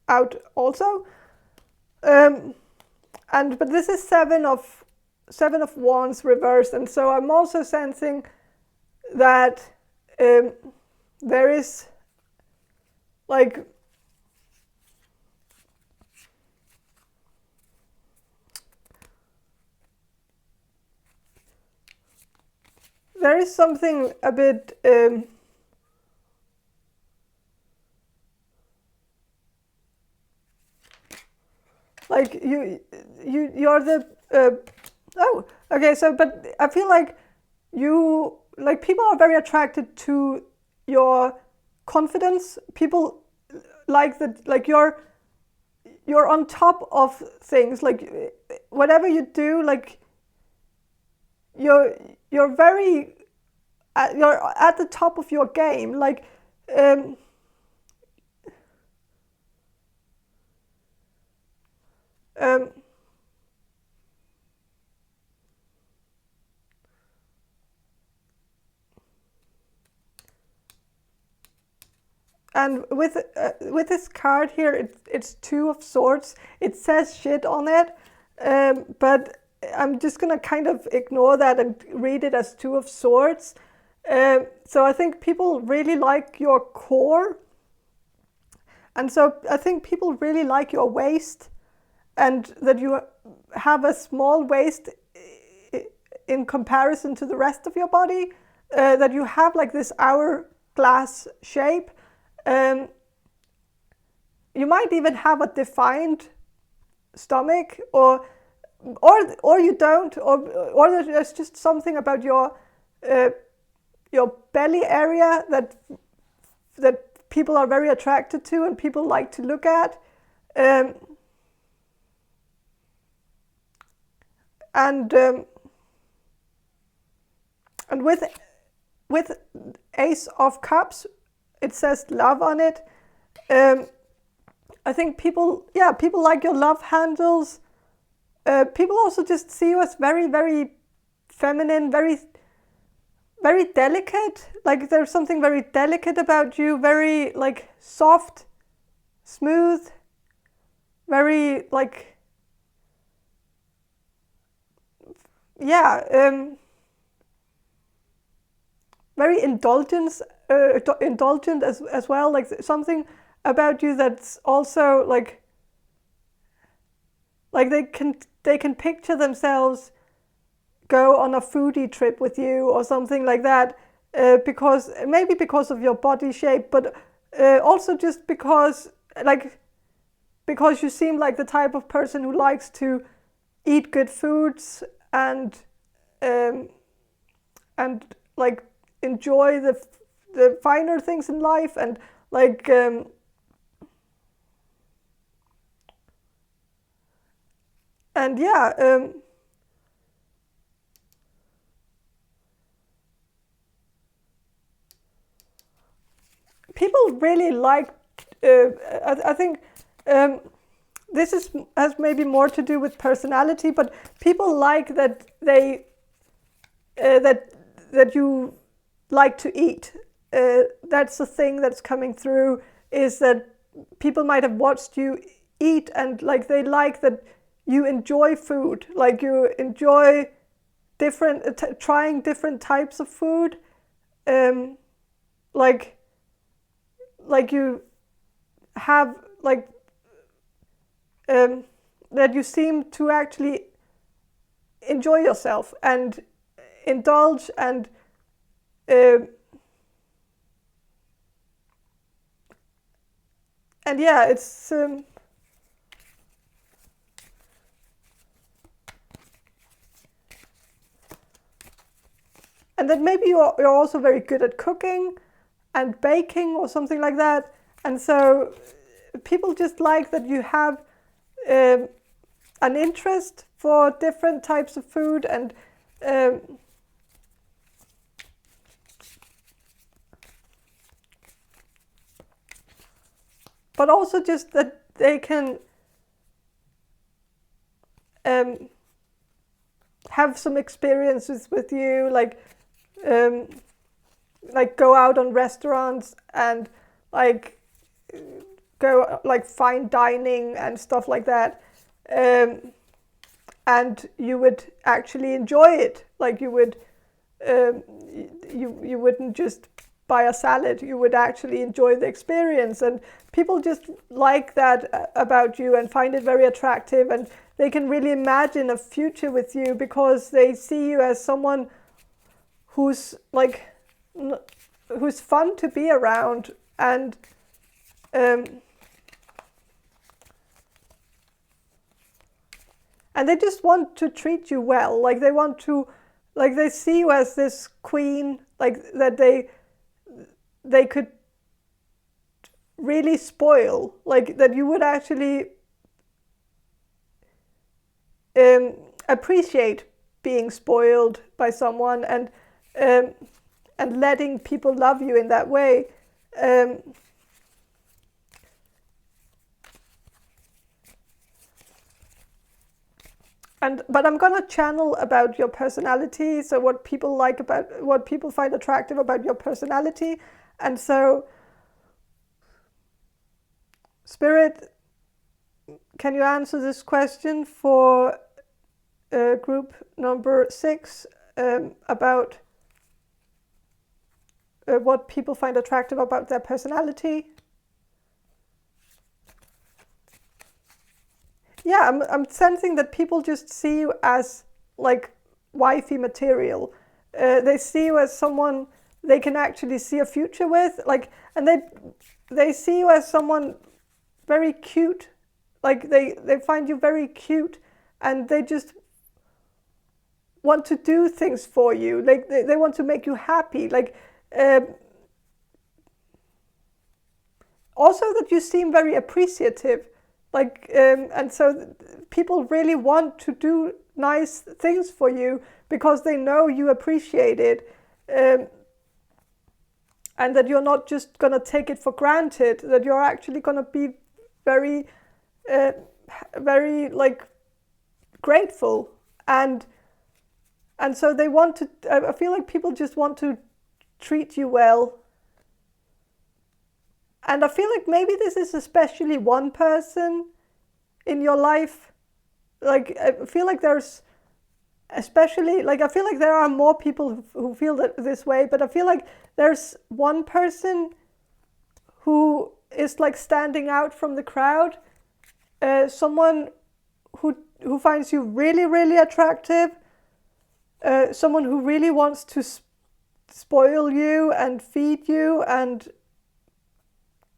out also. But this is seven of wands reversed, and so I'm also sensing that there is like there is something a bit like you're the oh, okay, so but I feel like you, like, people are very attracted to your confidence. People like that, like you're on top of things, like whatever you do, like you're very you're at the top of your game, like um um and with this card here, it's two of swords. It says shit on it, but I'm just gonna kind of ignore that and read it as two of swords. So I think people really like your core, and so I think people really like your waist, and that you have a small waist in comparison to the rest of your body. That you have like this hourglass shape. You might even have a defined stomach, or you don't, or there's just something about your belly area that people are very attracted to and people like to look at. And with Ace of Cups, it says love on it. I think people like your love handles. People also just see you as very, very feminine, very, very delicate. Like there's something very delicate about you, very like soft, smooth, very like, yeah, very indulgent as well. Like something about you that's also like they can picture themselves go on a foodie trip with you or something like that, because of your body shape, but also just because you seem like the type of person who likes to eat good foods and like enjoy the finer things in life, and like and yeah, people really like, I think this has maybe more to do with personality, but people like that they that you like to eat. That's the thing that's coming through, is that people might have watched you eat, and like they like that you enjoy food, like you enjoy trying different types of food, like you have like that you seem to actually enjoy yourself and indulge and yeah, it's and that maybe you're also very good at cooking and baking or something like that, and so people just like that you have an interest for different types of food, and but also just that they can have some experiences with you, like go out on restaurants and like go like fine dining and stuff like that, and you would actually enjoy it. Like you would you wouldn't just buy a salad, you would actually enjoy the experience, and people just like that about you and find it very attractive, and they can really imagine a future with you because they see you as someone who's like who's fun to be around, and they just want to treat you well. Like they want to, like they see you as this queen, like that they could really spoil, like that you would actually appreciate being spoiled by someone, and letting people love you in that way. But I'm gonna channel about your personality, so what people like about, what people find attractive about your personality. And so, Spirit, can you answer this question for group number 6 about what people find attractive about their personality? Yeah, I'm sensing that people just see you as like wifey material. They see you as someone they can actually see a future with, like, and they see you as someone very cute. Like they find you very cute, and they just want to do things for you. Like they want to make you happy. Like also that you seem very appreciative. Like and so people really want to do nice things for you because they know you appreciate it, and that you're not just gonna take it for granted. That you're actually gonna be very, very like grateful, and so they want to. I feel like people just want to treat you well. And I feel like maybe this is especially one person in your life. Like, I feel like there's especially, like, I feel like there are more people who feel this way, but I feel like there's one person who is like standing out from the crowd. Someone who finds you really, really attractive. Someone who really wants to spoil you and feed you and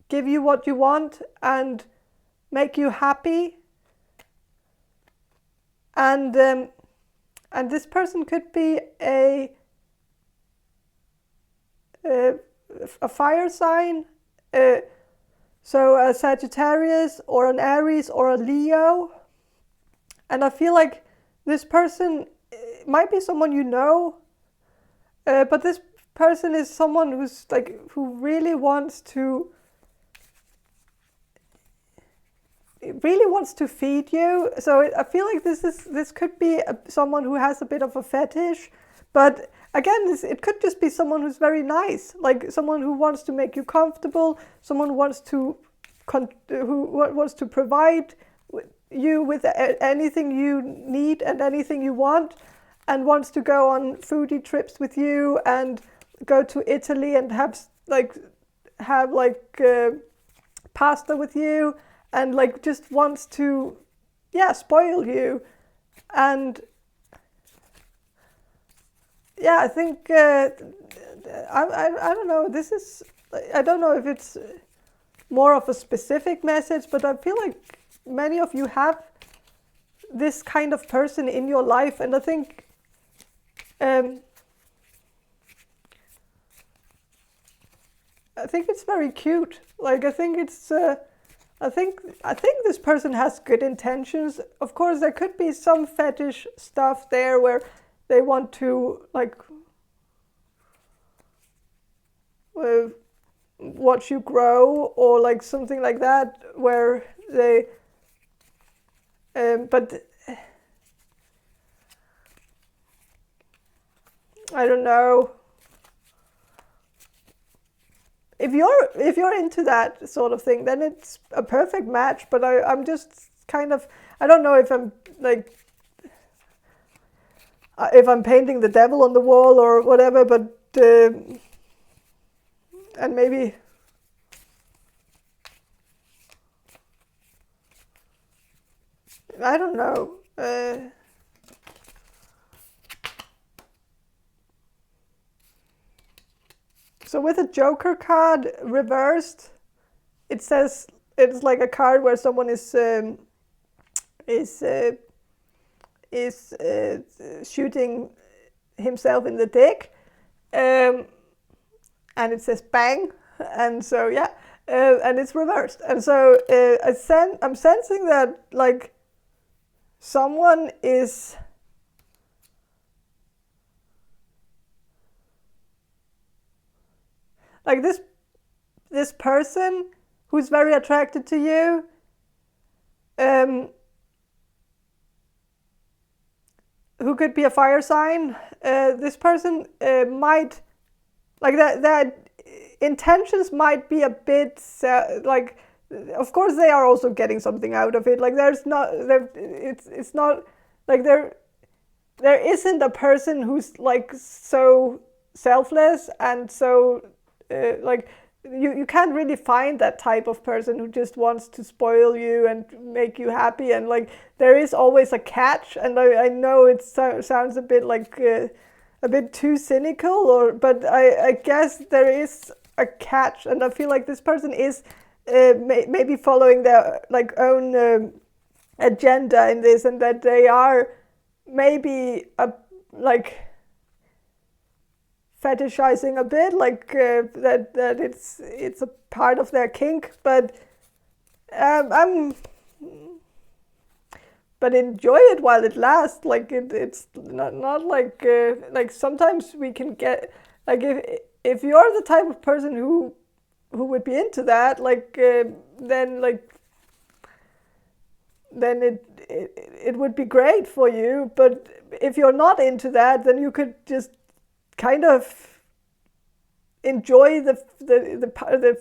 give you what you want and make you happy, and this person could be a fire sign, so a Sagittarius or an Aries or a Leo, and I feel like this person might be someone you know, but this person is someone who's like, who really wants to feed you. So I feel like this could be someone who has a bit of a fetish, but again, it could just be someone who's very nice, like someone who wants to make you comfortable, someone who wants to provide you with anything you need and anything you want, and wants to go on foodie trips with you and go to Italy and have pasta with you, and like just wants to spoil you. And I think I don't know, I don't know if it's more of a specific message, but I feel like many of you have this kind of person in your life, and I think it's very cute. Like I think this person has good intentions. Of course, there could be some fetish stuff there where they want to like watch you grow, or like something like that, where they but I don't know. If you're into that sort of thing, then it's a perfect match. But I'm just kind of, I don't know if I'm like, if I'm painting the devil on the wall or whatever, but and maybe I don't know. So with a Joker card reversed, it says it's like a card where someone is shooting himself in the dick, and it says bang, and so and it's reversed, and so I'm sensing that like someone is like this person who's very attracted to you, who could be a fire sign. This person might like that intentions might be a bit like, of course they are also getting something out of it. Like it's not like there isn't a person who's like so selfless and so like you can't really find that type of person who just wants to spoil you and make you happy, and like there is always a catch. And I know it sounds a bit like a bit too cynical, but I guess there is a catch, and I feel like this person is maybe following their like own agenda in this, and that they are maybe like fetishizing a bit, like that it's a part of their kink, but but enjoy it while it lasts. Like it's not like like sometimes we can get like if you're the type of person who would be into that, like then it would be great for you. But if you're not into that, then you could just kind of enjoy the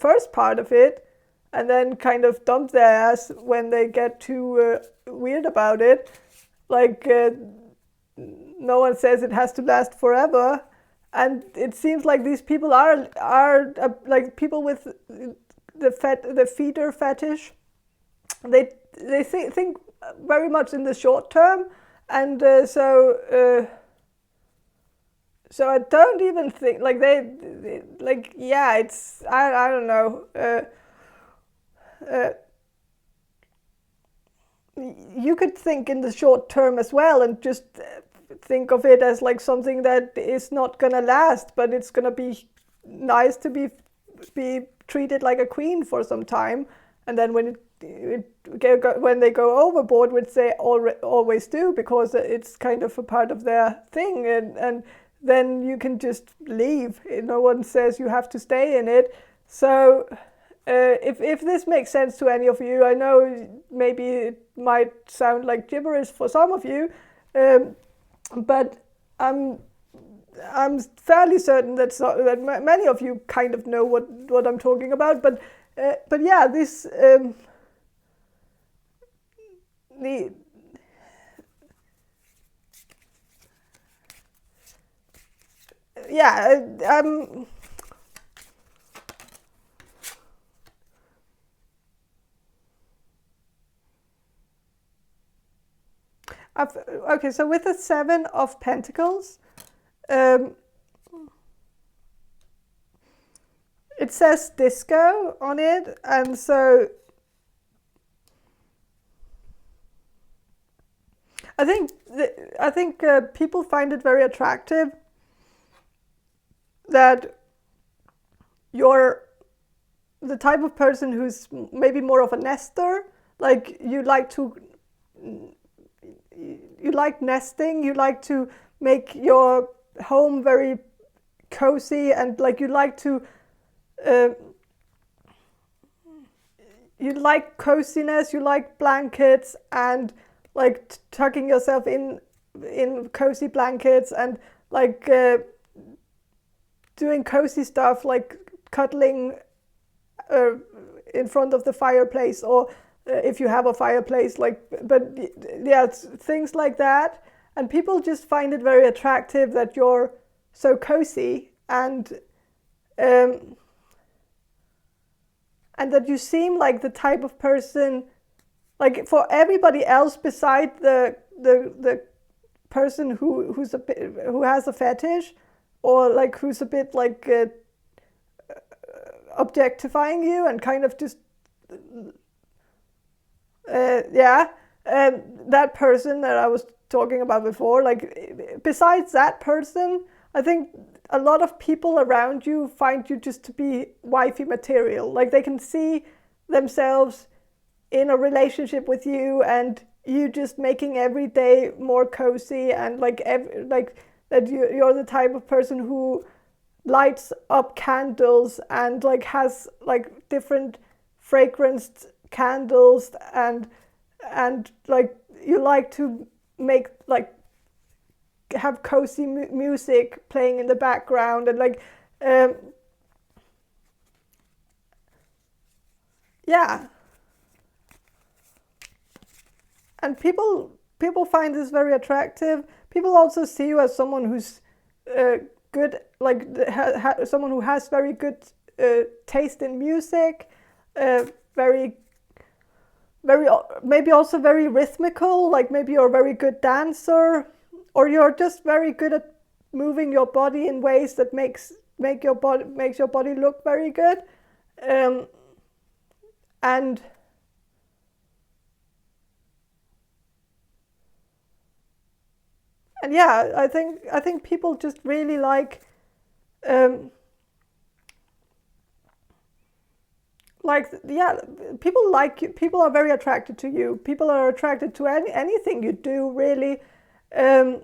first part of it, and then kind of dump their ass when they get too weird about it. Like no one says it has to last forever, and it seems like these people are like people with the feeder fetish. They think very much in the short term, and so I don't even think like they like it's I don't know. You could think in the short term as well, and just think of it as like something that is not gonna last, but it's gonna be nice to be treated like a queen for some time, and then when when they go overboard, which they always do, because it's kind of a part of their thing, and then you can just leave. No one says you have to stay in it. So if this makes sense to any of you, I know maybe it might sound like gibberish for some of you, but I'm fairly certain that many of you kind of know what I'm talking about. But yeah, this okay, so with the Seven of Pentacles, it says disco on it, and so I think people find it very attractive that you're the type of person who's maybe more of a nester. Like you like nesting, you like to make your home very cozy, and like you like coziness, you like blankets, and like tucking yourself in cozy blankets, and like doing cozy stuff like cuddling in front of the fireplace, or if you have a fireplace, but yeah, things like that. And people just find it very attractive that you're so cozy, and that you seem like the type of person, like for everybody else beside the person who has a fetish, or like who's a bit like objectifying you and kind of just that person that I was talking about before, like besides that person, I think a lot of people around you find you just to be wifey material. Like they can see themselves in a relationship with you, and you just making every day more cozy, and like that you're the type of person who lights up candles and like has like different fragranced candles, and like you like to make like have cozy music playing in the background, and like yeah, and people find this very attractive. People also see you as someone who's good, like someone who has very good taste in music, very maybe also very rhythmical, like maybe you're a very good dancer, or you're just very good at moving your body in ways that makes your body look very good, and yeah, I think people just really like yeah, people are very attracted to you. People are attracted to anything you do, really, and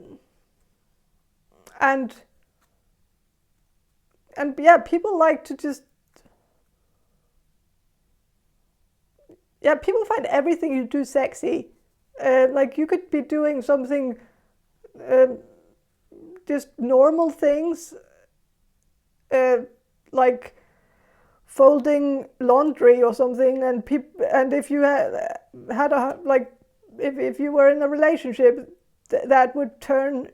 yeah, people like to just people find everything you do sexy. Like you could be doing something, just normal things, like folding laundry or something, and if you had a like if you were in a relationship, that would turn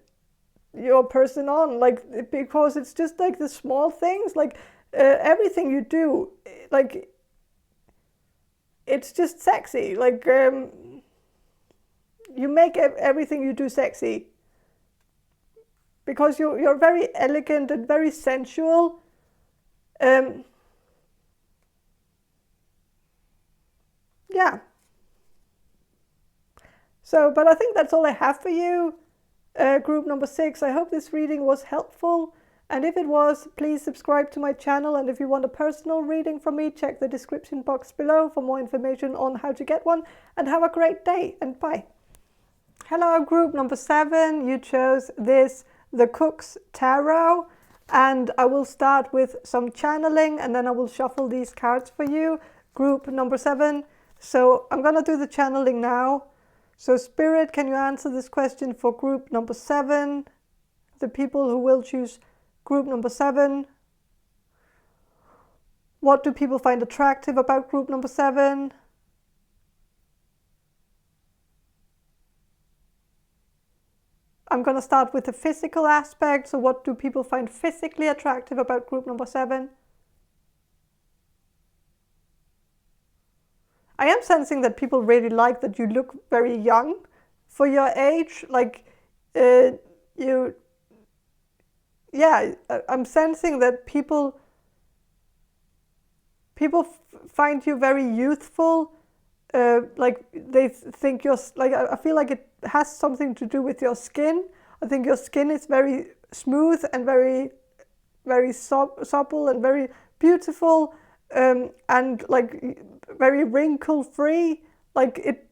your person on, like, because it's just like the small things, like everything you do, like it's just sexy, like you make everything you do sexy, because you're very elegant and very sensual. Yeah. So, but I think that's all I have for you, group number 6. I hope this reading was helpful. And if it was, please subscribe to my channel. And if you want a personal reading from me, check the description box below for more information on how to get one. And have a great day, and bye. Hello, group number 7. You chose this the Cook's Tarot, and I will start with some channeling and then I will shuffle these cards for you. Group number 7. So I'm going to do the channeling now. So Spirit, can you answer this question for group number 7? The people who will choose group number 7. What do people find attractive about group number 7? I'm going to start with the physical aspect. So what do people find physically attractive about group number 7? I am sensing that people really like that you look very young for your age. Like, I'm sensing that people find you very youthful. Like they think you're like, I feel like it has something to do with your skin. I think your skin is very smooth and very, very supple and very beautiful, and like very wrinkle free. Like it,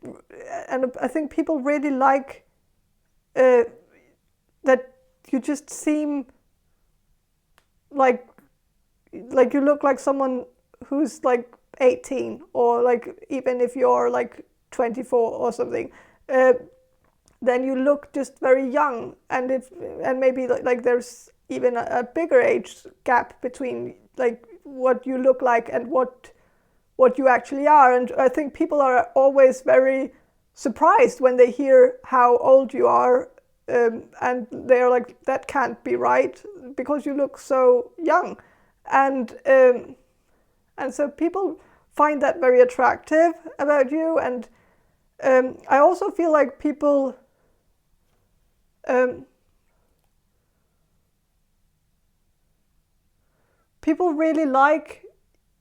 and I think people really like that you just seem like you look like someone who's like 18, or like even if you're like 24 or something, then you look just very young, and maybe like there's even a bigger age gap between like what you look like and what you actually are. And I think people are always very surprised when they hear how old you are, and they're like, that can't be right because you look so young, and so people find that very attractive about you. And I also feel like people really like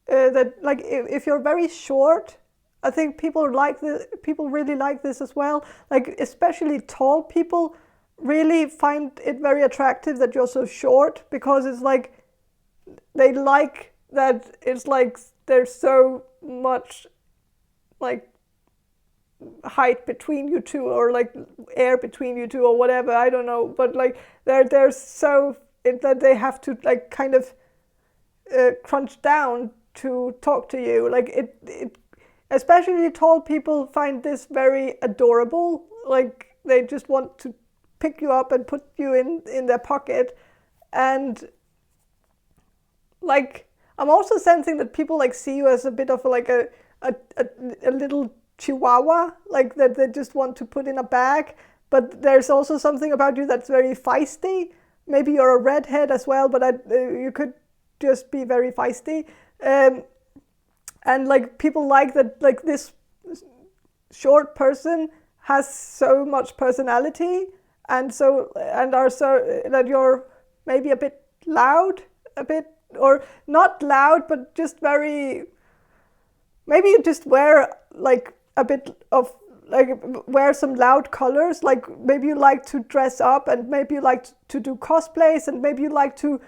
that. Like if you're very short, I think people really like this as well. Like especially tall people really find it very attractive that you're so short, because it's like they like that. It's like there's so much like height between you two, or like air between you two, or whatever, I don't know, but like they're so that they have to like kind of crunch down to talk to you. Like it especially tall people find this very adorable. Like they just want to pick you up and put you in their pocket. And like I'm also sensing that people like see you as a bit of like a little chihuahua, like that they just want to put in a bag. But there's also something about you that's very feisty. Maybe you're a redhead as well, but you could just be very feisty. And like people like that, like this short person has so much personality, and are so that you're maybe a bit loud, a bit, or not loud, but just very, maybe you just wear like a bit of like wear some loud colors. Like maybe you like to dress up, and maybe you like to do cosplays, and maybe you like to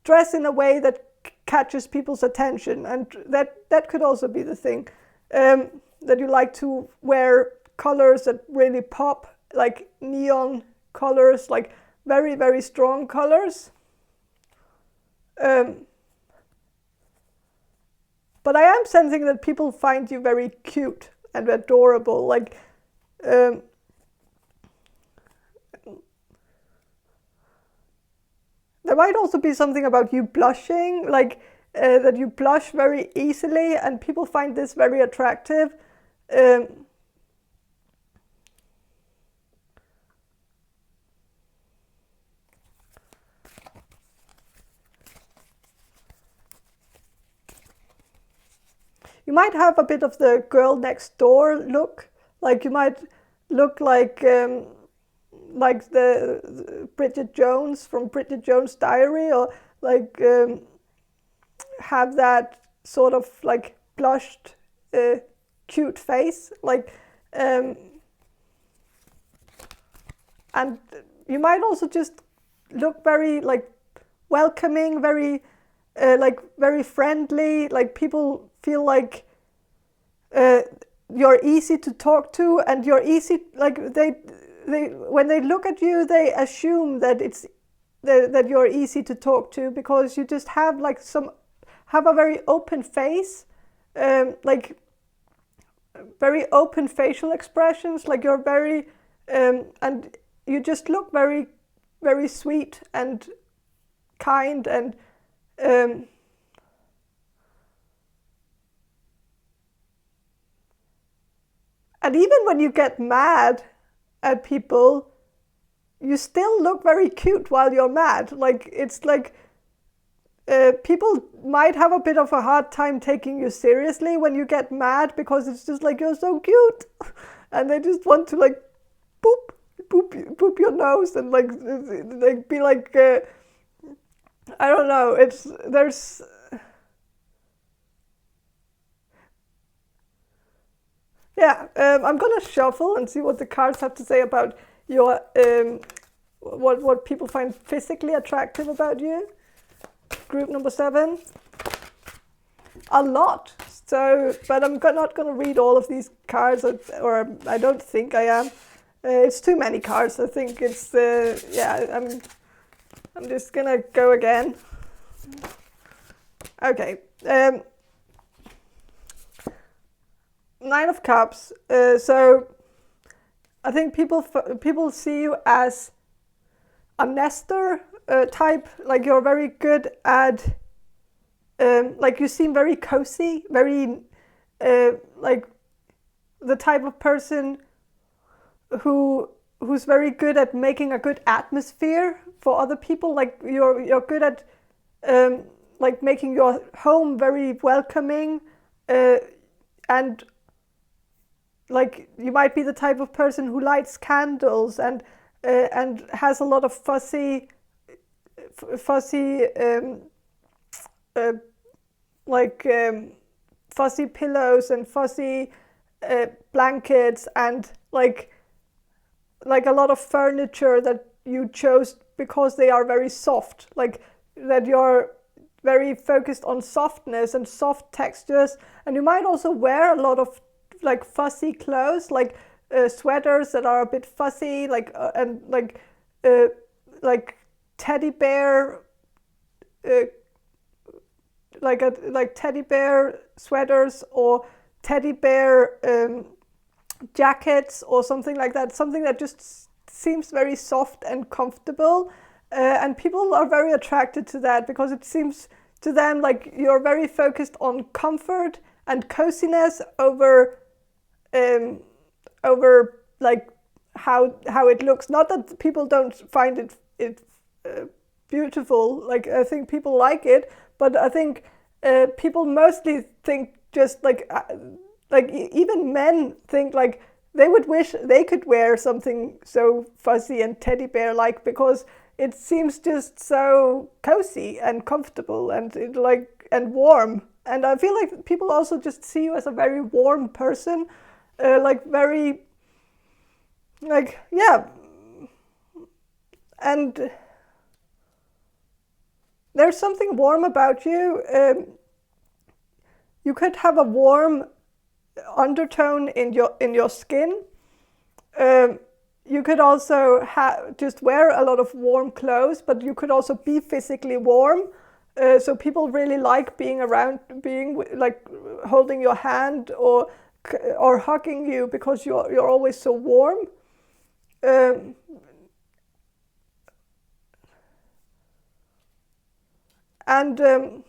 dress in a way that catches people's attention. And that could also be the thing, that you like to wear colors that really pop, like neon colors, like very, very strong colors. But I am sensing that people find you very cute and adorable. Like there might also be something about you blushing, like that you blush very easily, and people find this very attractive. You might have a bit of the girl next door look. Like you might look like the Bridget Jones from Bridget Jones' Diary, or like have that sort of like blushed, cute face. Like, and you might also just look very like welcoming, very like very friendly. Like people feel like you're easy to talk to, and you're easy, like they when they look at you, they assume that it's that you're easy to talk to, because you just have like have a very open face, like very open facial expressions. Like you're very and you just look very, very sweet and kind, and even when you get mad at people, you still look very cute while you're mad. Like it's like people might have a bit of a hard time taking you seriously when you get mad, because it's just like, you're so cute, and they just want to like boop your nose and like be like I don't know. There's yeah. I'm gonna shuffle and see what the cards have to say about your what people find physically attractive about you. Group number 7. A lot. So, but I'm not going to read all of these cards, or I don't think I am. It's too many cards. I think it's yeah. I'm just gonna go again. Okay. 9 of Cups. So I think people see you as a nester type. Like you're very good at, like you seem very cozy, very like the type of person who's very good at making a good atmosphere for other people. Like you're good at like making your home very welcoming, and like you might be the type of person who lights candles and has a lot of fuzzy fuzzy pillows and fuzzy blankets, and like a lot of furniture that you chose because they are very soft. Like that you're very focused on softness and soft textures, and you might also wear a lot of like fuzzy clothes, like sweaters that are a bit fuzzy, like and like teddy bear, like teddy bear sweaters, or teddy bear jackets, or something like that. Something that just seems very soft and comfortable, and people are very attracted to that, because it seems to them like you're very focused on comfort and coziness over like how it looks. Not that people don't find it beautiful. Like I think people like it, but I think people mostly think just like even men think like they would wish they could wear something so fuzzy and teddy bear like, because it seems just so cozy and comfortable and and warm. And I feel like people also just see you as a very warm person, like very, like, yeah. And there's something warm about you. You could have a warm undertone in your skin. You could also just wear a lot of warm clothes, but you could also be physically warm. So people really like being around, like holding your hand or hugging you, because you're always so warm. And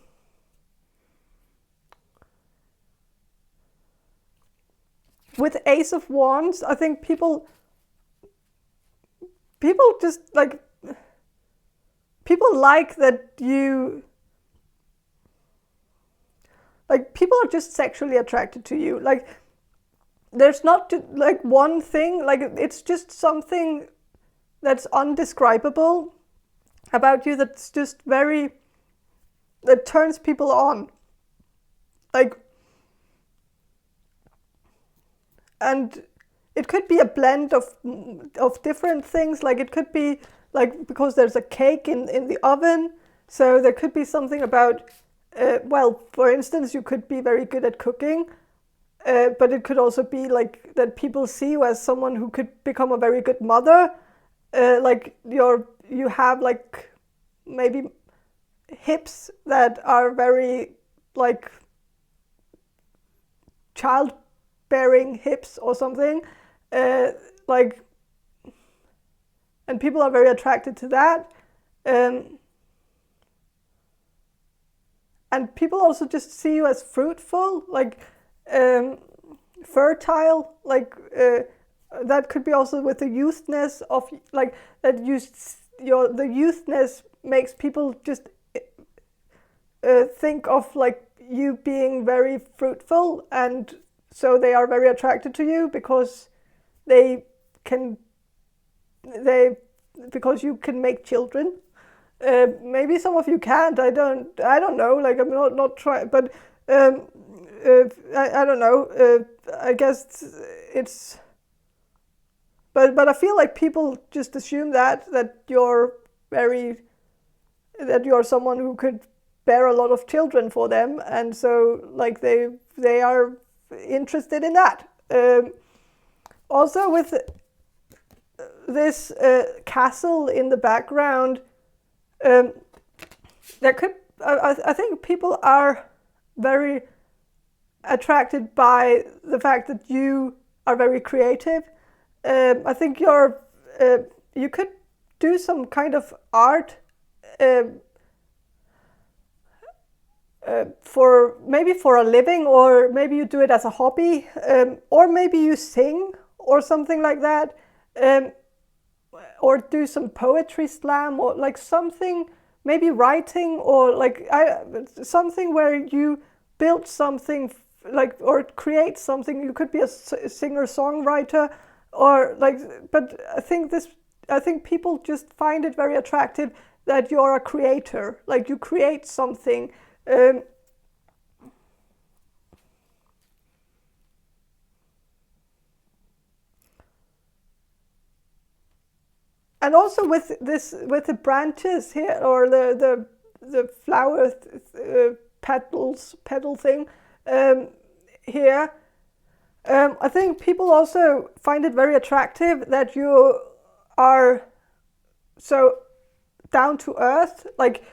with Ace of Wands, I think people just like, people like that you, like people are just sexually attracted to you. Like there's not like one thing, like it's just something that's undescribable about you, that's just very, that turns people on. Like, and it could be a blend of different things. Like it could be like, because there's a cake in the oven, so there could be something about, well, for instance, you could be very good at cooking, but it could also be like that people see you as someone who could become a very good mother. Like you have like maybe hips that are very like childbearing hips or something, like, and people are very attracted to that. And people also just see you as fruitful, like fertile, like that could be also with the youthness of, like, that the youthness makes people just think of like you being very fruitful, and so they are very attracted to you because because you can make children. Maybe some of you can't. I don't know. Like, I'm not trying, but I don't know. I guess it's. But I feel like people just assume that you're someone who could bear a lot of children for them, and so like they are interested in that. Also with this castle in the background, there could I think people are very attracted by the fact that you are very creative. I think you could do some kind of art for a living, or maybe you do it as a hobby, or maybe you sing or something like that, or do some poetry slam, or like something, maybe writing, or like something where you build something, like, or create something. You could be a singer-songwriter, or like, but I think people just find it very attractive that you're a creator, like you create something. And also with the branches here, or the flower petal thing here, I think people also find it very attractive that you are so down to earth, like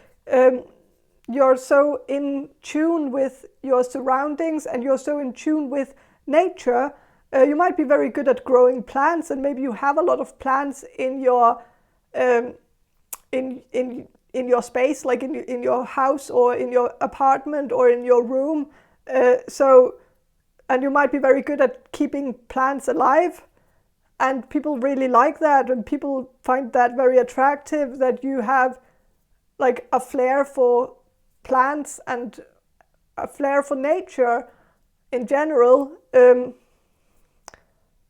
you're so in tune with your surroundings, and you're so in tune with nature. You might be very good at growing plants, and maybe you have a lot of plants in your in your space, like in your house, or in your apartment, or in your room. And you might be very good at keeping plants alive, and people really like that, and people find that very attractive, that you have like a flair for plants and a flair for nature in general.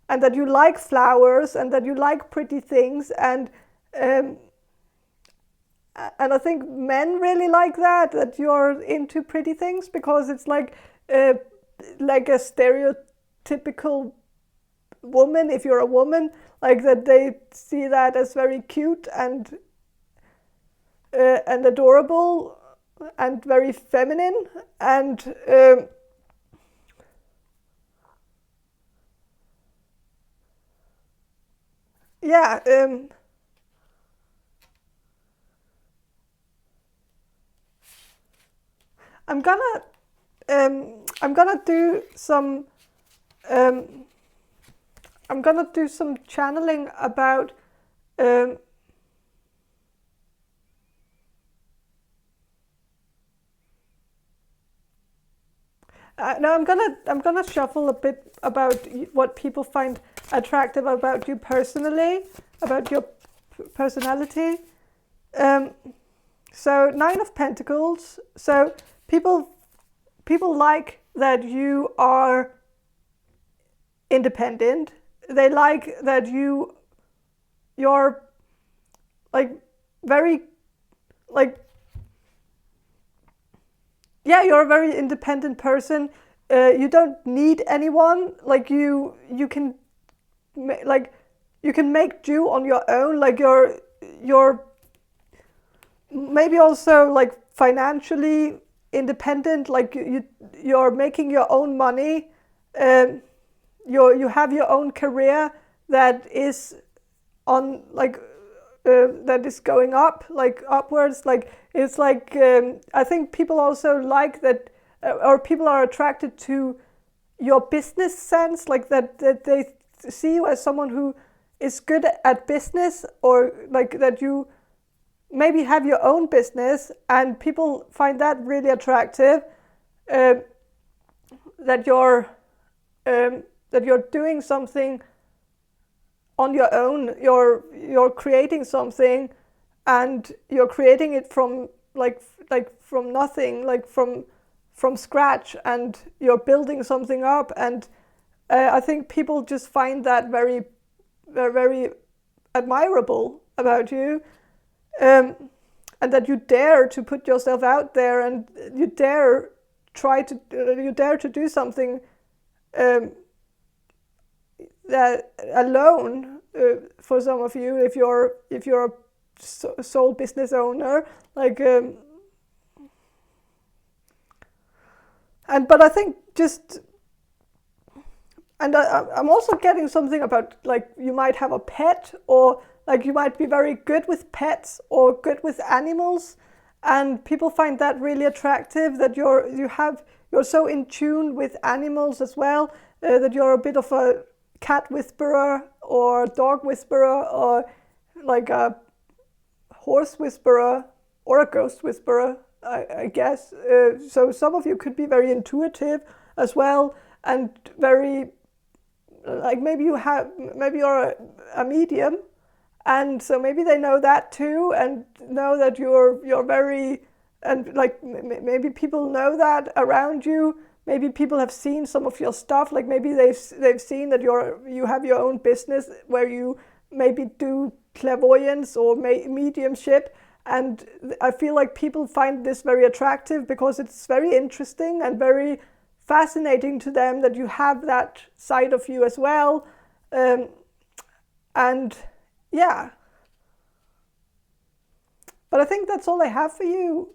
And that you like flowers, and that you like pretty things, and I think men really like that you're into pretty things, because it's like a stereotypical woman, if you're a woman, like that they see that as very cute and adorable and very feminine, and yeah, I'm gonna do some channeling about now I'm gonna shuffle a bit about what people find attractive about you personally, about your personality. So 9 of Pentacles. So people like that you are independent. They like that you're like very, like, yeah, you're a very independent person. You don't need anyone. Like you can you can make do on your own. Like you're maybe also like financially independent. Like you're making your own money. You have your own career that is on, like, that is going up, like upwards. Like it's like I think people also like that, or people are attracted to your business sense, like that they see you as someone who is good at business, or like that you maybe have your own business, and people find that really attractive. That you're doing something on your own. You're creating something, and you're creating it from from nothing, like from scratch, and you're building something up. And I think people just find that very, very admirable about you, and that you dare to put yourself out there, and you dare to do something that alone. For some of you, if you're a sole business owner, like but I think just, and I'm also getting something about, like, you might have a pet, or like you might be very good with pets or good with animals, and people find that really attractive, that you're so in tune with animals as well, that you're a bit of a cat whisperer or dog whisperer, or like a horse whisperer or a ghost whisperer, I guess. So some of you could be very intuitive as well, and very, like, maybe you're a medium, and so maybe they know that too, and know that you're very, and like maybe people know that around you. Maybe people have seen some of your stuff, like maybe they've seen that you have your own business where you maybe do clairvoyance or mediumship, and I feel like people find this very attractive because it's very interesting and very fascinating to them that you have that side of you as well. And yeah, but I think that's all I have for you,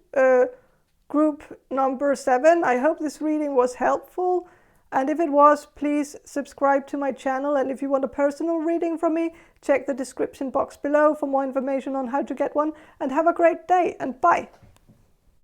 group number 7. I hope this reading was helpful, and if it was, please subscribe to my channel, and if you want a personal reading from me, check the description box below for more information on how to get one, and have a great day, and bye!